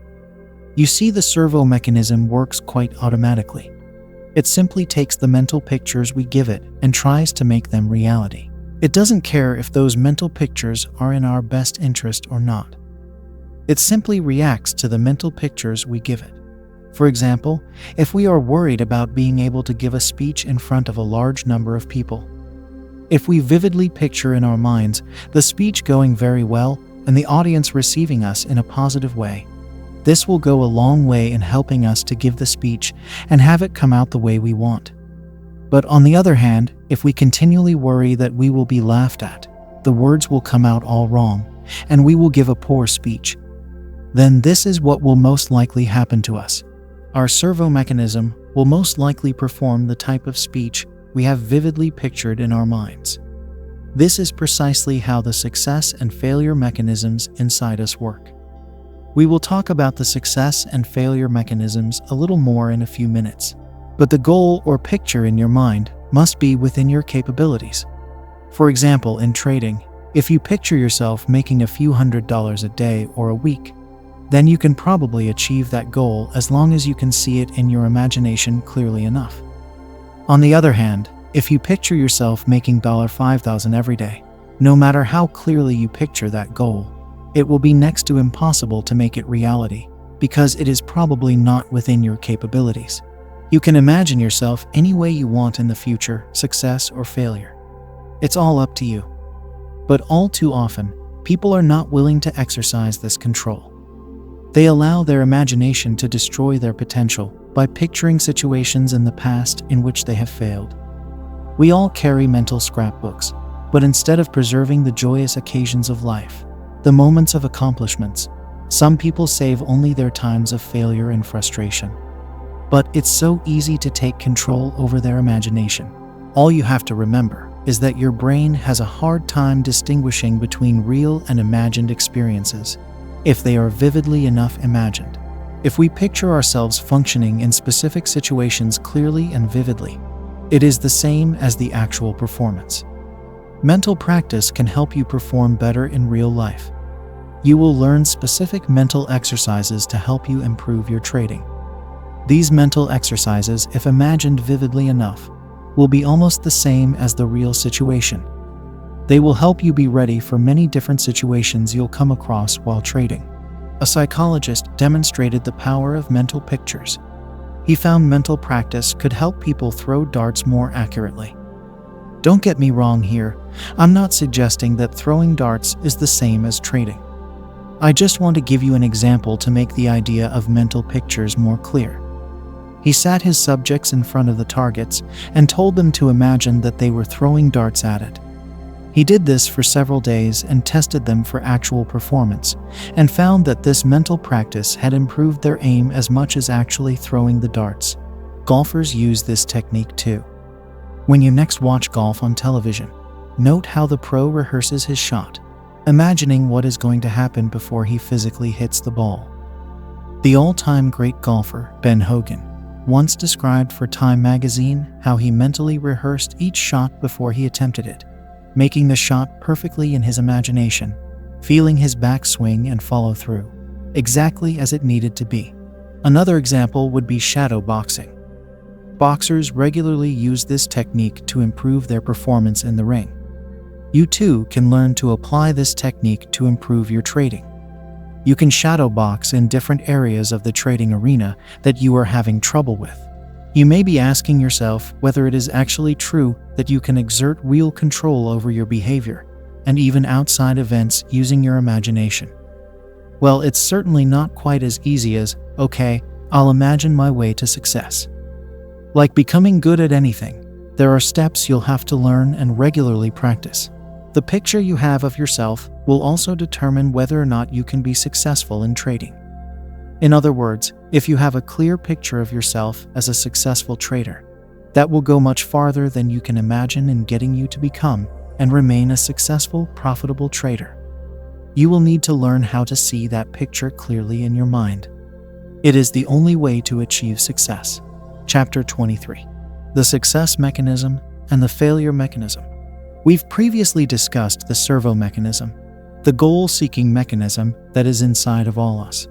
You see, the servo mechanism works quite automatically. It simply takes the mental pictures we give it and tries to make them reality. It doesn't care if those mental pictures are in our best interest or not. It simply reacts to the mental pictures we give it. For example, if we are worried about being able to give a speech in front of a large number of people, if we vividly picture in our minds the speech going very well and the audience receiving us in a positive way, this will go a long way in helping us to give the speech and have it come out the way we want. But on the other hand, if we continually worry that we will be laughed at, the words will come out all wrong, and we will give a poor speech, then this is what will most likely happen to us. Our servo mechanism will most likely perform the type of speech we have vividly pictured in our minds. This is precisely how the success and failure mechanisms inside us work. We will talk about the success and failure mechanisms a little more in a few minutes, but the goal or picture in your mind must be within your capabilities. For example, in trading, if you picture yourself making a few $100s a day or a week, then you can probably achieve that goal as long as you can see it in your imagination clearly enough. On the other hand, if you picture yourself making $5,000 every day, no matter how clearly you picture that goal, it will be next to impossible to make it reality because it is probably not within your capabilities. You can imagine yourself any way you want in the future, success or failure. It's all up to you. But all too often, people are not willing to exercise this control. They allow their imagination to destroy their potential by picturing situations in the past in which they have failed. We all carry mental scrapbooks, But instead of preserving the joyous occasions of life, the moments of accomplishments, some people save only their times of failure and frustration. But it's so easy to take control over their imagination. All you have to remember is that your brain has a hard time distinguishing between real and imagined experiences, if they are vividly enough imagined. If we picture ourselves functioning in specific situations clearly and vividly, it is the same as the actual performance. Mental practice can help you perform better in real life. You will learn specific mental exercises to help you improve your trading. These mental exercises, if imagined vividly enough, will be almost the same as the real situation. They will help you be ready for many different situations you'll come across while trading. A psychologist demonstrated the power of mental pictures. He found mental practice could help people throw darts more accurately. Don't get me wrong here, I'm not suggesting that throwing darts is the same as trading. I just want to give you an example to make the idea of mental pictures more clear. He sat his subjects in front of the targets and told them to imagine that they were throwing darts at it. He did this for several days and tested them for actual performance, and found that this mental practice had improved their aim as much as actually throwing the darts. Golfers use this technique too. When you next watch golf on television, note how the pro rehearses his shot, imagining what is going to happen before he physically hits the ball. The all-time great golfer, Ben Hogan, once described for Time magazine how he mentally rehearsed each shot before he attempted it, making the shot perfectly in his imagination, feeling his backswing and follow through, exactly as it needed to be. Another example would be shadow boxing. Boxers regularly use this technique to improve their performance in the ring. You too can learn to apply this technique to improve your trading. You can shadow box in different areas of the trading arena that you are having trouble with. You may be asking yourself whether it is actually true that you can exert real control over your behavior and even outside events using your imagination. Well, it's certainly not quite as easy as, okay, I'll imagine my way to success. Like becoming good at anything, there are steps you'll have to learn and regularly practice. The picture you have of yourself will also determine whether or not you can be successful in trading. In other words, if you have a clear picture of yourself as a successful trader, that will go much farther than you can imagine in getting you to become and remain a successful, profitable trader. You will need to learn how to see that picture clearly in your mind. It is the only way to achieve success. Chapter 23. The Success Mechanism and the Failure Mechanism. We've previously discussed the servo mechanism, the goal-seeking mechanism that is inside of all us.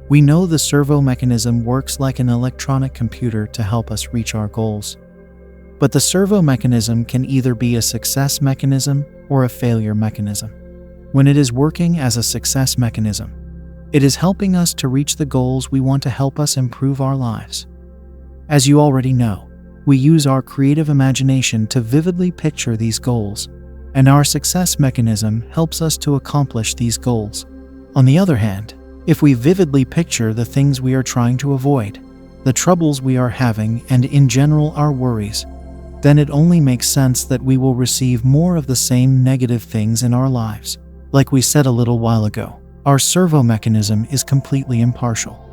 We know the servo mechanism works like an electronic computer to help us reach our goals. But the servo mechanism can either be a success mechanism or a failure mechanism. When it is working as a success mechanism, it is helping us to reach the goals we want to help us improve our lives. As you already know, we use our creative imagination to vividly picture these goals, and our success mechanism helps us to accomplish these goals. On the other hand, if we vividly picture the things we are trying to avoid, the troubles we are having, and in general our worries, then it only makes sense that we will receive more of the same negative things in our lives. Like we said a little while ago, our servo mechanism is completely impartial.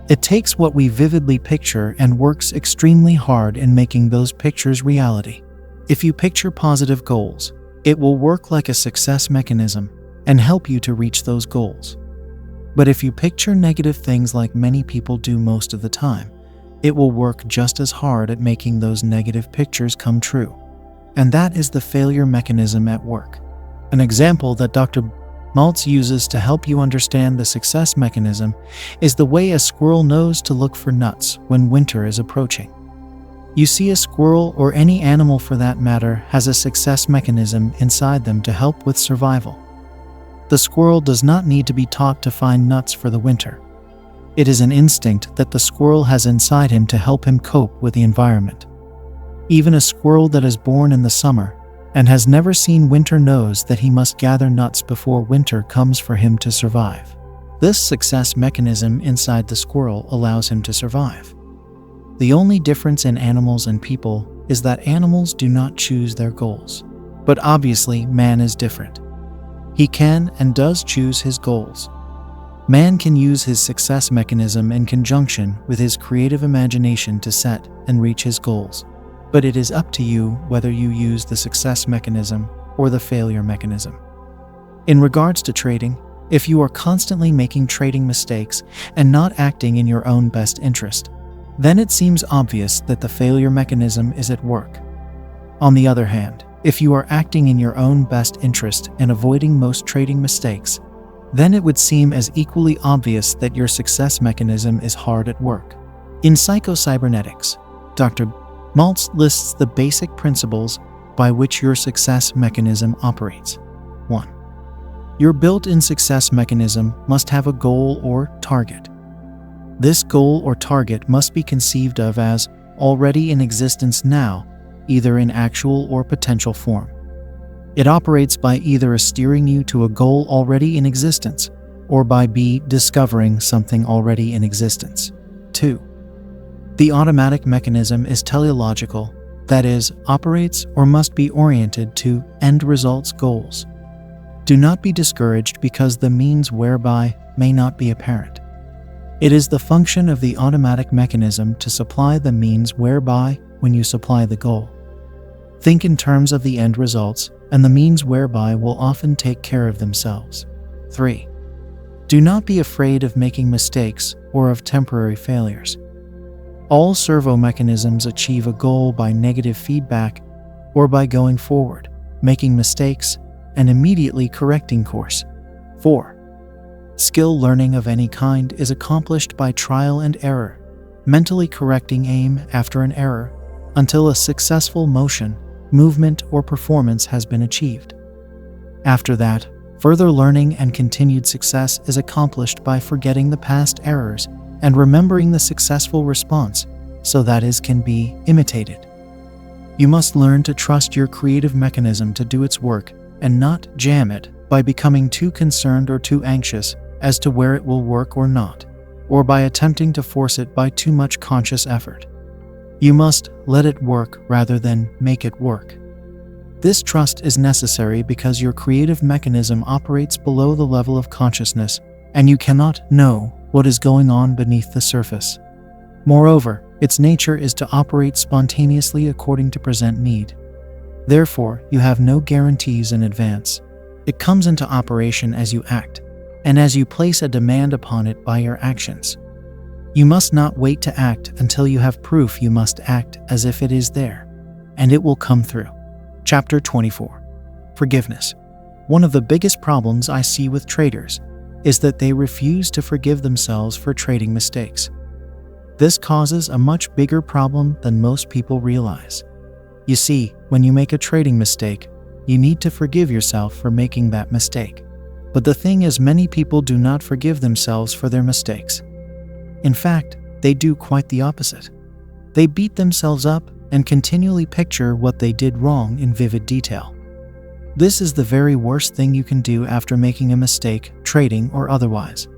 It takes what we vividly picture and works extremely hard in making those pictures reality. If you picture positive goals, it will work like a success mechanism and help you to reach those goals. But if you picture negative things like many people do most of the time, it will work just as hard at making those negative pictures come true. And that is the failure mechanism at work. An example that Dr. Maltz uses to help you understand the success mechanism is the way a squirrel knows to look for nuts when winter is approaching. You see, a squirrel, or any animal for that matter, has a success mechanism inside them to help with survival. The squirrel does not need to be taught to find nuts for the winter. It is an instinct that the squirrel has inside him to help him cope with the environment. Even a squirrel that is born in the summer and has never seen winter knows that he must gather nuts before winter comes for him to survive. This success mechanism inside the squirrel allows him to survive. The only difference in animals and people is that animals do not choose their goals. But obviously, man is different. He can and does choose his goals. Man can use his success mechanism in conjunction with his creative imagination to set and reach his goals. But it is up to you whether you use the success mechanism or the failure mechanism. In regards to trading, if you are constantly making trading mistakes and not acting in your own best interest, then it seems obvious that the failure mechanism is at work. On the other hand, if you are acting in your own best interest and avoiding most trading mistakes, then it would seem as equally obvious that your success mechanism is hard at work. In Psycho-Cybernetics, Dr. Maltz lists the basic principles by which your success mechanism operates. 1. Your built-in success mechanism must have a goal or target. This goal or target must be conceived of as already in existence now, either in actual or potential form. It operates by either steering you to a goal already in existence, or by B, discovering something already in existence. 2. The automatic mechanism is teleological, that is, operates or must be oriented to end results goals. Do not be discouraged because the means whereby may not be apparent. It is the function of the automatic mechanism to supply the means whereby when you supply the goal. Think in terms of the end results, and the means whereby will often take care of themselves. 3. Do not be afraid of making mistakes or of temporary failures. All servo mechanisms achieve a goal by negative feedback or by going forward, making mistakes, and immediately correcting course. 4. Skill learning of any kind is accomplished by trial and error, mentally correcting aim after an error until a successful motion, movement, or performance has been achieved. After that, further learning and continued success is accomplished by forgetting the past errors and remembering the successful response so that it can be imitated. You must learn to trust your creative mechanism to do its work and not jam it by becoming too concerned or too anxious as to where it will work or not, or by attempting to force it by too much conscious effort. You must let it work rather than make it work. This trust is necessary because your creative mechanism operates below the level of consciousness, and you cannot know what is going on beneath the surface. Moreover, its nature is to operate spontaneously according to present need. Therefore, you have no guarantees in advance. It comes into operation as you act, and as you place a demand upon it by your actions. You must not wait to act until you have proof. You must act as if it is there, and it will come through. Chapter 24. Forgiveness. One of the biggest problems I see with traders is that they refuse to forgive themselves for trading mistakes. This causes a much bigger problem than most people realize. You see, when you make a trading mistake, you need to forgive yourself for making that mistake. But the thing is, many people do not forgive themselves for their mistakes. In fact, they do quite the opposite. They beat themselves up and continually picture what they did wrong in vivid detail. This is the very worst thing you can do after making a mistake, trading or otherwise.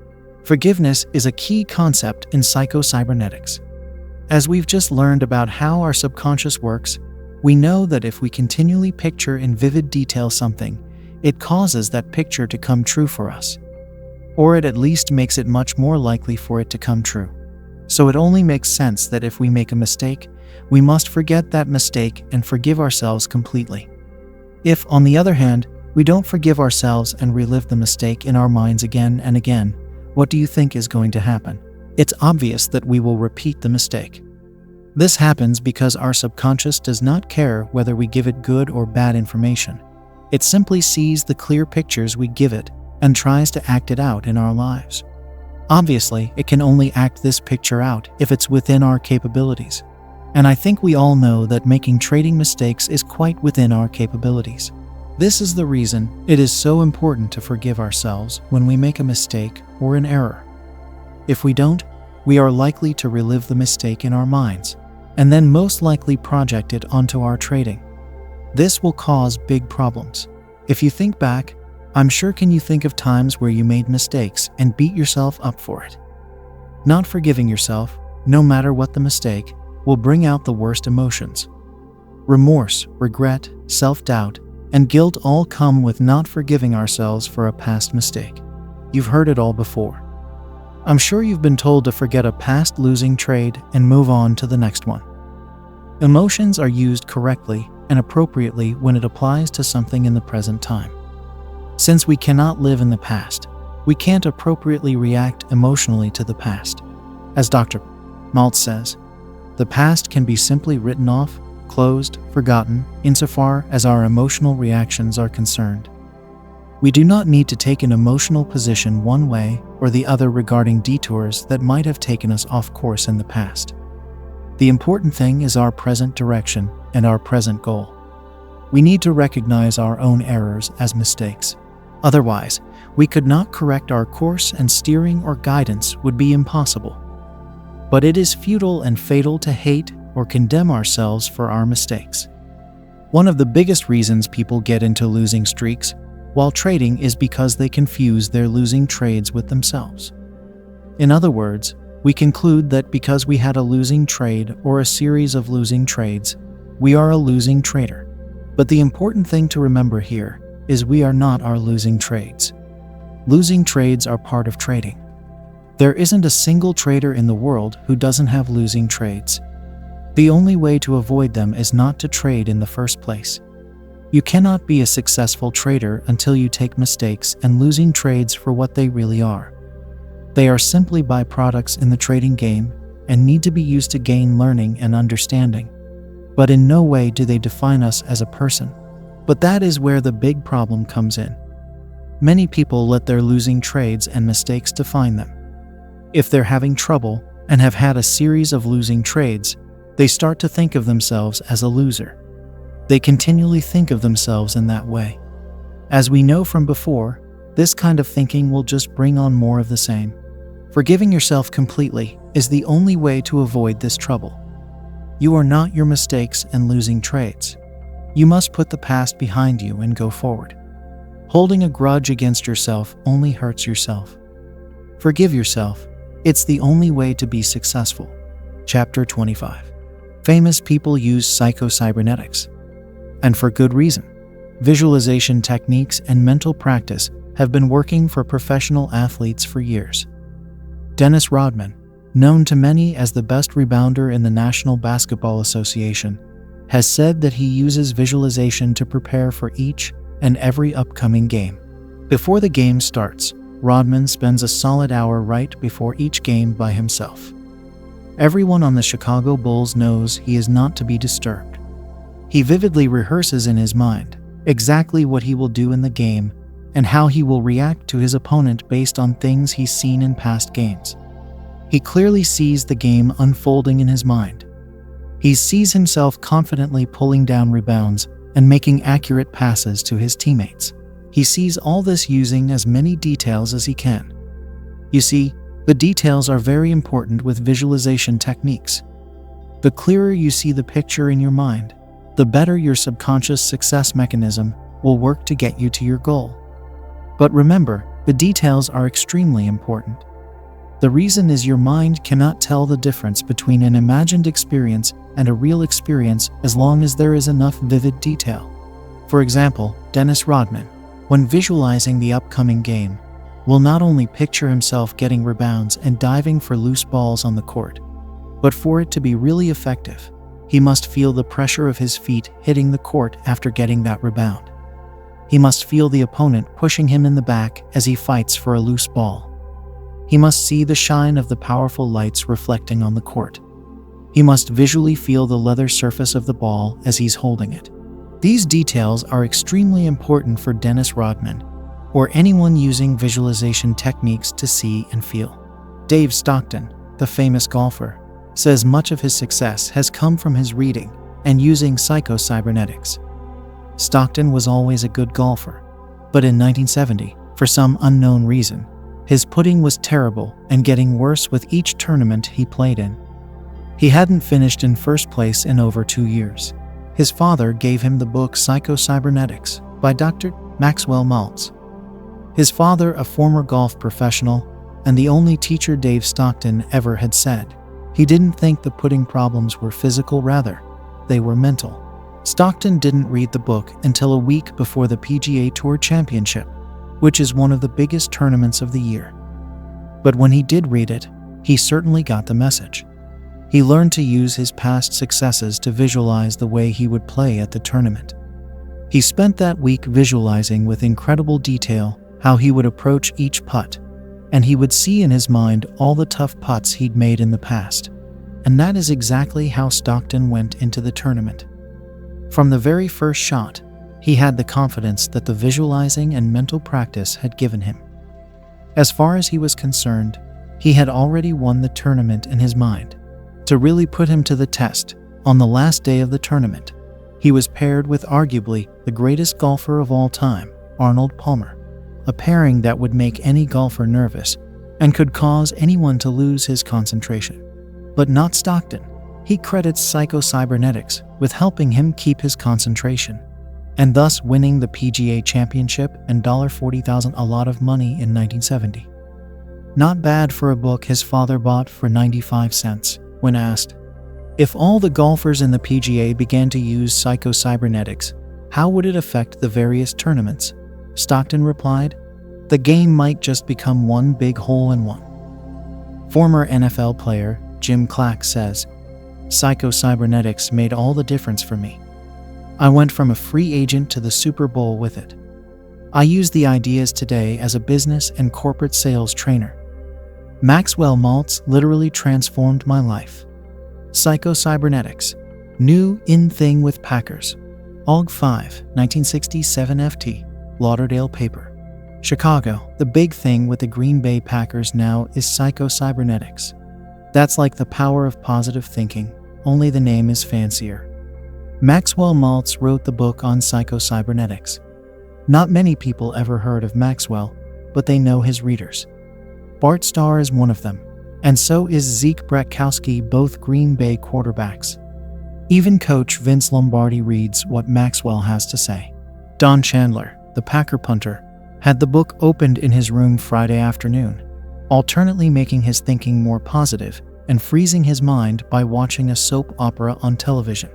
Forgiveness is a key concept in psycho-cybernetics. As we've just learned about how our subconscious works, we know that if we continually picture in vivid detail something, it causes that picture to come true for us. Or it at least makes it much more likely for it to come true. So it only makes sense that if we make a mistake, we must forget that mistake and forgive ourselves completely. If, on the other hand, we don't forgive ourselves and relive the mistake in our minds again and again, what do you think is going to happen? It's obvious that we will repeat the mistake. This happens because our subconscious does not care whether we give it good or bad information. It simply sees the clear pictures we give it and tries to act it out in our lives. Obviously, it can only act this picture out if it's within our capabilities. And I think we all know that making trading mistakes is quite within our capabilities. This is the reason it is so important to forgive ourselves when we make a mistake or an error. If we don't, we are likely to relive the mistake in our minds, and then most likely project it onto our trading. This will cause big problems. If you think back, I'm sure can you think of times where you made mistakes and beat yourself up for it? Not forgiving yourself, no matter what the mistake, will bring out the worst emotions. Remorse, regret, self-doubt, and guilt all come with not forgiving ourselves for a past mistake. You've heard it all before. I'm sure you've been told to forget a past losing trade and move on to the next one. Emotions are used correctly and appropriately when it applies to something in the present time. Since we cannot live in the past, we can't appropriately react emotionally to the past. As Dr. Maltz says, the past can be simply written off, closed, forgotten, insofar as our emotional reactions are concerned. We do not need to take an emotional position one way or the other regarding detours that might have taken us off course in the past. The important thing is our present direction and our present goal. We need to recognize our own errors as mistakes. Otherwise, we could not correct our course, and steering or guidance would be impossible. But it is futile and fatal to hate or condemn ourselves for our mistakes. One of the biggest reasons people get into losing streaks while trading is because they confuse their losing trades with themselves. In other words, we conclude that because we had a losing trade or a series of losing trades, we are a losing trader. But the important thing to remember here is we are not our losing trades. Losing trades are part of trading. There isn't a single trader in the world who doesn't have losing trades. The only way to avoid them is not to trade in the first place. You cannot be a successful trader until you take mistakes and losing trades for what they really are. They are simply byproducts in the trading game and need to be used to gain learning and understanding. But in no way do they define us as a person. But that is where the big problem comes in. Many people let their losing trades and mistakes define them. If they're having trouble and have had a series of losing trades, they start to think of themselves as a loser. They continually think of themselves in that way. As we know from before, this kind of thinking will just bring on more of the same. Forgiving yourself completely is the only way to avoid this trouble. You are not your mistakes and losing trades. You must put the past behind you and go forward. Holding a grudge against yourself only hurts yourself. Forgive yourself. It's the only way to be successful. Chapter 25. Famous people use psycho-cybernetics. And for good reason. Visualization techniques and mental practice have been working for professional athletes for years. Dennis Rodman, known to many as the best rebounder in the National Basketball Association, has said that he uses visualization to prepare for each and every upcoming game. Before the game starts, Rodman spends a solid hour right before each game by himself. Everyone on the Chicago Bulls knows he is not to be disturbed. He vividly rehearses in his mind exactly what he will do in the game and how he will react to his opponent based on things he's seen in past games. He clearly sees the game unfolding in his mind. He sees himself confidently pulling down rebounds and making accurate passes to his teammates. He sees all this using as many details as he can. You see, the details are very important with visualization techniques. The clearer you see the picture in your mind, the better your subconscious success mechanism will work to get you to your goal. But remember, the details are extremely important. The reason is your mind cannot tell the difference between an imagined experience and a real experience as long as there is enough vivid detail. For example, Dennis Rodman, when visualizing the upcoming game, will not only picture himself getting rebounds and diving for loose balls on the court, but for it to be really effective, he must feel the pressure of his feet hitting the court after getting that rebound. He must feel the opponent pushing him in the back as he fights for a loose ball. He must see the shine of the powerful lights reflecting on the court. He must visually feel the leather surface of the ball as he's holding it. These details are extremely important for Dennis Rodman, or anyone using visualization techniques to see and feel. Dave Stockton, the famous golfer, says much of his success has come from his reading and using psycho-cybernetics. Stockton was always a good golfer, but in 1970, for some unknown reason, his putting was terrible and getting worse with each tournament he played in. He hadn't finished in first place in over 2 years. His father gave him the book Psycho-Cybernetics by Dr. Maxwell Maltz. His father, a former golf professional and the only teacher Dave Stockton ever had said, he didn't think the putting problems were physical, rather, they were mental. Stockton didn't read the book until a week before the PGA Tour Championship, which is one of the biggest tournaments of the year. But when he did read it, he certainly got the message. He learned to use his past successes to visualize the way he would play at the tournament. He spent that week visualizing with incredible detail how he would approach each putt, and he would see in his mind all the tough putts he'd made in the past. And that is exactly how Stockton went into the tournament. From the very first shot, he had the confidence that the visualizing and mental practice had given him. As far as he was concerned, he had already won the tournament in his mind. To really put him to the test, on the last day of the tournament, he was paired with arguably the greatest golfer of all time, Arnold Palmer, a pairing that would make any golfer nervous and could cause anyone to lose his concentration. But not Stockton. He credits psycho-cybernetics with helping him keep his concentration, and thus winning the PGA Championship and $40,000, a lot of money in 1970. Not bad for a book his father bought for 95 cents. When asked, if all the golfers in the PGA began to use psycho-cybernetics, how would it affect the various tournaments? Stockton replied, the game might just become one big hole-in-one. Former NFL player Jim Clack says, psycho-cybernetics made all the difference for me. I went from a free agent to the Super Bowl with it. I use the ideas today as a business and corporate sales trainer. Maxwell Maltz literally transformed my life. Psycho-cybernetics, new in thing with Packers. Aug. 5, 1967 FT, Lauderdale Paper. Chicago, the big thing with the Green Bay Packers now is psycho-cybernetics. That's like the power of positive thinking, only the name is fancier. Maxwell Maltz wrote the book on psycho-cybernetics. Not many people ever heard of Maxwell, but they know his readers. Bart Starr is one of them, and so is Zeke Bratkowski, both Green Bay quarterbacks. Even coach Vince Lombardi reads what Maxwell has to say. Don Chandler, the Packer punter, had the book opened in his room Friday afternoon, alternately making his thinking more positive and freezing his mind by watching a soap opera on television.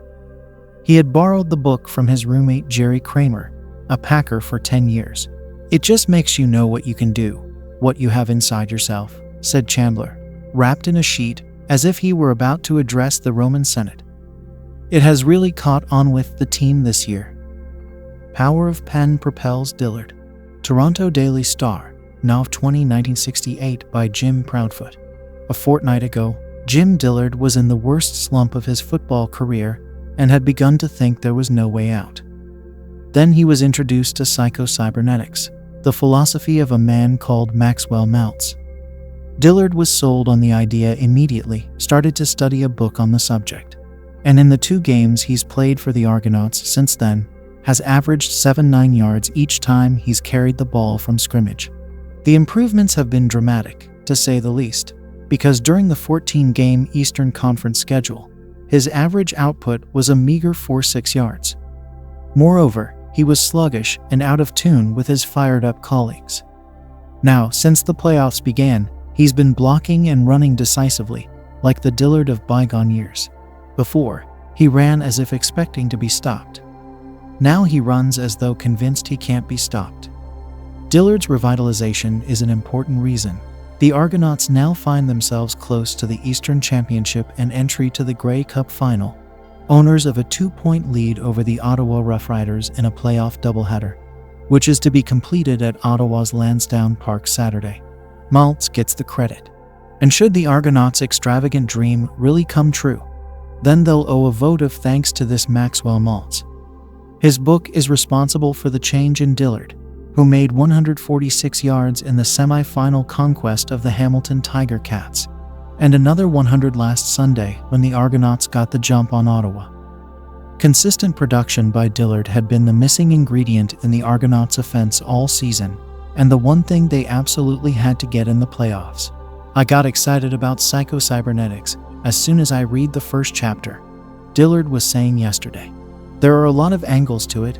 He had borrowed the book from his roommate Jerry Kramer, a Packer for 10 years. It just makes you know what you can do, what you have inside yourself, said Chandler, wrapped in a sheet as if he were about to address the Roman Senate. It has really caught on with the team this year. Power of pen propels Dillard. Toronto Daily Star, Nov 20, 1968 by Jim Proudfoot. A fortnight ago, Jim Dillard was in the worst slump of his football career and had begun to think there was no way out. Then he was introduced to psycho-cybernetics, the philosophy of a man called Maxwell Maltz. Dillard was sold on the idea immediately, started to study a book on the subject, and in the 2 games he's played for the Argonauts since then, has averaged 7-9 yards each time he's carried the ball from scrimmage. The improvements have been dramatic, to say the least, because during the 14-game Eastern Conference schedule, his average output was a meager 4.6 yards. Moreover, he was sluggish and out of tune with his fired-up colleagues. Now, since the playoffs began, he's been blocking and running decisively, like the Dillard of bygone years. Before, he ran as if expecting to be stopped. Now he runs as though convinced he can't be stopped. Dillard's revitalization is an important reason the Argonauts now find themselves close to the Eastern Championship and entry to the Grey Cup final, owners of a 2-point lead over the Ottawa Roughriders in a playoff doubleheader, which is to be completed at Ottawa's Lansdowne Park Saturday. Maltz gets the credit. And should the Argonauts' extravagant dream really come true, then they'll owe a vote of thanks to this Maxwell Maltz. His book is responsible for the change in Dillard, who made 146 yards in the semi-final conquest of the Hamilton Tiger Cats, and another 100 last Sunday when the Argonauts got the jump on Ottawa. Consistent production by Dillard had been the missing ingredient in the Argonauts' offense all season, and the one thing they absolutely had to get in the playoffs. I got excited about psycho-cybernetics as soon as I read the first chapter, Dillard was saying yesterday. There are a lot of angles to it,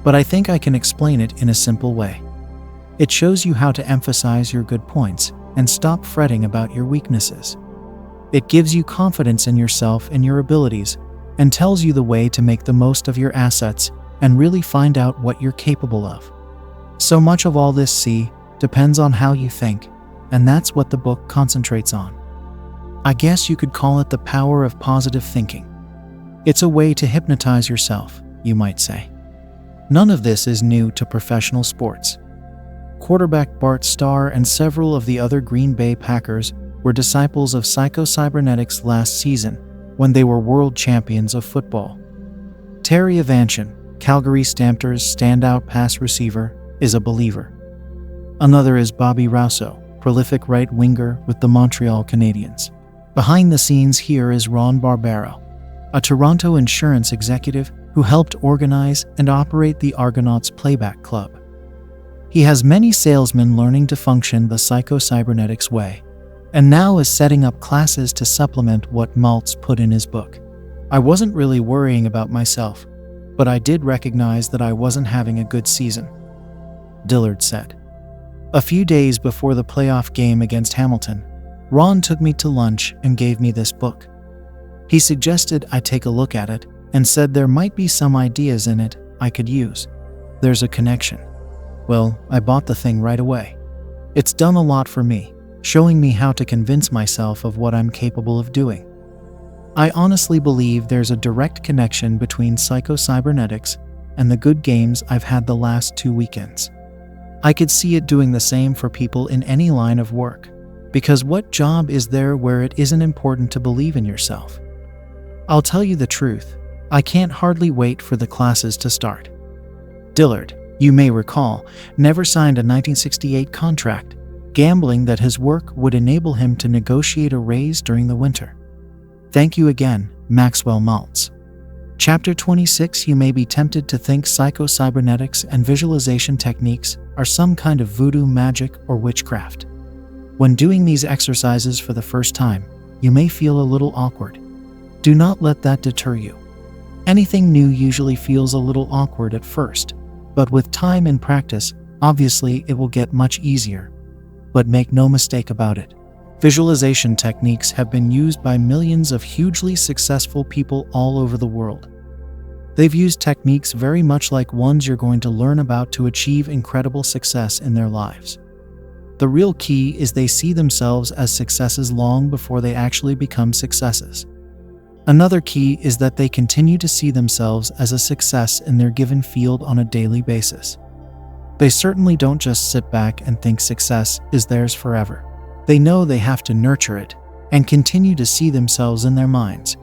but I think I can explain it in a simple way. It shows you how to emphasize your good points and stop fretting about your weaknesses. It gives you confidence in yourself and your abilities, and tells you the way to make the most of your assets and really find out what you're capable of. So much of all this depends on how you think, and that's what the book concentrates on. I guess you could call it the power of positive thinking. It's a way to hypnotize yourself, you might say. None of this is new to professional sports. Quarterback Bart Starr and several of the other Green Bay Packers were disciples of psycho-cybernetics last season when they were world champions of football. Terry Avanchin, Calgary Stampers' standout pass receiver, is a believer. Another is Bobby Rousseau, prolific right-winger with the Montreal Canadiens. Behind the scenes here is Ron Barbero, a Toronto insurance executive who helped organize and operate the Argonauts Playback Club. He has many salesmen learning to function the psycho-cybernetics way, and now is setting up classes to supplement what Maltz put in his book. I wasn't really worrying about myself, but I did recognize that I wasn't having a good season, Dillard said. A few days before the playoff game against Hamilton, Ron took me to lunch and gave me this book. He suggested I take a look at it and said there might be some ideas in it I could use. There's a connection. Well, I bought the thing right away. It's done a lot for me, showing me how to convince myself of what I'm capable of doing. I honestly believe there's a direct connection between psycho-cybernetics and the good games I've had the last 2 weekends. I could see it doing the same for people in any line of work, because what job is there where it isn't important to believe in yourself? I'll tell you the truth, I can't hardly wait for the classes to start. Dillard, you may recall, never signed a 1968 contract, gambling that his work would enable him to negotiate a raise during the winter. Thank you again, Maxwell Maltz. Chapter 26. You may be tempted to think psycho-cybernetics and visualization techniques are some kind of voodoo magic or witchcraft. When doing these exercises for the first time, you may feel a little awkward. Do not let that deter you. Anything new usually feels a little awkward at first, but with time and practice, obviously it will get much easier. But make no mistake about it. Visualization techniques have been used by millions of hugely successful people all over the world. They've used techniques very much like ones you're going to learn about to achieve incredible success in their lives. The real key is they see themselves as successes long before they actually become successes. Another key is that they continue to see themselves as a success in their given field on a daily basis. They certainly don't just sit back and think success is theirs forever. They know they have to nurture it and continue to see themselves in their minds,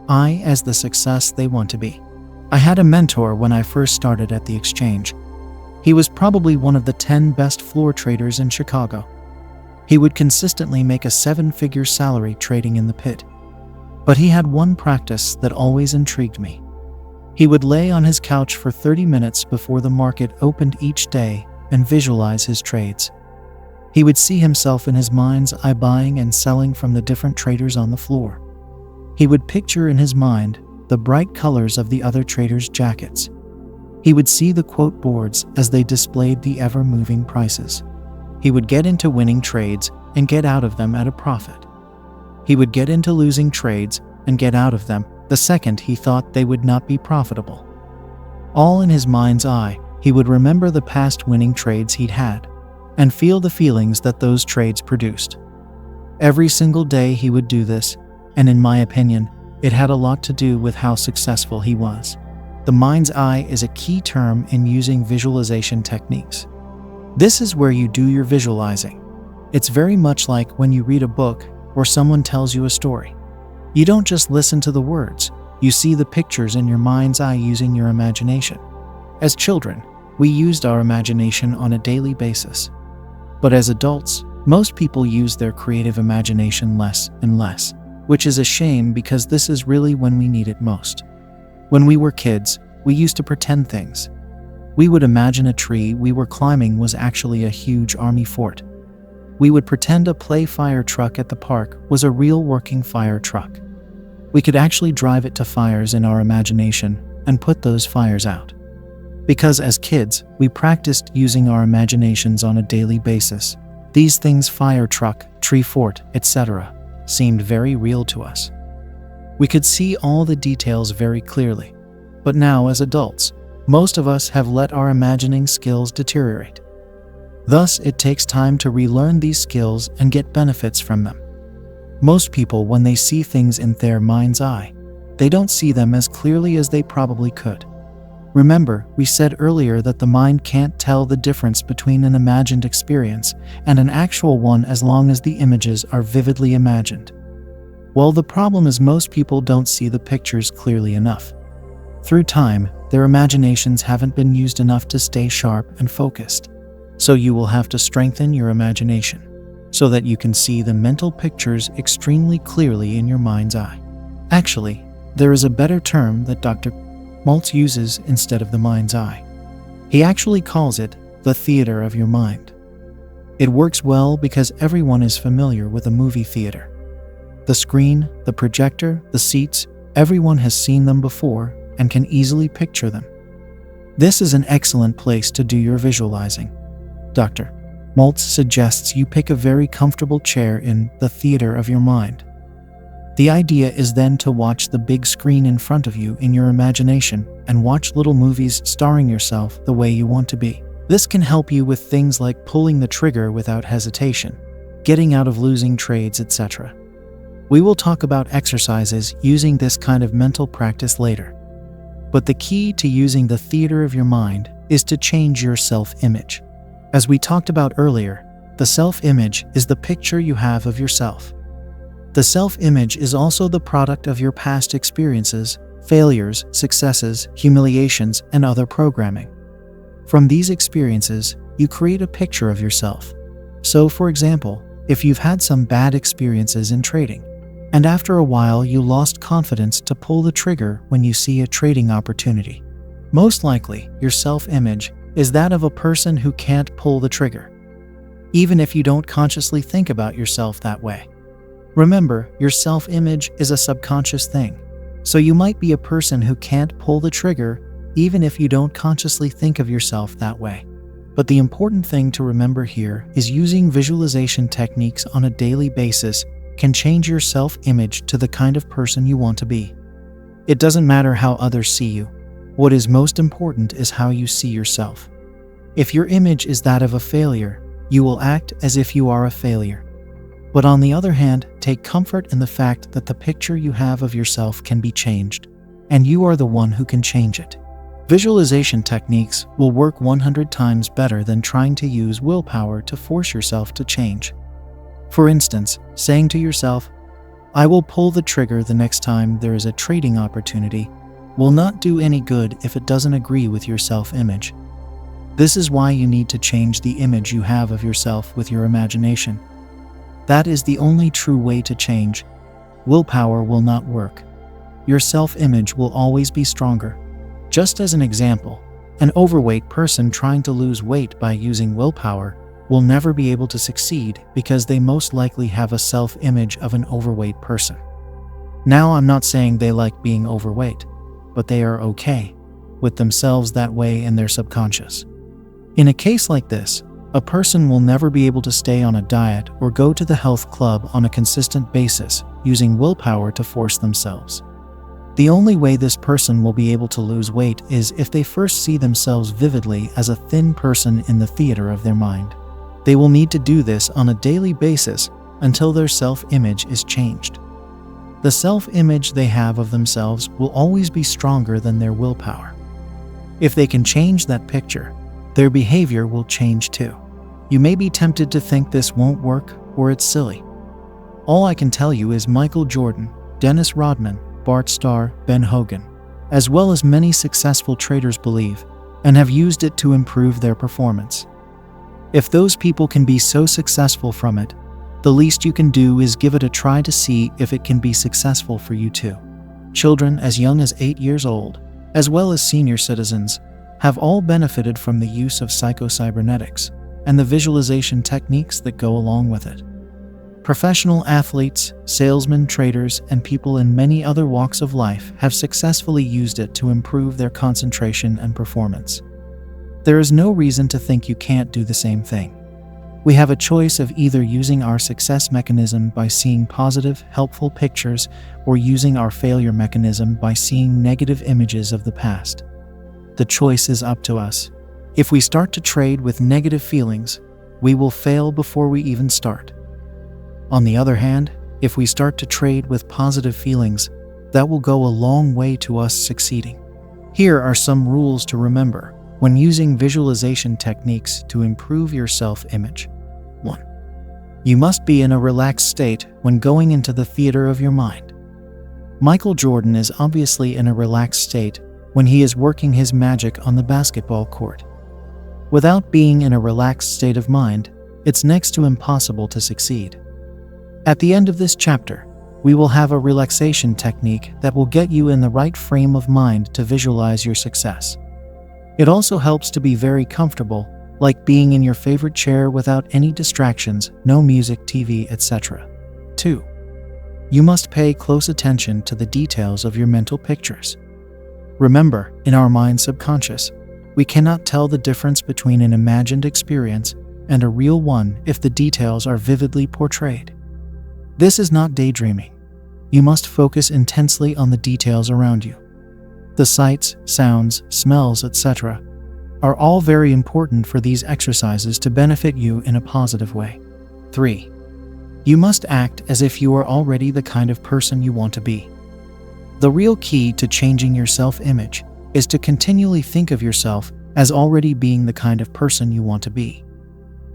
as the success they want to be. I had a mentor when I first started at the exchange. He was probably one of the 10 best floor traders in Chicago. He would consistently make a 7-figure salary trading in the pit. But he had one practice that always intrigued me. He would lay on his couch for 30 minutes before the market opened each day and visualize his trades. He would see himself in his mind's eye buying and selling from the different traders on the floor. He would picture in his mind the bright colors of the other traders' jackets. He would see the quote boards as they displayed the ever-moving prices. He would get into winning trades and get out of them at a profit. He would get into losing trades and get out of them the second he thought they would not be profitable. All in his mind's eye, he would remember the past winning trades he'd had and feel the feelings that those trades produced. Every single day he would do this, and in my opinion, it had a lot to do with how successful he was. The mind's eye is a key term in using visualization techniques. This is where you do your visualizing. It's very much like when you read a book or someone tells you a story. You don't just listen to the words, you see the pictures in your mind's eye using your imagination. As children, we used our imagination on a daily basis. But as adults, most people use their creative imagination less and less, which is a shame because this is really when we need it most. When we were kids, we used to pretend things. We would imagine a tree we were climbing was actually a huge army fort. We would pretend a play fire truck at the park was a real working fire truck. We could actually drive it to fires in our imagination and put those fires out. Because as kids, we practiced using our imaginations on a daily basis. These things, fire truck, tree fort, etc., seemed very real to us. We could see all the details very clearly. But now, as adults, most of us have let our imagining skills deteriorate. Thus, it takes time to relearn these skills and get benefits from them. Most people, when they see things in their mind's eye, they don't see them as clearly as they probably could. Remember, we said earlier that the mind can't tell the difference between an imagined experience and an actual one as long as the images are vividly imagined. Well, the problem is most people don't see the pictures clearly enough. Through time, their imaginations haven't been used enough to stay sharp and focused. So you will have to strengthen your imagination so that you can see the mental pictures extremely clearly in your mind's eye. Actually, there is a better term that Dr. Maltz uses instead of the mind's eye. He actually calls it the theater of your mind. It works well because everyone is familiar with a movie theater. The screen, the projector, the seats, everyone has seen them before and can easily picture them. This is an excellent place to do your visualizing. Dr. Maltz suggests you pick a very comfortable chair in the theater of your mind. The idea is then to watch the big screen in front of you in your imagination and watch little movies starring yourself the way you want to be. This can help you with things like pulling the trigger without hesitation, getting out of losing trades, etc. We will talk about exercises using this kind of mental practice later. But the key to using the theater of your mind is to change your self-image. As we talked about earlier, the self-image is the picture you have of yourself. The self-image is also the product of your past experiences, failures, successes, humiliations, and other programming. From these experiences, you create a picture of yourself. So, for example, if you've had some bad experiences in trading, and after a while you lost confidence to pull the trigger when you see a trading opportunity, most likely your self-image is that of a person who can't pull the trigger, even if you don't consciously think about yourself that way. Remember, your self-image is a subconscious thing, so you might be a person who can't pull the trigger even if you don't consciously think of yourself that way. But the important thing to remember here is using visualization techniques on a daily basis can change your self-image to the kind of person you want to be. It doesn't matter how others see you. What is most important is how you see yourself. If your image is that of a failure, you will act as if you are a failure. But on the other hand, take comfort in the fact that the picture you have of yourself can be changed, and you are the one who can change it. Visualization techniques will work 100 times better than trying to use willpower to force yourself to change. For instance, saying to yourself, "I will pull the trigger the next time there is a trading opportunity," will not do any good if it doesn't agree with your self-image. This is why you need to change the image you have of yourself with your imagination. That is the only true way to change. Willpower will not work. Your self-image will always be stronger. Just as an example, an overweight person trying to lose weight by using willpower will never be able to succeed because they most likely have a self-image of an overweight person. Now, I'm not saying they like being overweight, but they are okay with themselves that way in their subconscious. In a case like this, a person will never be able to stay on a diet or go to the health club on a consistent basis using willpower to force themselves. The only way this person will be able to lose weight is if they first see themselves vividly as a thin person in the theater of their mind. They will need to do this on a daily basis until their self-image is changed. The self-image they have of themselves will always be stronger than their willpower. If they can change that picture, their behavior will change too. You may be tempted to think this won't work or it's silly. All I can tell you is Michael Jordan, Dennis Rodman, Bart Starr, Ben Hogan, as well as many successful traders believe and have used it to improve their performance. If those people can be so successful from it, the least you can do is give it a try to see if it can be successful for you too. Children as young as 8 years old, as well as senior citizens, have all benefited from the use of psychocybernetics and the visualization techniques that go along with it. Professional athletes, salesmen, traders, and people in many other walks of life have successfully used it to improve their concentration and performance. There is no reason to think you can't do the same thing. We have a choice of either using our success mechanism by seeing positive, helpful pictures or using our failure mechanism by seeing negative images of the past. The choice is up to us. If we start to trade with negative feelings, we will fail before we even start. On the other hand, if we start to trade with positive feelings, that will go a long way to us succeeding. Here are some rules to remember when using visualization techniques to improve your self-image. 1. You must be in a relaxed state when going into the theater of your mind. Michael Jordan is obviously in a relaxed state when he is working his magic on the basketball court. Without being in a relaxed state of mind, it's next to impossible to succeed. At the end of this chapter, we will have a relaxation technique that will get you in the right frame of mind to visualize your success. It also helps to be very comfortable, like being in your favorite chair without any distractions, no music, TV, etc. 2. You must pay close attention to the details of your mental pictures. Remember, in our mind subconscious, we cannot tell the difference between an imagined experience and a real one if the details are vividly portrayed. This is not daydreaming. You must focus intensely on the details around you. The sights, sounds, smells, etc. are all very important for these exercises to benefit you in a positive way. 3. You must act as if you are already the kind of person you want to be. The real key to changing your self-image is to continually think of yourself as already being the kind of person you want to be.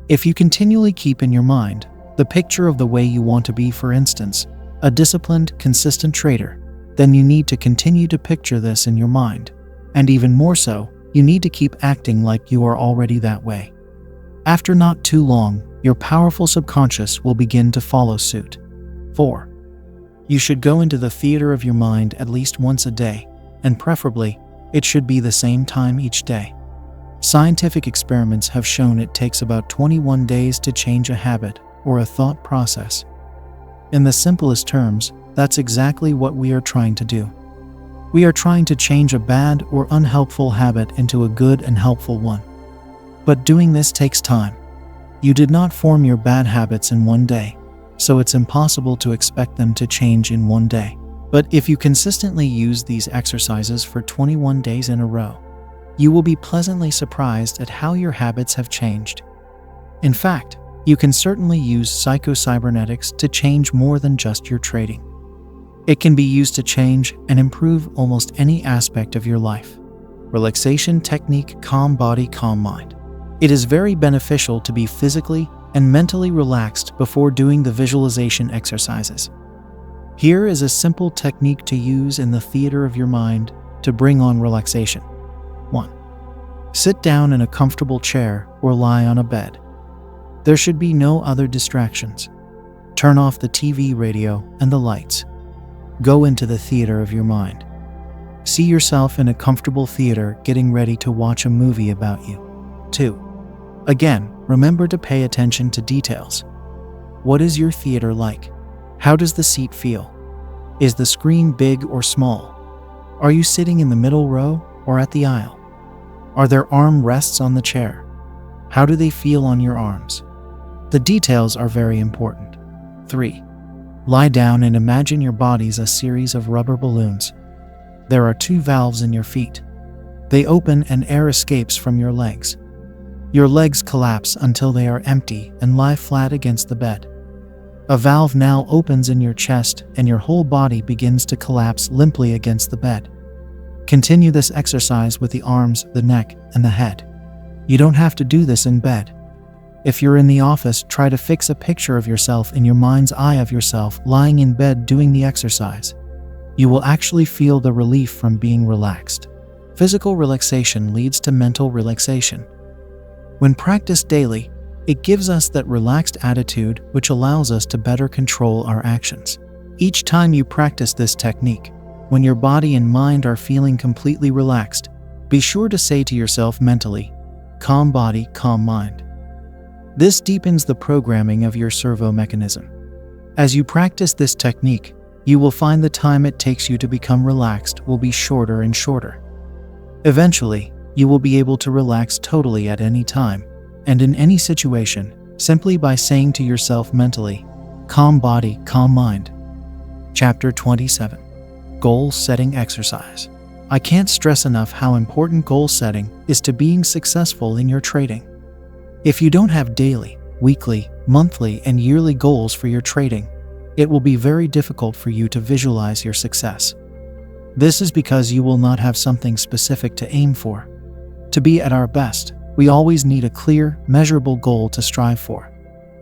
If you continually keep in your mind the picture of the way you want to be, for instance, a disciplined, consistent trader, then you need to continue to picture this in your mind. And even more so, you need to keep acting like you are already that way. After not too long, your powerful subconscious will begin to follow suit. 4. You should go into the theater of your mind at least once a day, and preferably, it should be the same time each day. Scientific experiments have shown it takes about 21 days to change a habit or a thought process. In the simplest terms, that's exactly what we are trying to do. We are trying to change a bad or unhelpful habit into a good and helpful one. But doing this takes time. You did not form your bad habits in one day, so it's impossible to expect them to change in one day. But if you consistently use these exercises for 21 days in a row, you will be pleasantly surprised at how your habits have changed. In fact, you can certainly use psycho-cybernetics to change more than just your trading. It can be used to change and improve almost any aspect of your life. Relaxation technique: calm body, calm mind. It is very beneficial to be physically and mentally relaxed before doing the visualization exercises. Here is a simple technique to use in the theater of your mind to bring on relaxation. 1. Sit down in a comfortable chair or lie on a bed. There should be no other distractions. Turn off the TV, radio, and the lights. Go into the theater of your mind. See yourself in a comfortable theater getting ready to watch a movie about you. 2. Again, remember to pay attention to details. What is your theater like? How does the seat feel? Is the screen big or small? Are you sitting in the middle row or at the aisle? Are there arm rests on the chair? How do they feel on your arms? The details are very important. 3. Lie down and imagine your body's a series of rubber balloons. There are 2 valves in your feet. They open and air escapes from your legs. Your legs collapse until they are empty and lie flat against the bed. A valve now opens in your chest and your whole body begins to collapse limply against the bed. Continue this exercise with the arms, the neck, and the head. You don't have to do this in bed. If you're in the office, try to fix a picture of yourself in your mind's eye of yourself lying in bed doing the exercise. You will actually feel the relief from being relaxed. Physical relaxation leads to mental relaxation. When practiced daily, it gives us that relaxed attitude which allows us to better control our actions. Each time you practice this technique, when your body and mind are feeling completely relaxed, be sure to say to yourself mentally, "Calm body, calm mind." This deepens the programming of your servo mechanism. As you practice this technique, you will find the time it takes you to become relaxed will be shorter and shorter. Eventually, you will be able to relax totally at any time and in any situation, simply by saying to yourself mentally, calm body, calm mind. Chapter 27. Goal Setting Exercise. I can't stress enough how important goal setting is to being successful in your trading. If you don't have daily, weekly, monthly, and yearly goals for your trading, it will be very difficult for you to visualize your success. This is because you will not have something specific to aim for. To be at our best, we always need a clear, measurable goal to strive for.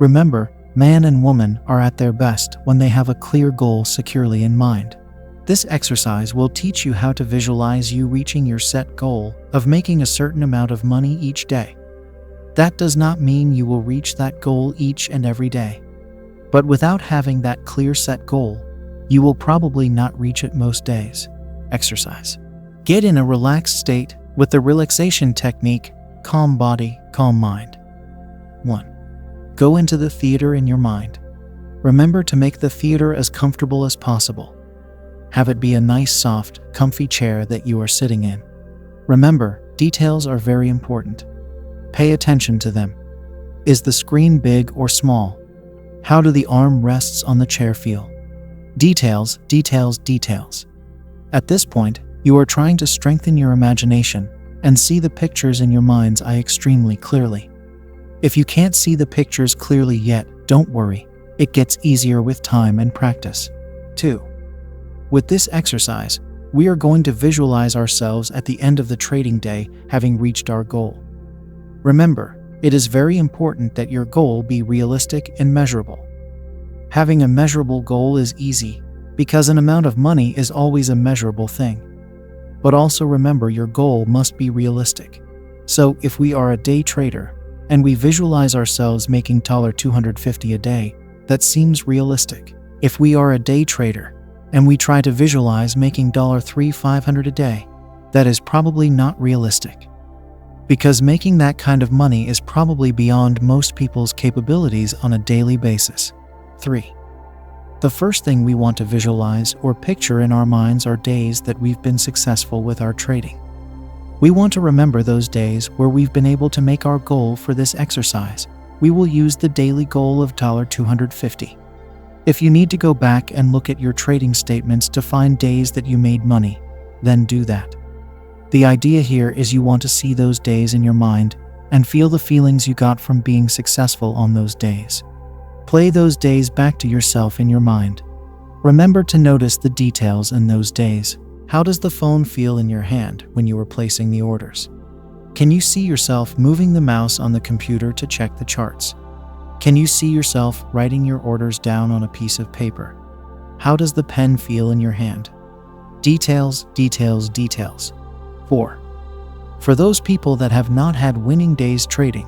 Remember, man and woman are at their best when they have a clear goal securely in mind. This exercise will teach you how to visualize you reaching your set goal of making a certain amount of money each day. That does not mean you will reach that goal each and every day. But without having that clear set goal, you will probably not reach it most days. Exercise. Get in a relaxed state with the relaxation technique, calm body, calm mind. 1. Go into the theater in your mind. Remember to make the theater as comfortable as possible. Have it be a nice, soft, comfy chair that you are sitting in. Remember, details are very important. Pay attention to them. Is the screen big or small? How do the arm rests on the chair feel? Details, details, details. At this point, you are trying to strengthen your imagination and see the pictures in your mind's eye extremely clearly. If you can't see the pictures clearly yet, don't worry. It gets easier with time and practice. 2. With this exercise, we are going to visualize ourselves at the end of the trading day having reached our goal. Remember, it is very important that your goal be realistic and measurable. Having a measurable goal is easy, because an amount of money is always a measurable thing. But also remember, your goal must be realistic. So if we are a day trader, and we visualize ourselves making $250 a day, that seems realistic. If we are a day trader, and we try to visualize making $3,500 a day, that is probably not realistic. Because making that kind of money is probably beyond most people's capabilities on a daily basis. 3. The first thing we want to visualize or picture in our minds are days that we've been successful with our trading. We want to remember those days where we've been able to make our goal. For this exercise, we will use the daily goal of $250. If you need to go back and look at your trading statements to find days that you made money, then do that. The idea here is you want to see those days in your mind and feel the feelings you got from being successful on those days. Play those days back to yourself in your mind. Remember to notice the details in those days. How does the phone feel in your hand when you were placing the orders? Can you see yourself moving the mouse on the computer to check the charts? Can you see yourself writing your orders down on a piece of paper? How does the pen feel in your hand? Details, details, details. 4. For those people that have not had winning days trading,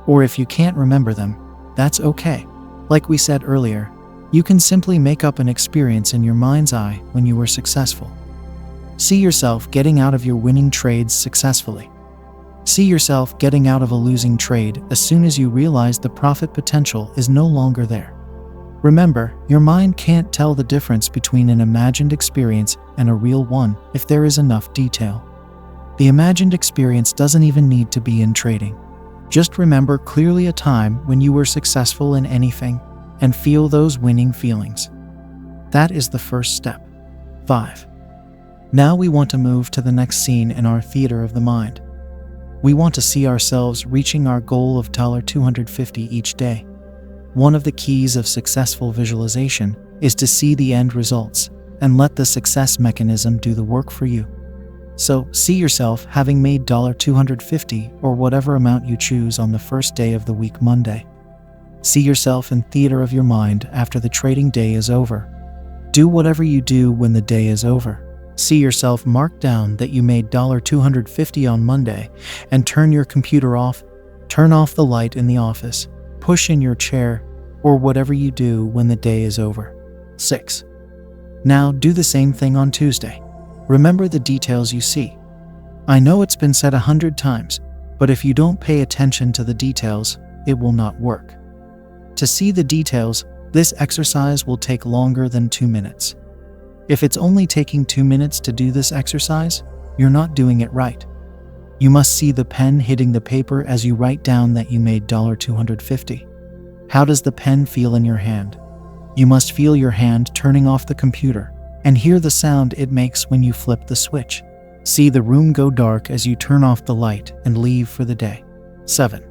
or if you can't remember them, that's okay. Like we said earlier, you can simply make up an experience in your mind's eye when you were successful. See yourself getting out of your winning trades successfully. See yourself getting out of a losing trade as soon as you realize the profit potential is no longer there. Remember, your mind can't tell the difference between an imagined experience and a real one if there is enough detail. The imagined experience doesn't even need to be in trading. Just remember clearly a time when you were successful in anything and feel those winning feelings. That is the first step. 5. Now we want to move to the next scene in our theater of the mind. We want to see ourselves reaching our goal of $250 each day. One of the keys of successful visualization is to see the end results and let the success mechanism do the work for you. So, see yourself having made $250 or whatever amount you choose on the first day of the week, Monday. See yourself in theater of your mind after the trading day is over. Do whatever you do when the day is over. See yourself mark down that you made $250 on Monday and turn your computer off, turn off the light in the office, push in your chair, or whatever you do when the day is over. 6. Now do the same thing on Tuesday. Remember the details you see. I know it's been said 100 times, but if you don't pay attention to the details, it will not work. To see the details, this exercise will take longer than 2 minutes. If it's only taking 2 minutes to do this exercise, you're not doing it right. You must see the pen hitting the paper as you write down that you made $250. How does the pen feel in your hand? You must feel your hand turning off the computer and hear the sound it makes when you flip the switch. See the room go dark as you turn off the light and leave for the day. 7.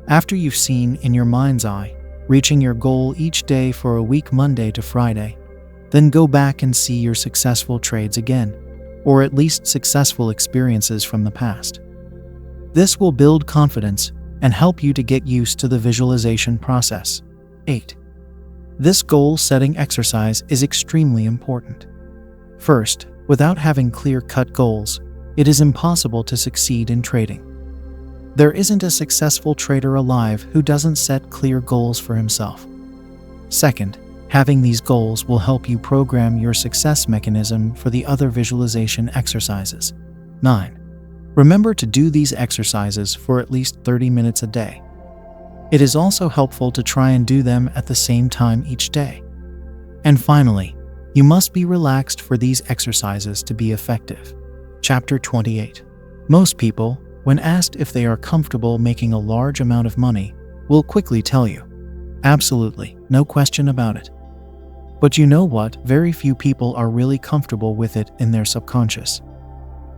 After you've seen in your mind's eye, reaching your goal each day for a week Monday to Friday, then go back and see your successful trades again, or at least successful experiences from the past. This will build confidence and help you to get used to the visualization process. 8. This goal-setting exercise is extremely important. First, without having clear-cut goals, it is impossible to succeed in trading. There isn't a successful trader alive who doesn't set clear goals for himself. Second, having these goals will help you program your success mechanism for the other visualization exercises. 9. Remember to do these exercises for at least 30 minutes a day. It is also helpful to try and do them at the same time each day. And finally, you must be relaxed for these exercises to be effective. Chapter 28. Most people, when asked if they are comfortable making a large amount of money, will quickly tell you, absolutely, no question about it. But you know what? Very few people are really comfortable with it in their subconscious.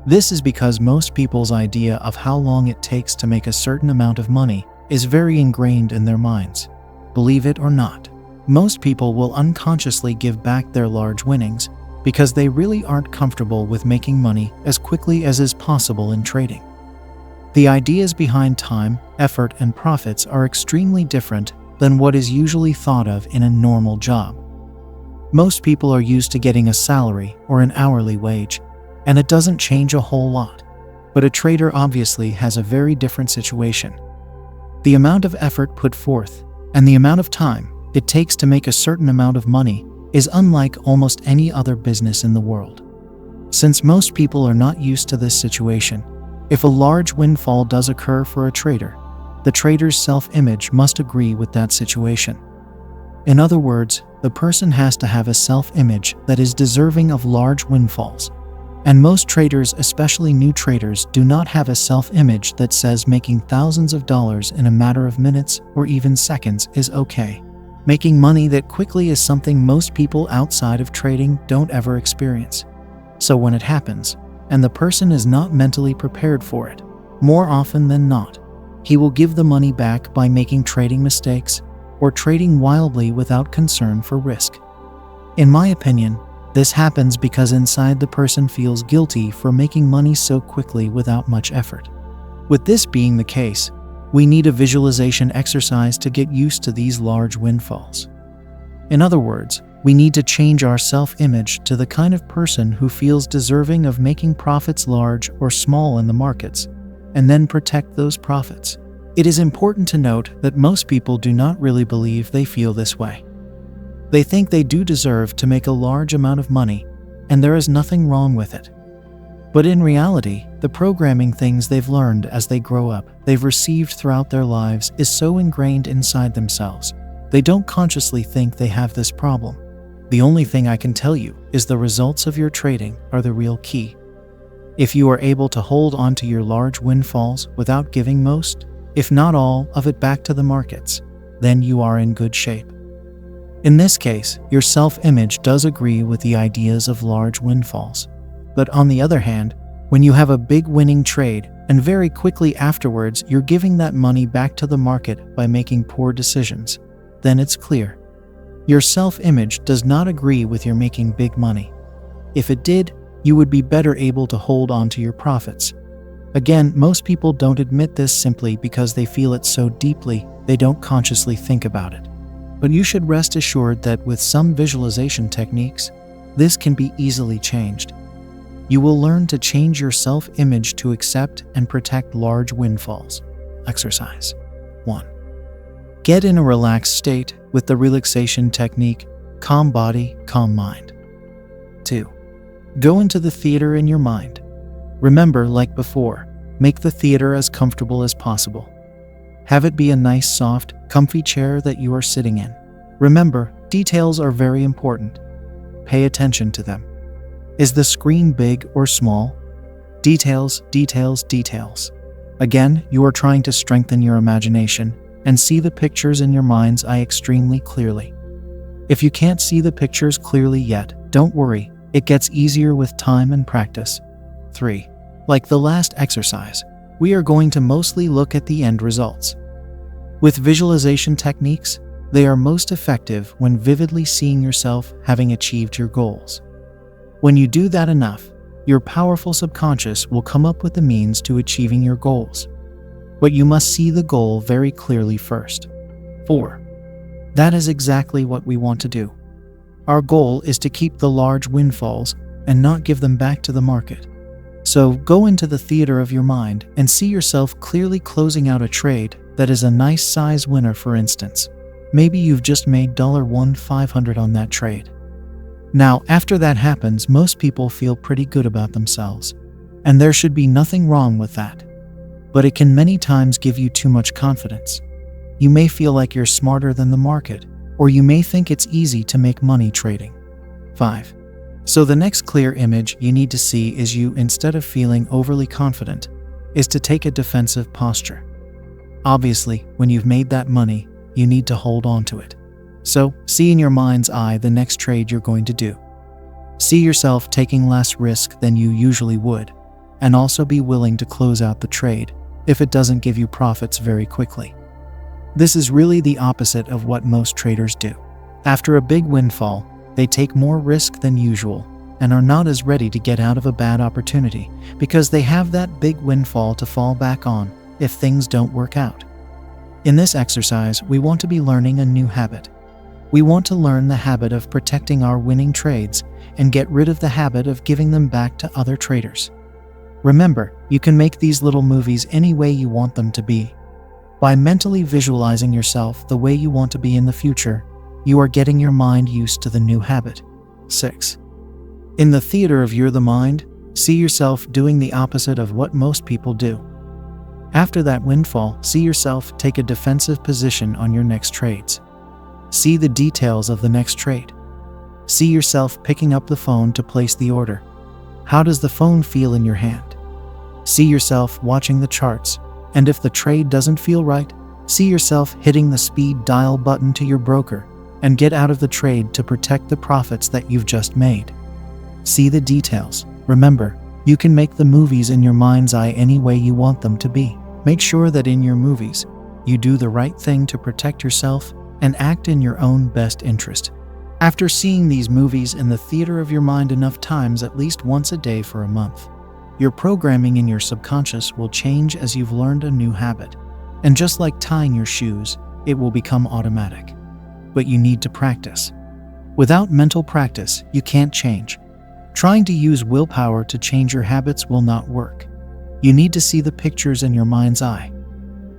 This is because most people's idea of how long it takes to make a certain amount of money is very ingrained in their minds. Believe it or not, most people will unconsciously give back their large winnings because they really aren't comfortable with making money as quickly as is possible in trading. The ideas behind time, effort, and profits are extremely different than what is usually thought of in a normal job. Most people are used to getting a salary or an hourly wage, and it doesn't change a whole lot. But a trader obviously has a very different situation. The amount of effort put forth and the amount of time it takes to make a certain amount of money is unlike almost any other business in the world. Since most people are not used to this situation, if a large windfall does occur for a trader, the trader's self-image must agree with that situation. In other words, the person has to have a self-image that is deserving of large windfalls. And most traders, especially new traders, do not have a self-image that says making thousands of dollars in a matter of minutes or even seconds is okay. Making money that quickly is something most people outside of trading don't ever experience. So when it happens, and the person is not mentally prepared for it, more often than not, he will give the money back by making trading mistakes or trading wildly without concern for risk. In my opinion, this happens because inside the person feels guilty for making money so quickly without much effort. With this being the case, we need a visualization exercise to get used to these large windfalls. In other words, we need to change our self-image to the kind of person who feels deserving of making profits large or small in the markets, and then protect those profits. It is important to note that most people do not really believe they feel this way. They think they do deserve to make a large amount of money, and there is nothing wrong with it. But in reality, the programming things they've learned as they grow up, they've received throughout their lives, is so ingrained inside themselves, they don't consciously think they have this problem. The only thing I can tell you is the results of your trading are the real key. If you are able to hold on to your large windfalls without giving most, if not all, of it back to the markets, then you are in good shape. In this case, your self-image does agree with the ideas of large windfalls. But on the other hand, when you have a big winning trade and very quickly afterwards you're giving that money back to the market by making poor decisions, then it's clear. Your self-image does not agree with your making big money. If it did, you would be better able to hold on to your profits. Again, most people don't admit this simply because they feel it so deeply they don't consciously think about it. But you should rest assured that with some visualization techniques, this can be easily changed. You will learn to change your self-image to accept and protect large windfalls. Exercise 1. Get in a relaxed state with the relaxation technique, calm body, calm mind. 2. Go into the theater in your mind. Remember, like before, make the theater as comfortable as possible. Have it be a nice, soft, comfy chair that you are sitting in. Remember, details are very important. Pay attention to them. Is the screen big or small? Details, details, details. Again, you are trying to strengthen your imagination, and see the pictures in your mind's eye extremely clearly. If you can't see the pictures clearly yet, don't worry, it gets easier with time and practice. 3. Like the last exercise, we are going to mostly look at the end results. With visualization techniques, they are most effective when vividly seeing yourself having achieved your goals. When you do that enough, your powerful subconscious will come up with the means to achieving your goals. But you must see the goal very clearly first. 4. That is exactly what we want to do. Our goal is to keep the large windfalls and not give them back to the market. So go into the theater of your mind and see yourself clearly closing out a trade that is a nice size winner. For instance, maybe you've just made $1,500 on that trade. Now, after that happens, most people feel pretty good about themselves, and there should be nothing wrong with that. But it can many times give you too much confidence. You may feel like you're smarter than the market, or you may think it's easy to make money trading. 5. So the next clear image you need to see is you, instead of feeling overly confident, is to take a defensive posture. Obviously, when you've made that money, you need to hold on to it. So, see in your mind's eye the next trade you're going to do. See yourself taking less risk than you usually would, and also be willing to close out the trade if it doesn't give you profits very quickly. This is really the opposite of what most traders do. After a big windfall, they take more risk than usual and are not as ready to get out of a bad opportunity because they have that big windfall to fall back on if things don't work out. In this exercise, we want to be learning a new habit. We want to learn the habit of protecting our winning trades and get rid of the habit of giving them back to other traders. Remember, you can make these little movies any way you want them to be. By mentally visualizing yourself the way you want to be in the future, you are getting your mind used to the new habit. 6. In the theater of the mind, see yourself doing the opposite of what most people do. After that windfall, see yourself take a defensive position on your next trades. See the details of the next trade. See yourself picking up the phone to place the order. How does the phone feel in your hand? See yourself watching the charts, and if the trade doesn't feel right, see yourself hitting the speed dial button to your broker and get out of the trade to protect the profits that you've just made. See the details. Remember, you can make the movies in your mind's eye any way you want them to be. Make sure that in your movies, you do the right thing to protect yourself and act in your own best interest. After seeing these movies in the theater of your mind enough times, at least once a day for a month, your programming in your subconscious will change as you've learned a new habit. And just like tying your shoes, it will become automatic. But you need to practice. Without mental practice, you can't change. Trying to use willpower to change your habits will not work. You need to see the pictures in your mind's eye.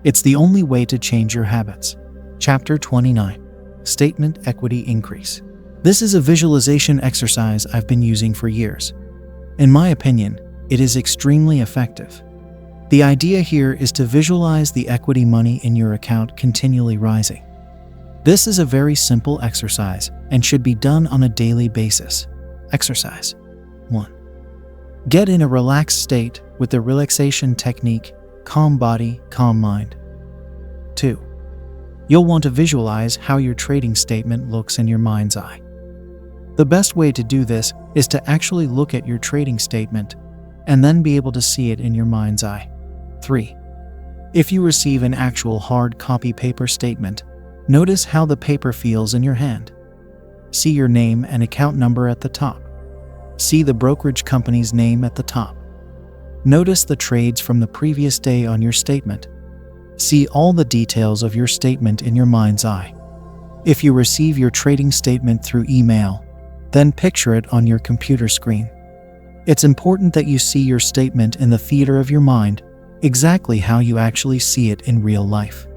It's the only way to change your habits. Chapter 29. Statement Equity Increase. This is a visualization exercise I've been using for years. In my opinion, it is extremely effective. The idea here is to visualize the equity money in your account continually rising. This is a very simple exercise and should be done on a daily basis. Exercise 1. Get in a relaxed state with the relaxation technique, calm body, calm mind. 2. You'll want to visualize how your trading statement looks in your mind's eye. The best way to do this is to actually look at your trading statement and then be able to see it in your mind's eye. 3. If you receive an actual hard copy paper statement, notice how the paper feels in your hand. See your name and account number at the top. See the brokerage company's name at the top. Notice the trades from the previous day on your statement. See all the details of your statement in your mind's eye. If you receive your trading statement through email, then picture it on your computer screen. It's important that you see your statement in the theater of your mind, exactly how you actually see it in real life.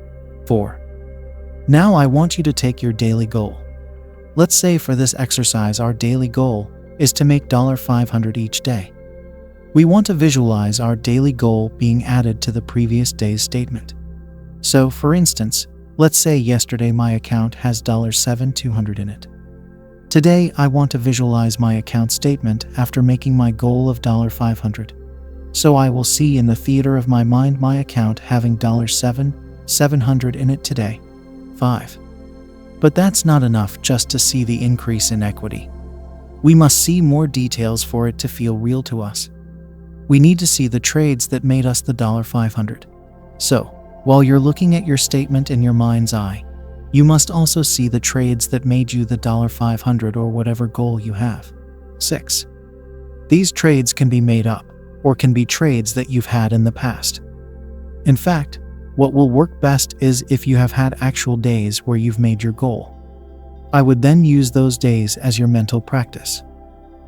4. Now I want you to take your daily goal. Let's say for this exercise our daily goal is to make $500 each day. We want to visualize our daily goal being added to the previous day's statement. So, for instance, let's say yesterday my account has $7,200 in it. Today, I want to visualize my account statement after making my goal of $500. So I will see in the theater of my mind my account having $7,200 $700 in it today. 5. But that's not enough just to see the increase in equity. We must see more details for it to feel real to us. We need to see the trades that made us the $500. So, while you're looking at your statement in your mind's eye, you must also see the trades that made you the $500 or whatever goal you have. 6. These trades can be made up, or can be trades that you've had in the past. In fact, what will work best is if you have had actual days where you've made your goal. I would then use those days as your mental practice.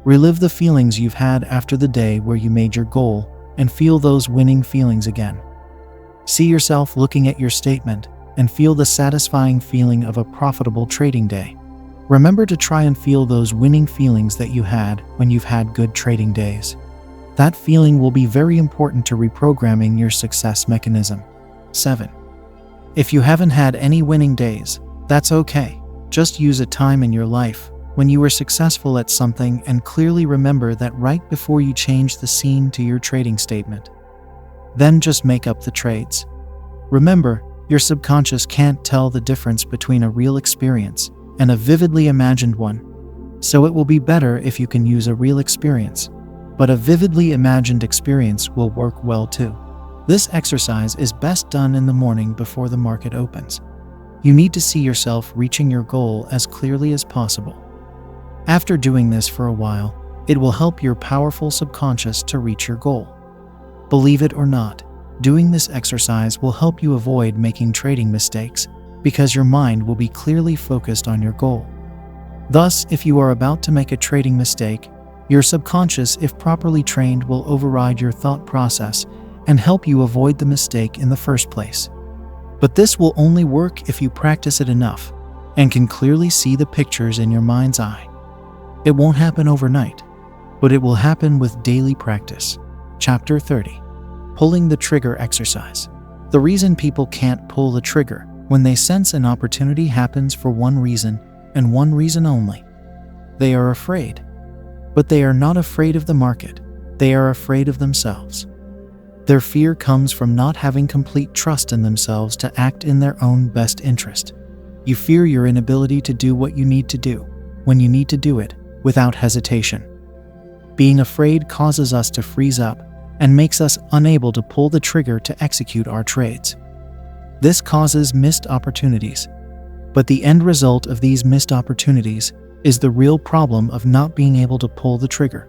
Relive the feelings you've had after the day where you made your goal and feel those winning feelings again. See yourself looking at your statement and feel the satisfying feeling of a profitable trading day. Remember to try and feel those winning feelings that you had when you've had good trading days. That feeling will be very important to reprogramming your success mechanism. 7. If you haven't had any winning days, that's okay. Just use a time in your life when you were successful at something and clearly remember that right before you change the scene to your trading statement. Then just make up the trades. Remember, your subconscious can't tell the difference between a real experience and a vividly imagined one, so it will be better if you can use a real experience, but a vividly imagined experience will work well too. This exercise is best done in the morning before the market opens. You need to see yourself reaching your goal as clearly as possible. After doing this for a while, it will help your powerful subconscious to reach your goal. Believe it or not, doing this exercise will help you avoid making trading mistakes because your mind will be clearly focused on your goal. Thus, if you are about to make a trading mistake, your subconscious, if properly trained, will override your thought process and help you avoid the mistake in the first place. But this will only work if you practice it enough and can clearly see the pictures in your mind's eye. It won't happen overnight, but it will happen with daily practice. Chapter 30. Pulling the trigger exercise. The reason people can't pull the trigger when they sense an opportunity happens for one reason and one reason only. They are afraid. But they are not afraid of the market. They are afraid of themselves. Their fear comes from not having complete trust in themselves to act in their own best interest. You fear your inability to do what you need to do, when you need to do it, without hesitation. Being afraid causes us to freeze up and makes us unable to pull the trigger to execute our trades. This causes missed opportunities. But the end result of these missed opportunities is the real problem of not being able to pull the trigger.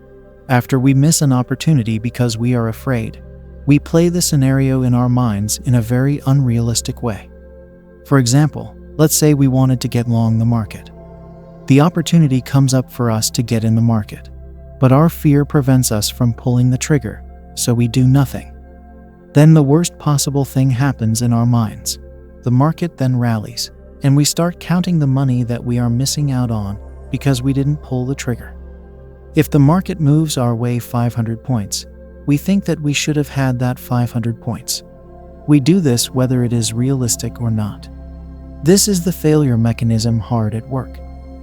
After we miss an opportunity because we are afraid, we play the scenario in our minds in a very unrealistic way. For example, let's say we wanted to get long the market. The opportunity comes up for us to get in the market, but our fear prevents us from pulling the trigger, so we do nothing. Then the worst possible thing happens in our minds. The market then rallies, and we start counting the money that we are missing out on because we didn't pull the trigger. If the market moves our way 500 points, we think that we should have had that 500 points. We do this whether it is realistic or not. This is the failure mechanism hard at work.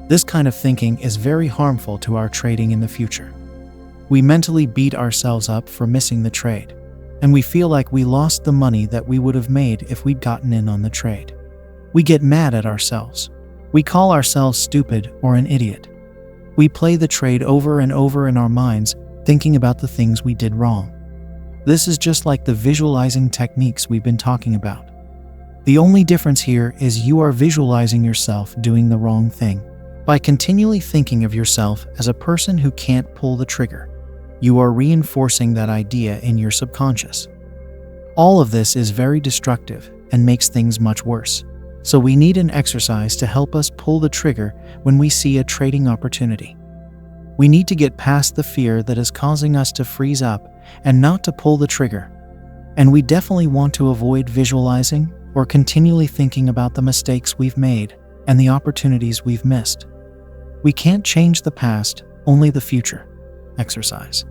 This kind of thinking is very harmful to our trading in the future. We mentally beat ourselves up for missing the trade, and we feel like we lost the money that we would have made if we'd gotten in on the trade. We get mad at ourselves. We call ourselves stupid or an idiot. We play the trade over and over in our minds, thinking about the things we did wrong. This is just like the visualizing techniques we've been talking about. The only difference here is you are visualizing yourself doing the wrong thing. By continually thinking of yourself as a person who can't pull the trigger, you are reinforcing that idea in your subconscious. All of this is very destructive and makes things much worse. So we need an exercise to help us pull the trigger when we see a trading opportunity. We need to get past the fear that is causing us to freeze up and not to pull the trigger. And we definitely want to avoid visualizing or continually thinking about the mistakes we've made and the opportunities we've missed. We can't change the past, only the future. Exercise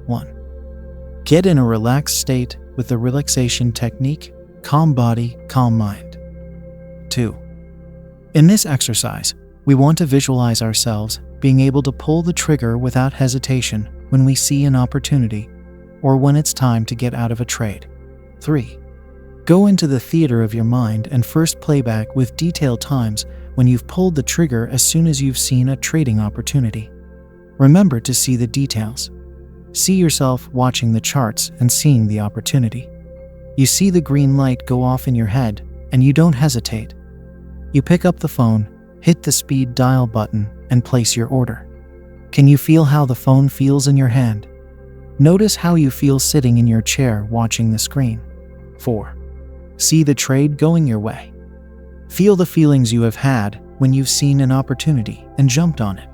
1. Get in a relaxed state with the relaxation technique, calm body, calm mind. 2. In this exercise, we want to visualize ourselves being able to pull the trigger without hesitation when we see an opportunity or when it's time to get out of a trade. 3. Go into the theater of your mind and first playback with detailed times when you've pulled the trigger as soon as you've seen a trading opportunity. Remember to see the details. See yourself watching the charts and seeing the opportunity. You see the green light go off in your head, and you don't hesitate. You pick up the phone, hit the speed dial button, and place your order. Can you feel how the phone feels in your hand? Notice how you feel sitting in your chair watching the screen. 4. See the trade going your way. Feel the feelings you have had when you've seen an opportunity and jumped on it.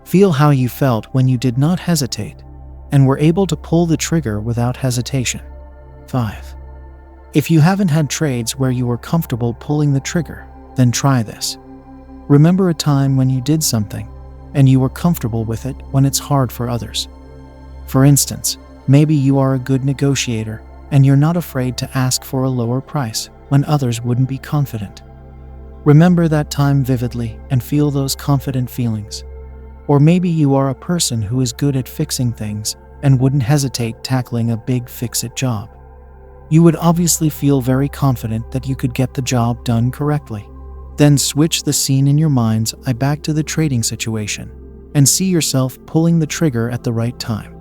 Feel how you felt when you did not hesitate and were able to pull the trigger without hesitation. 5. If you haven't had trades where you were comfortable pulling the trigger, then try this. Remember a time when you did something and you were comfortable with it when it's hard for others. For instance, maybe you are a good negotiator and you're not afraid to ask for a lower price when others wouldn't be confident. Remember that time vividly and feel those confident feelings. Or maybe you are a person who is good at fixing things and wouldn't hesitate tackling a big fix-it job. You would obviously feel very confident that you could get the job done correctly. Then switch the scene in your mind's eye back to the trading situation and see yourself pulling the trigger at the right time.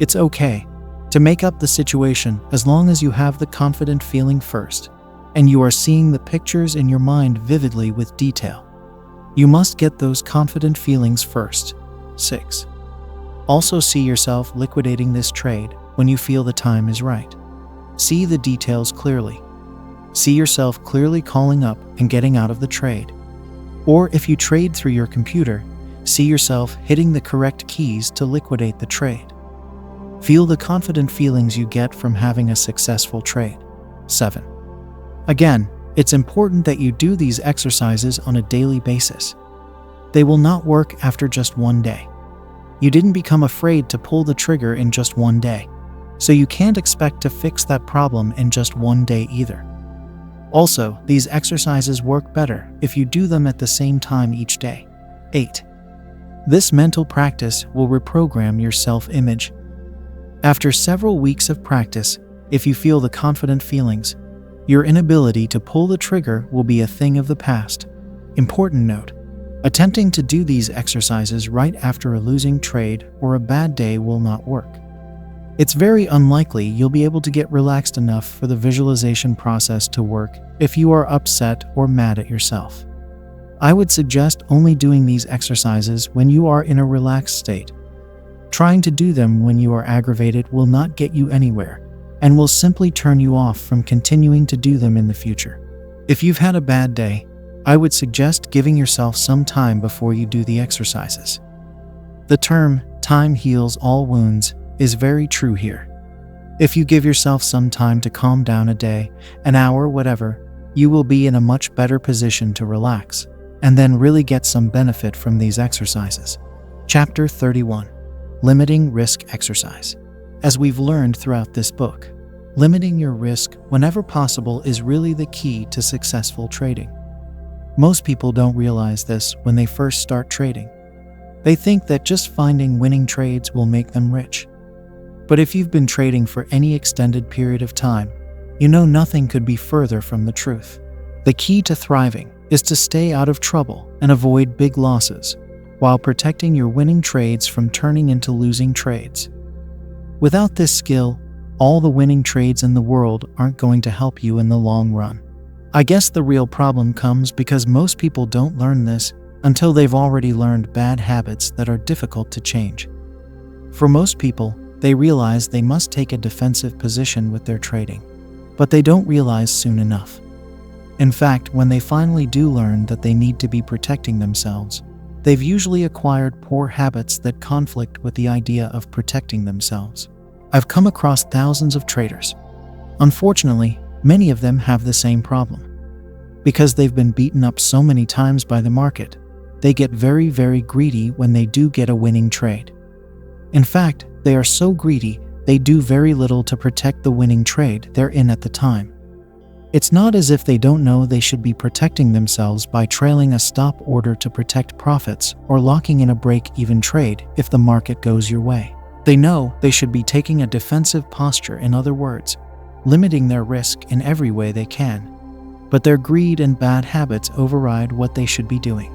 It's okay to make up the situation as long as you have the confident feeling first and you are seeing the pictures in your mind vividly with detail. You must get those confident feelings first. 6. Also see yourself liquidating this trade when you feel the time is right. See the details clearly. See yourself clearly calling up and getting out of the trade. Or if you trade through your computer, see yourself hitting the correct keys to liquidate the trade. Feel the confident feelings you get from having a successful trade. 7. Again, it's important that you do these exercises on a daily basis. They will not work after just one day. You didn't become afraid to pull the trigger in just one day, so you can't expect to fix that problem in just one day either. Also, these exercises work better if you do them at the same time each day. 8. This mental practice will reprogram your self-image. After several weeks of practice, if you feel the confident feelings, your inability to pull the trigger will be a thing of the past. Important note: attempting to do these exercises right after a losing trade or a bad day will not work. It's very unlikely you'll be able to get relaxed enough for the visualization process to work if you are upset or mad at yourself. I would suggest only doing these exercises when you are in a relaxed state. Trying to do them when you are aggravated will not get you anywhere and will simply turn you off from continuing to do them in the future. If you've had a bad day, I would suggest giving yourself some time before you do the exercises. The term, "time heals all wounds," is very true here. If you give yourself some time to calm down a day, an hour, whatever, you will be in a much better position to relax and then really get some benefit from these exercises. Chapter 31. Limiting Risk Exercise. As we've learned throughout this book, limiting your risk whenever possible is really the key to successful trading. Most people don't realize this when they first start trading. They think that just finding winning trades will make them rich. But if you've been trading for any extended period of time, you know nothing could be further from the truth. The key to thriving is to stay out of trouble and avoid big losses, while protecting your winning trades from turning into losing trades. Without this skill, all the winning trades in the world aren't going to help you in the long run. I guess the real problem comes because most people don't learn this until they've already learned bad habits that are difficult to change. For most people, they realize they must take a defensive position with their trading, but they don't realize soon enough. In fact, when they finally do learn that they need to be protecting themselves, they've usually acquired poor habits that conflict with the idea of protecting themselves. I've come across thousands of traders. Unfortunately, many of them have the same problem. Because they've been beaten up so many times by the market, they get very, very greedy when they do get a winning trade. In fact, they are so greedy, they do very little to protect the winning trade they're in at the time. It's not as if they don't know they should be protecting themselves by trailing a stop order to protect profits or locking in a break-even trade if the market goes your way. They know they should be taking a defensive posture, in other words. limiting their risk in every way they can. But their greed and bad habits override what they should be doing.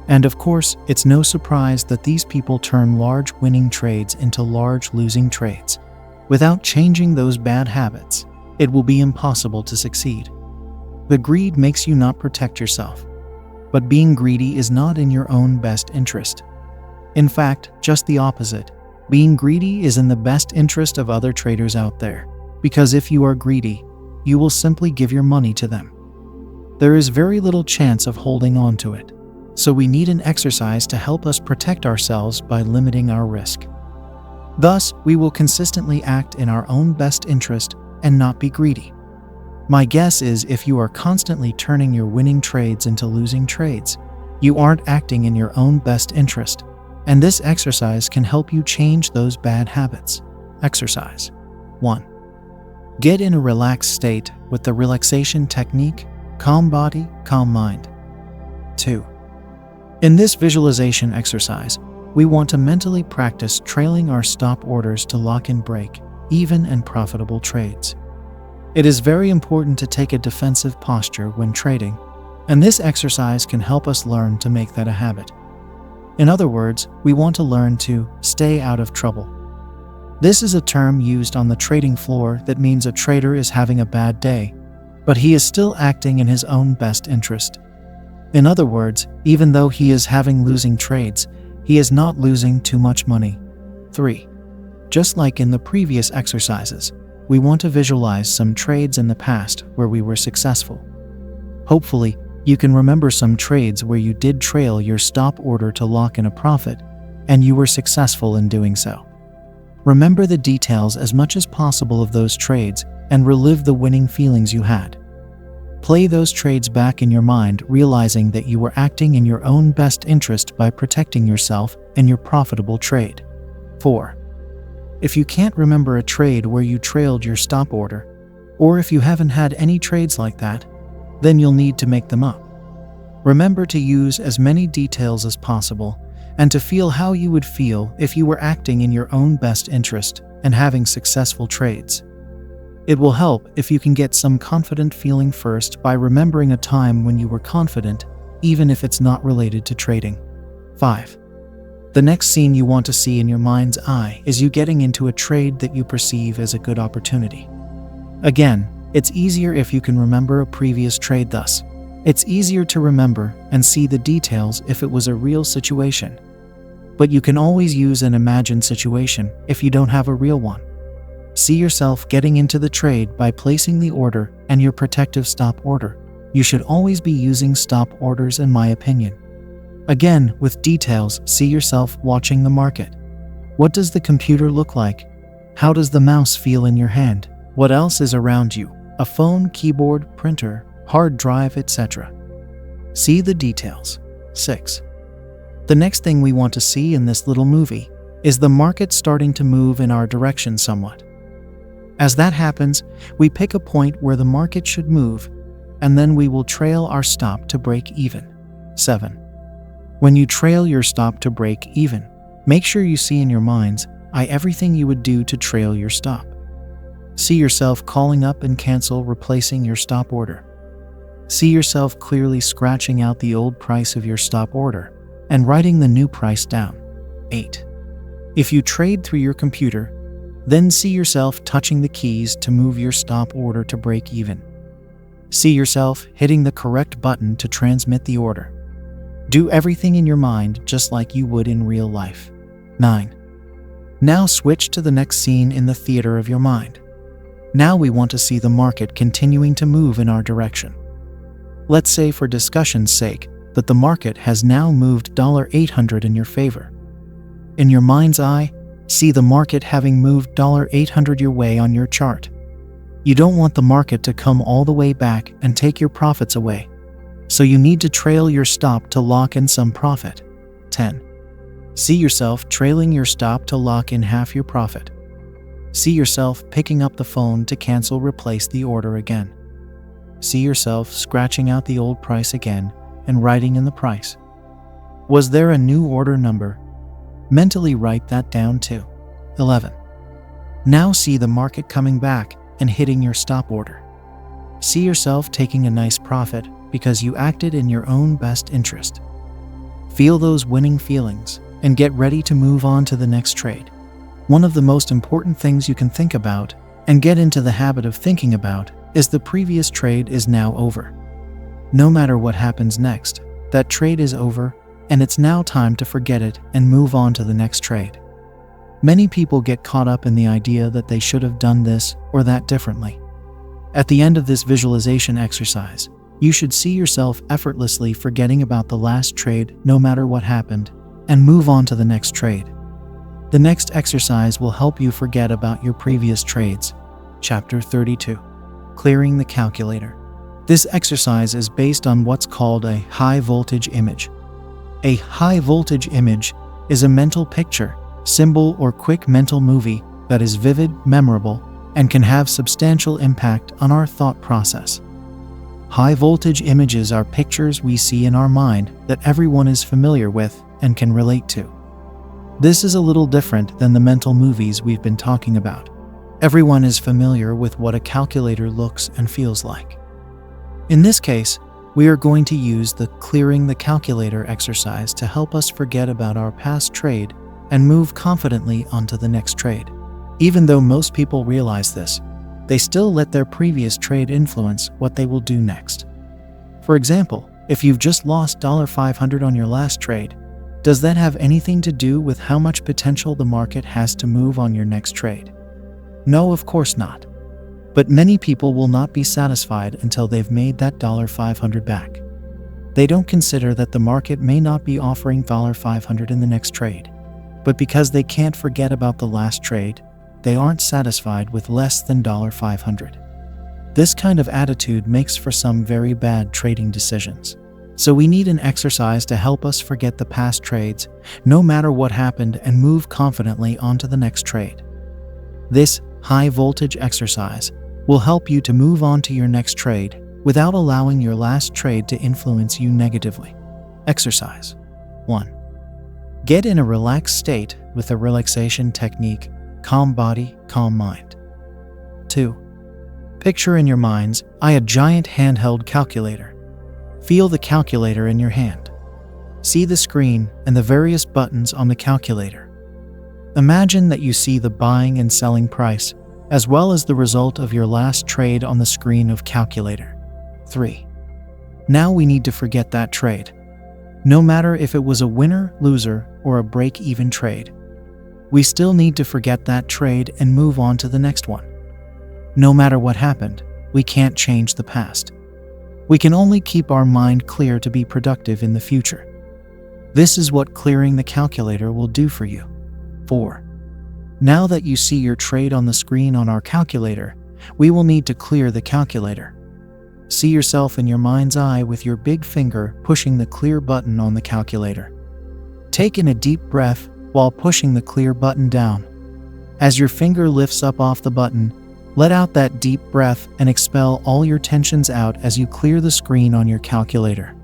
And of course, it's no surprise that these people turn large winning trades into large losing trades. Without changing those bad habits, it will be impossible to succeed. The greed makes you not protect yourself. But being greedy is not in your own best interest. In fact, just the opposite. Being greedy is in the best interest of other traders out there, because if you are greedy, you will simply give your money to them. There is very little chance of holding on to it, so we need an exercise to help us protect ourselves by limiting our risk. Thus, we will consistently act in our own best interest and not be greedy. My guess is if you are constantly turning your winning trades into losing trades, you aren't acting in your own best interest, and this exercise can help you change those bad habits. Exercise 1. Get in a relaxed state with the relaxation technique, calm body, calm mind. 2. In this visualization exercise, we want to mentally practice trailing our stop orders to lock in break, even and profitable trades. It is very important to take a defensive posture when trading, and this exercise can help us learn to make that a habit. In other words, we want to learn to stay out of trouble. This is a term used on the trading floor that means a trader is having a bad day, but he is still acting in his own best interest. In other words, even though he is having losing trades, he is not losing too much money. 3. Just like in the previous exercises, we want to visualize some trades in the past where we were successful. Hopefully, you can remember some trades where you did trail your stop order to lock in a profit, and you were successful in doing so. Remember the details as much as possible of those trades and relive the winning feelings you had. Play those trades back in your mind, realizing that you were acting in your own best interest by protecting yourself and your profitable trade. 4. If you can't remember a trade where you trailed your stop order, or if you haven't had any trades like that, then you'll need to make them up. Remember to use as many details as possible and to feel how you would feel if you were acting in your own best interest and having successful trades. It will help if you can get some confident feeling first by remembering a time when you were confident, even if it's not related to trading. 5. The next scene you want to see in your mind's eye is you getting into a trade that you perceive as a good opportunity. Again, it's easier if you can remember a previous trade thus. It's easier to remember and see the details if it was a real situation. But you can always use an imagined situation if you don't have a real one. See yourself getting into the trade by placing the order and your protective stop order. You should always be using stop orders in my opinion. Again, with details, see yourself watching the market. What does the computer look like? How does the mouse feel in your hand? What else is around you? A phone, keyboard, printer, hard drive, etc. See the details. 6. The next thing we want to see in this little movie is the market starting to move in our direction somewhat. As that happens, we pick a point where the market should move, and then we will trail our stop to break even. 7. When you trail your stop to break even, make sure you see in your mind's eye everything you would do to trail your stop. See yourself calling up and cancel replacing your stop order. See yourself clearly scratching out the old price of your stop order and writing the new price down. 8. If you trade through your computer, then see yourself touching the keys to move your stop order to break even. See yourself hitting the correct button to transmit the order. Do everything in your mind just like you would in real life. 9. Now switch to the next scene in the theater of your mind. Now we want to see the market continuing to move in our direction. Let's say for discussion's sake that the market has now moved $800 in your favor. In your mind's eye, see the market having moved $800 your way on your chart. You don't want the market to come all the way back and take your profits away, so you need to trail your stop to lock in some profit. 10. See yourself trailing your stop to lock in half your profit. See yourself picking up the phone to cancel replace the order again. See yourself scratching out the old price again and writing in the price. Was there a new order number? Mentally write that down too. 11. Now see the market coming back and hitting your stop order. See yourself taking a nice profit because you acted in your own best interest. Feel those winning feelings and get ready to move on to the next trade. One of the most important things you can think about and get into the habit of thinking about is the previous trade is now over. No matter what happens next, that trade is over, and it's now time to forget it and move on to the next trade. Many people get caught up in the idea that they should have done this or that differently. At the end of this visualization exercise, you should see yourself effortlessly forgetting about the last trade no matter what happened and move on to the next trade. The next exercise will help you forget about your previous trades. Chapter 32. Clearing the calculator. This exercise is based on what's called a high-voltage image. A high-voltage image is a mental picture, symbol, or quick mental movie that is vivid, memorable, and can have substantial impact on our thought process. High-voltage images are pictures we see in our mind that everyone is familiar with and can relate to. This is a little different than the mental movies we've been talking about. Everyone is familiar with what a calculator looks and feels like. In this case, we are going to use the clearing the calculator exercise to help us forget about our past trade and move confidently onto the next trade. Even though most people realize this, they still let their previous trade influence what they will do next. For example, if you've just lost $500 on your last trade, does that have anything to do with how much potential the market has to move on your next trade? No, of course not. But many people will not be satisfied until they've made that $500 back. They don't consider that the market may not be offering $500 in the next trade. But because they can't forget about the last trade, they aren't satisfied with less than $500. This kind of attitude makes for some very bad trading decisions. So we need an exercise to help us forget the past trades, no matter what happened, and move confidently onto the next trade. This high-voltage exercise will help you to move on to your next trade without allowing your last trade to influence you negatively. Exercise 1. Get in a relaxed state with a relaxation technique, calm body, calm mind. 2. Picture in your mind's eye a giant handheld calculator. Feel the calculator in your hand. See the screen and the various buttons on the calculator. Imagine that you see the buying and selling price, as well as the result of your last trade on the screen of calculator. 3. Now we need to forget that trade. No matter if it was a winner, loser, or a break-even trade, we still need to forget that trade and move on to the next one. No matter what happened, we can't change the past. We can only keep our mind clear to be productive in the future. This is what clearing the calculator will do for you. 4. Now that you see your trade on the screen on our calculator, we will need to clear the calculator. See yourself in your mind's eye with your big finger pushing the clear button on the calculator. Take in a deep breath while pushing the clear button down. As your finger lifts up off the button, let out that deep breath and expel all your tensions out as you clear the screen on your calculator.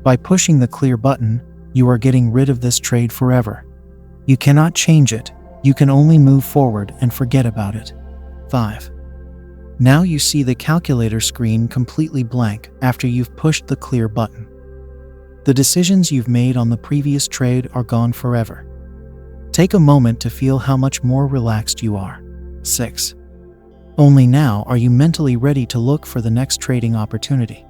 By pushing the clear button, you are getting rid of this trade forever. You cannot change it. You can only move forward and forget about it. 5. Now you see the calculator screen completely blank after you've pushed the clear button. The decisions you've made on the previous trade are gone forever. Take a moment to feel how much more relaxed you are. 6. Only now are you mentally ready to look for the next trading opportunity.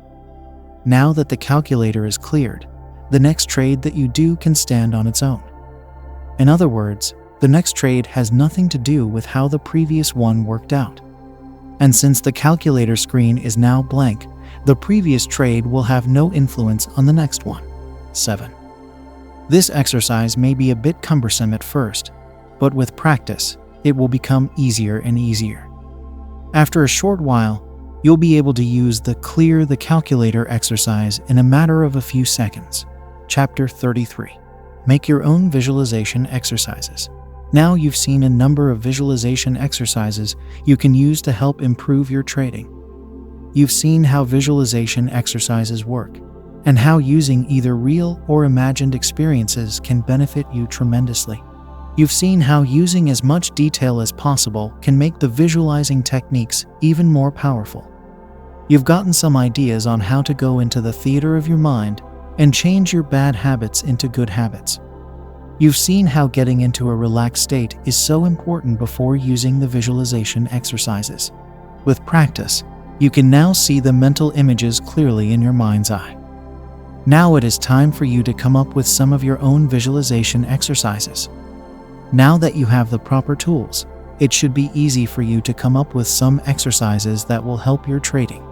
Now that the calculator is cleared, the next trade that you do can stand on its own. In other words, the next trade has nothing to do with how the previous one worked out. And since the calculator screen is now blank, the previous trade will have no influence on the next one. 7. This exercise may be a bit cumbersome at first, but with practice, it will become easier and easier. After a short while, you'll be able to use the clear the calculator exercise in a matter of a few seconds. Chapter 33. Make your own visualization exercises. Now you've seen a number of visualization exercises you can use to help improve your trading. You've seen how visualization exercises work, and how using either real or imagined experiences can benefit you tremendously. You've seen how using as much detail as possible can make the visualizing techniques even more powerful. You've gotten some ideas on how to go into the theater of your mind and change your bad habits into good habits. You've seen how getting into a relaxed state is so important before using the visualization exercises. With practice, you can now see the mental images clearly in your mind's eye. Now it is time for you to come up with some of your own visualization exercises. Now that you have the proper tools, it should be easy for you to come up with some exercises that will help your trading.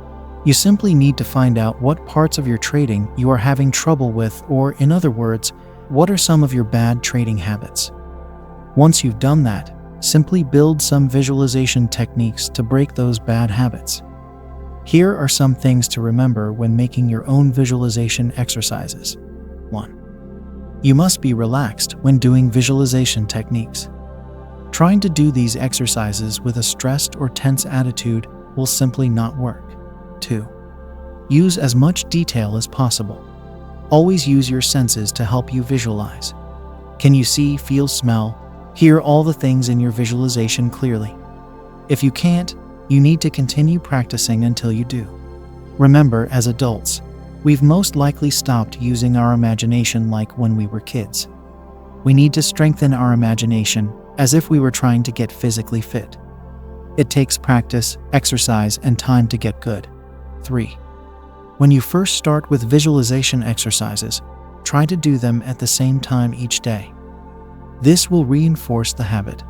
You simply need to find out what parts of your trading you are having trouble with, or in other words, what are some of your bad trading habits. Once you've done that, simply build some visualization techniques to break those bad habits. Here are some things to remember when making your own visualization exercises. 1. You must be relaxed when doing visualization techniques. Trying to do these exercises with a stressed or tense attitude will simply not work. 2. Use as much detail as possible. Always use your senses to help you visualize. Can you see, feel, smell, hear all the things in your visualization clearly? If you can't, you need to continue practicing until you do. Remember, as adults, we've most likely stopped using our imagination like when we were kids. We need to strengthen our imagination as if we were trying to get physically fit. It takes practice, exercise, and time to get good. 3. When you first start with visualization exercises, try to do them at the same time each day. This will reinforce the habit.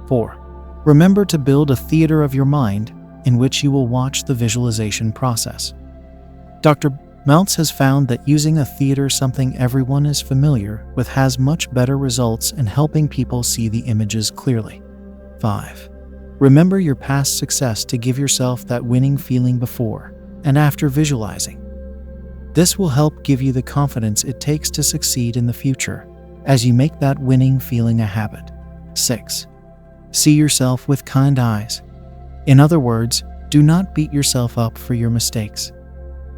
4. Remember to build a theater of your mind in which you will watch the visualization process. Dr. Maltz has found that using a theater, something everyone is familiar with, has much better results in helping people see the images clearly. 5. Remember your past success to give yourself that winning feeling before and after visualizing. This will help give you the confidence it takes to succeed in the future as you make that winning feeling a habit. 6. See yourself with kind eyes. In other words, do not beat yourself up for your mistakes.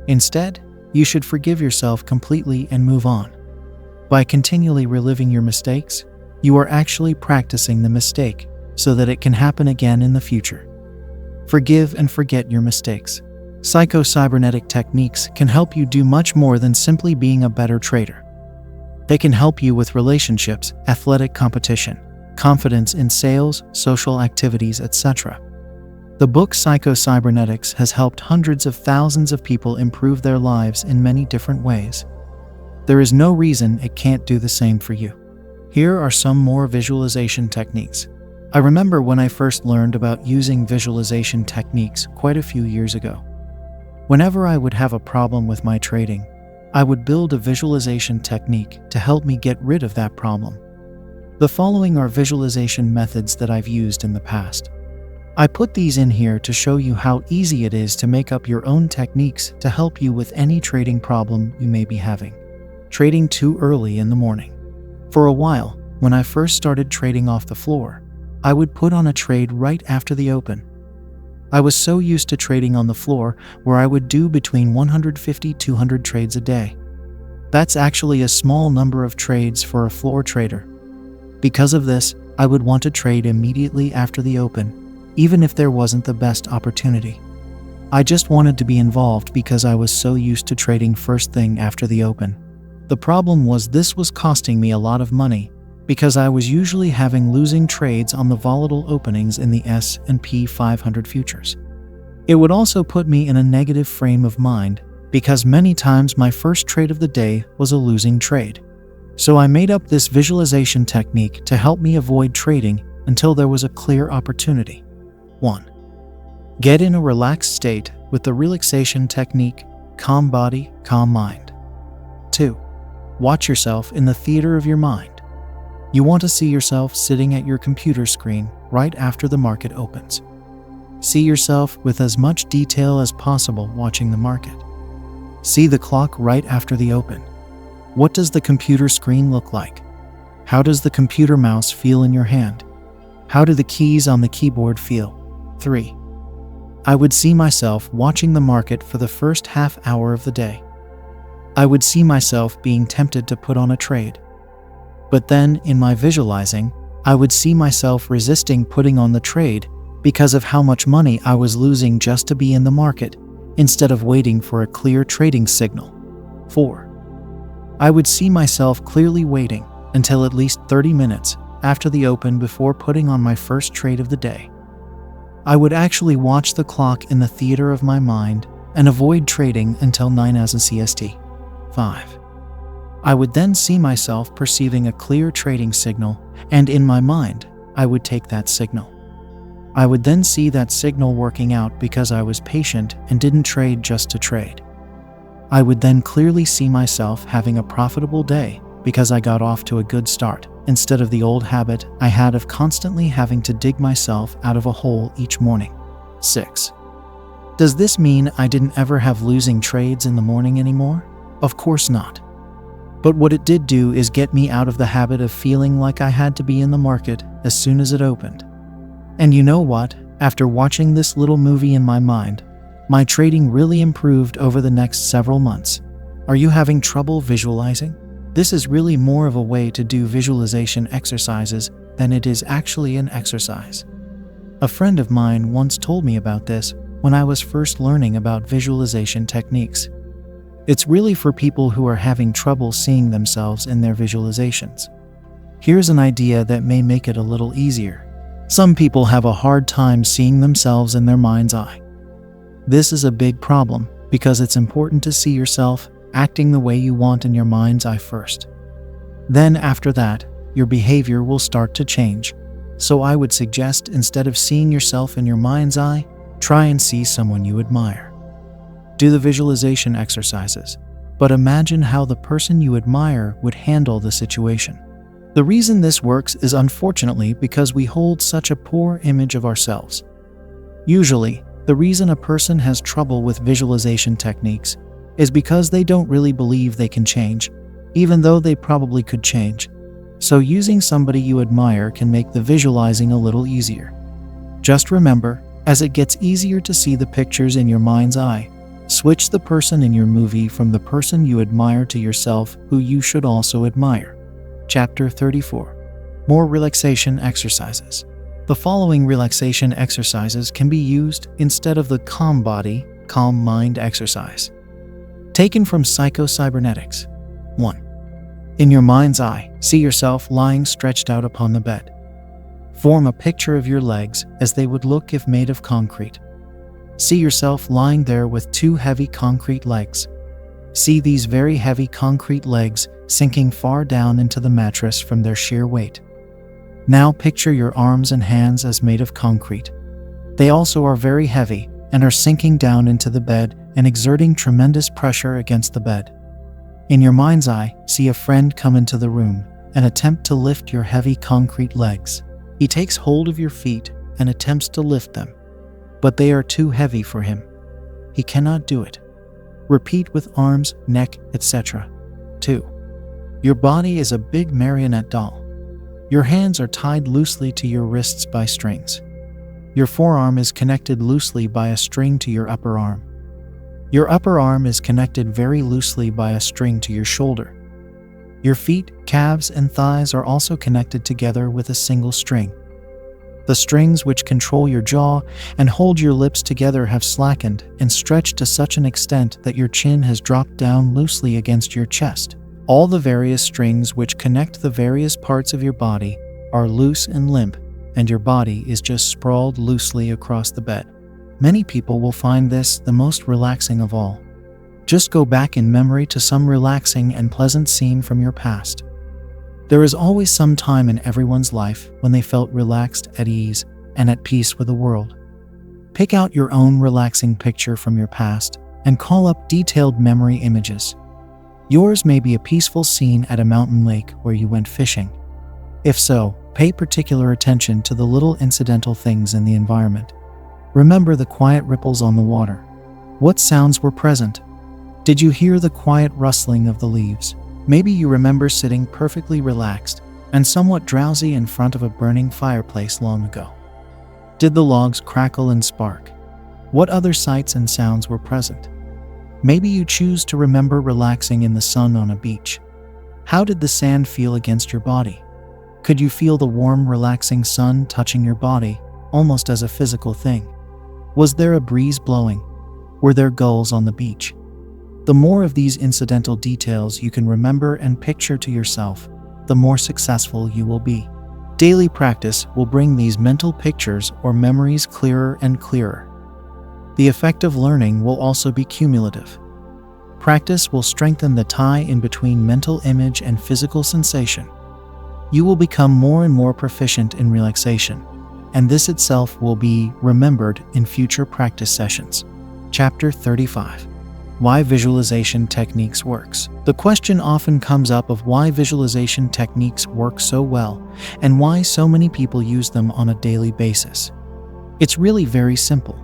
Instead, you should forgive yourself completely and move on. By continually reliving your mistakes, you are actually practicing the mistake so that it can happen again in the future. Forgive and forget your mistakes. Psycho-cybernetic techniques can help you do much more than simply being a better trader. They can help you with relationships, athletic competition, confidence in sales, social activities, etc. The book Psycho-Cybernetics has helped hundreds of thousands of people improve their lives in many different ways. There is no reason it can't do the same for you. Here are some more visualization techniques. I remember when I first learned about using visualization techniques quite a few years ago. Whenever I would have a problem with my trading, I would build a visualization technique to help me get rid of that problem. The following are visualization methods that I've used in the past. I put these in here to show you how easy it is to make up your own techniques to help you with any trading problem you may be having. Trading too early in the morning. For a while, when I first started trading off the floor, I would put on a trade right after the open. I was so used to trading on the floor where I would do between 150-200 trades a day. That's actually a small number of trades for a floor trader. Because of this, I would want to trade immediately after the open, even if there wasn't the best opportunity. I just wanted to be involved because I was so used to trading first thing after the open. The problem was this was costing me a lot of money because I was usually having losing trades on the volatile openings in the S&P 500 futures. It would also put me in a negative frame of mind because many times my first trade of the day was a losing trade. So I made up this visualization technique to help me avoid trading until there was a clear opportunity. 1. Get in a relaxed state with the relaxation technique, calm body, calm mind. 2. Watch yourself in the theater of your mind. You want to see yourself sitting at your computer screen right after the market opens. See yourself with as much detail as possible watching the market. See the clock right after the open. What does the computer screen look like? How does the computer mouse feel in your hand? How do the keys on the keyboard feel? 3. I would see myself watching the market for the first half hour of the day. I would see myself being tempted to put on a trade. But then, in my visualizing, I would see myself resisting putting on the trade because of how much money I was losing just to be in the market, instead of waiting for a clear trading signal. 4. I would see myself clearly waiting until at least 30 minutes after the open before putting on my first trade of the day. I would actually watch the clock in the theater of my mind and avoid trading until 9 as a CST. 5. I would then see myself perceiving a clear trading signal, and in my mind, I would take that signal. I would then see that signal working out because I was patient and didn't trade just to trade. I would then clearly see myself having a profitable day because I got off to a good start, instead of the old habit I had of constantly having to dig myself out of a hole each morning. 6. Does this mean I didn't ever have losing trades in the morning anymore? Of course not. But what it did do is get me out of the habit of feeling like I had to be in the market as soon as it opened. And you know what? After watching this little movie in my mind, my trading really improved over the next several months. Are you having trouble visualizing? This is really more of a way to do visualization exercises than it is actually an exercise. A friend of mine once told me about this when I was first learning about visualization techniques. It's really for people who are having trouble seeing themselves in their visualizations. Here's an idea that may make it a little easier. Some people have a hard time seeing themselves in their mind's eye. This is a big problem because it's important to see yourself acting the way you want in your mind's eye first. Then after that, your behavior will start to change. So I would suggest, instead of seeing yourself in your mind's eye, try and see someone you admire. Do the visualization exercises, but imagine how the person you admire would handle the situation. The reason this works is unfortunately because we hold such a poor image of ourselves. Usually, the reason a person has trouble with visualization techniques is because they don't really believe they can change, even though they probably could change. So using somebody you admire can make the visualizing a little easier. Just remember, as it gets easier to see the pictures in your mind's eye, switch the person in your movie from the person you admire to yourself who you should also admire. Chapter 34. More relaxation exercises. The following relaxation exercises can be used instead of the calm body, calm mind exercise. Taken from Psycho-Cybernetics. 1. In your mind's eye, see yourself lying stretched out upon the bed. Form a picture of your legs as they would look if made of concrete. See yourself lying there with two heavy concrete legs. See these very heavy concrete legs sinking far down into the mattress from their sheer weight. Now picture your arms and hands as made of concrete. They also are very heavy and are sinking down into the bed and exerting tremendous pressure against the bed. In your mind's eye, see a friend come into the room and attempt to lift your heavy concrete legs. He takes hold of your feet and attempts to lift them, but they are too heavy for him. He cannot do it. Repeat with arms, neck, etc. 2. Your body is a big marionette doll. Your hands are tied loosely to your wrists by strings. Your forearm is connected loosely by a string to your upper arm. Your upper arm is connected very loosely by a string to your shoulder. Your feet, calves, and thighs are also connected together with a single string. The strings which control your jaw and hold your lips together have slackened and stretched to such an extent that your chin has dropped down loosely against your chest. All the various strings which connect the various parts of your body are loose and limp, and your body is just sprawled loosely across the bed. Many people will find this the most relaxing of all. Just go back in memory to some relaxing and pleasant scene from your past. There is always some time in everyone's life when they felt relaxed, at ease, and at peace with the world. Pick out your own relaxing picture from your past and call up detailed memory images. Yours may be a peaceful scene at a mountain lake where you went fishing. If so, pay particular attention to the little incidental things in the environment. Remember the quiet ripples on the water. What sounds were present? Did you hear the quiet rustling of the leaves? Maybe you remember sitting perfectly relaxed and somewhat drowsy in front of a burning fireplace long ago. Did the logs crackle and spark? What other sights and sounds were present? Maybe you choose to remember relaxing in the sun on a beach. How did the sand feel against your body? Could you feel the warm, relaxing sun touching your body, almost as a physical thing? Was there a breeze blowing? Were there gulls on the beach? The more of these incidental details you can remember and picture to yourself, the more successful you will be. Daily practice will bring these mental pictures or memories clearer and clearer. The effect of learning will also be cumulative. Practice will strengthen the tie in between mental image and physical sensation. You will become more and more proficient in relaxation, and this itself will be remembered in future practice sessions. Chapter 35. Why visualization techniques works. The question often comes up of why visualization techniques work so well and why so many people use them on a daily basis. It's really very simple.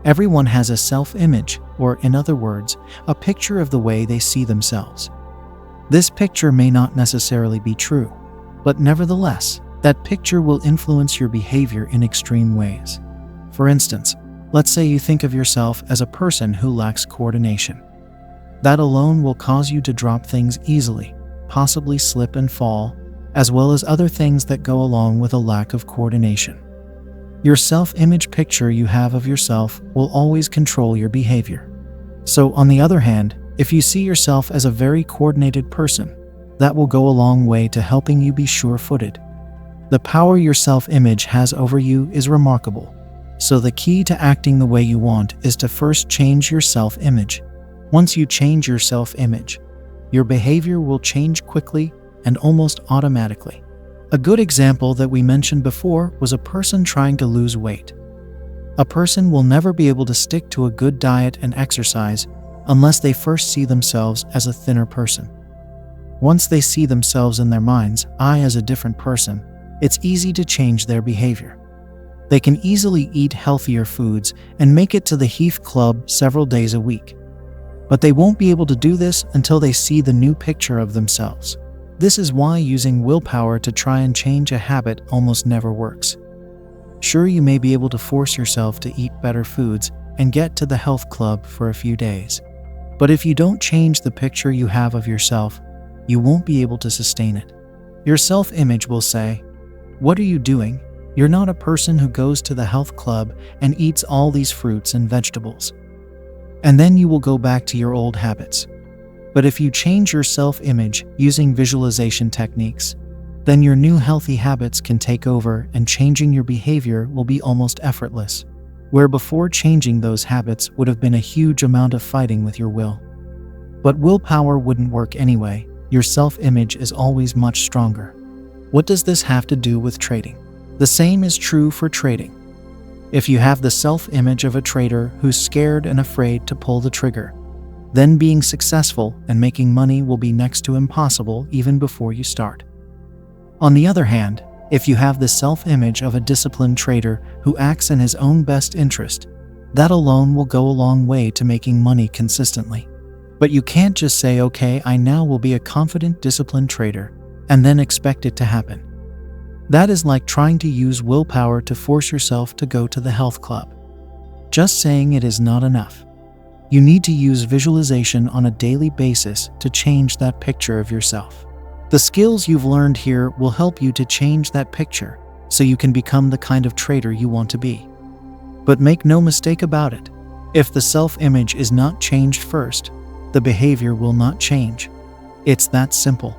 Everyone has a self-image, or in other words, a picture of the way they see themselves. This picture may not necessarily be true, but nevertheless, that picture will influence your behavior in extreme ways. For instance, let's say you think of yourself as a person who lacks coordination. That alone will cause you to drop things easily, possibly slip and fall, as well as other things that go along with a lack of coordination. Your self-image picture you have of yourself will always control your behavior. So, on the other hand, if you see yourself as a very coordinated person, that will go a long way to helping you be sure-footed. The power your self-image has over you is remarkable. So the key to acting the way you want is to first change your self-image. Once you change your self-image, your behavior will change quickly and almost automatically. A good example that we mentioned before was a person trying to lose weight. A person will never be able to stick to a good diet and exercise unless they first see themselves as a thinner person. Once they see themselves in their mind's eye as a different person, it's easy to change their behavior. They can easily eat healthier foods and make it to the Heath Club several days a week. But they won't be able to do this until they see the new picture of themselves. This is why using willpower to try and change a habit almost never works. Sure, you may be able to force yourself to eat better foods and get to the health club for a few days. But if you don't change the picture you have of yourself, you won't be able to sustain it. Your self-image will say, "What are you doing? You're not a person who goes to the health club and eats all these fruits and vegetables." And then you will go back to your old habits. But if you change your self-image using visualization techniques, then your new healthy habits can take over and changing your behavior will be almost effortless, where before changing those habits would have been a huge amount of fighting with your will. But willpower wouldn't work anyway. Your self-image is always much stronger. What does this have to do with trading? The same is true for trading. If you have the self-image of a trader who's scared and afraid to pull the trigger, then being successful and making money will be next to impossible even before you start. On the other hand, if you have the self-image of a disciplined trader who acts in his own best interest, that alone will go a long way to making money consistently. But you can't just say, "Okay, I now will be a confident, disciplined trader," and then expect it to happen. That is like trying to use willpower to force yourself to go to the health club. Just saying it is not enough. You need to use visualization on a daily basis to change that picture of yourself. The skills you've learned here will help you to change that picture so you can become the kind of trader you want to be. But make no mistake about it, if the self-image is not changed first, the behavior will not change. It's that simple.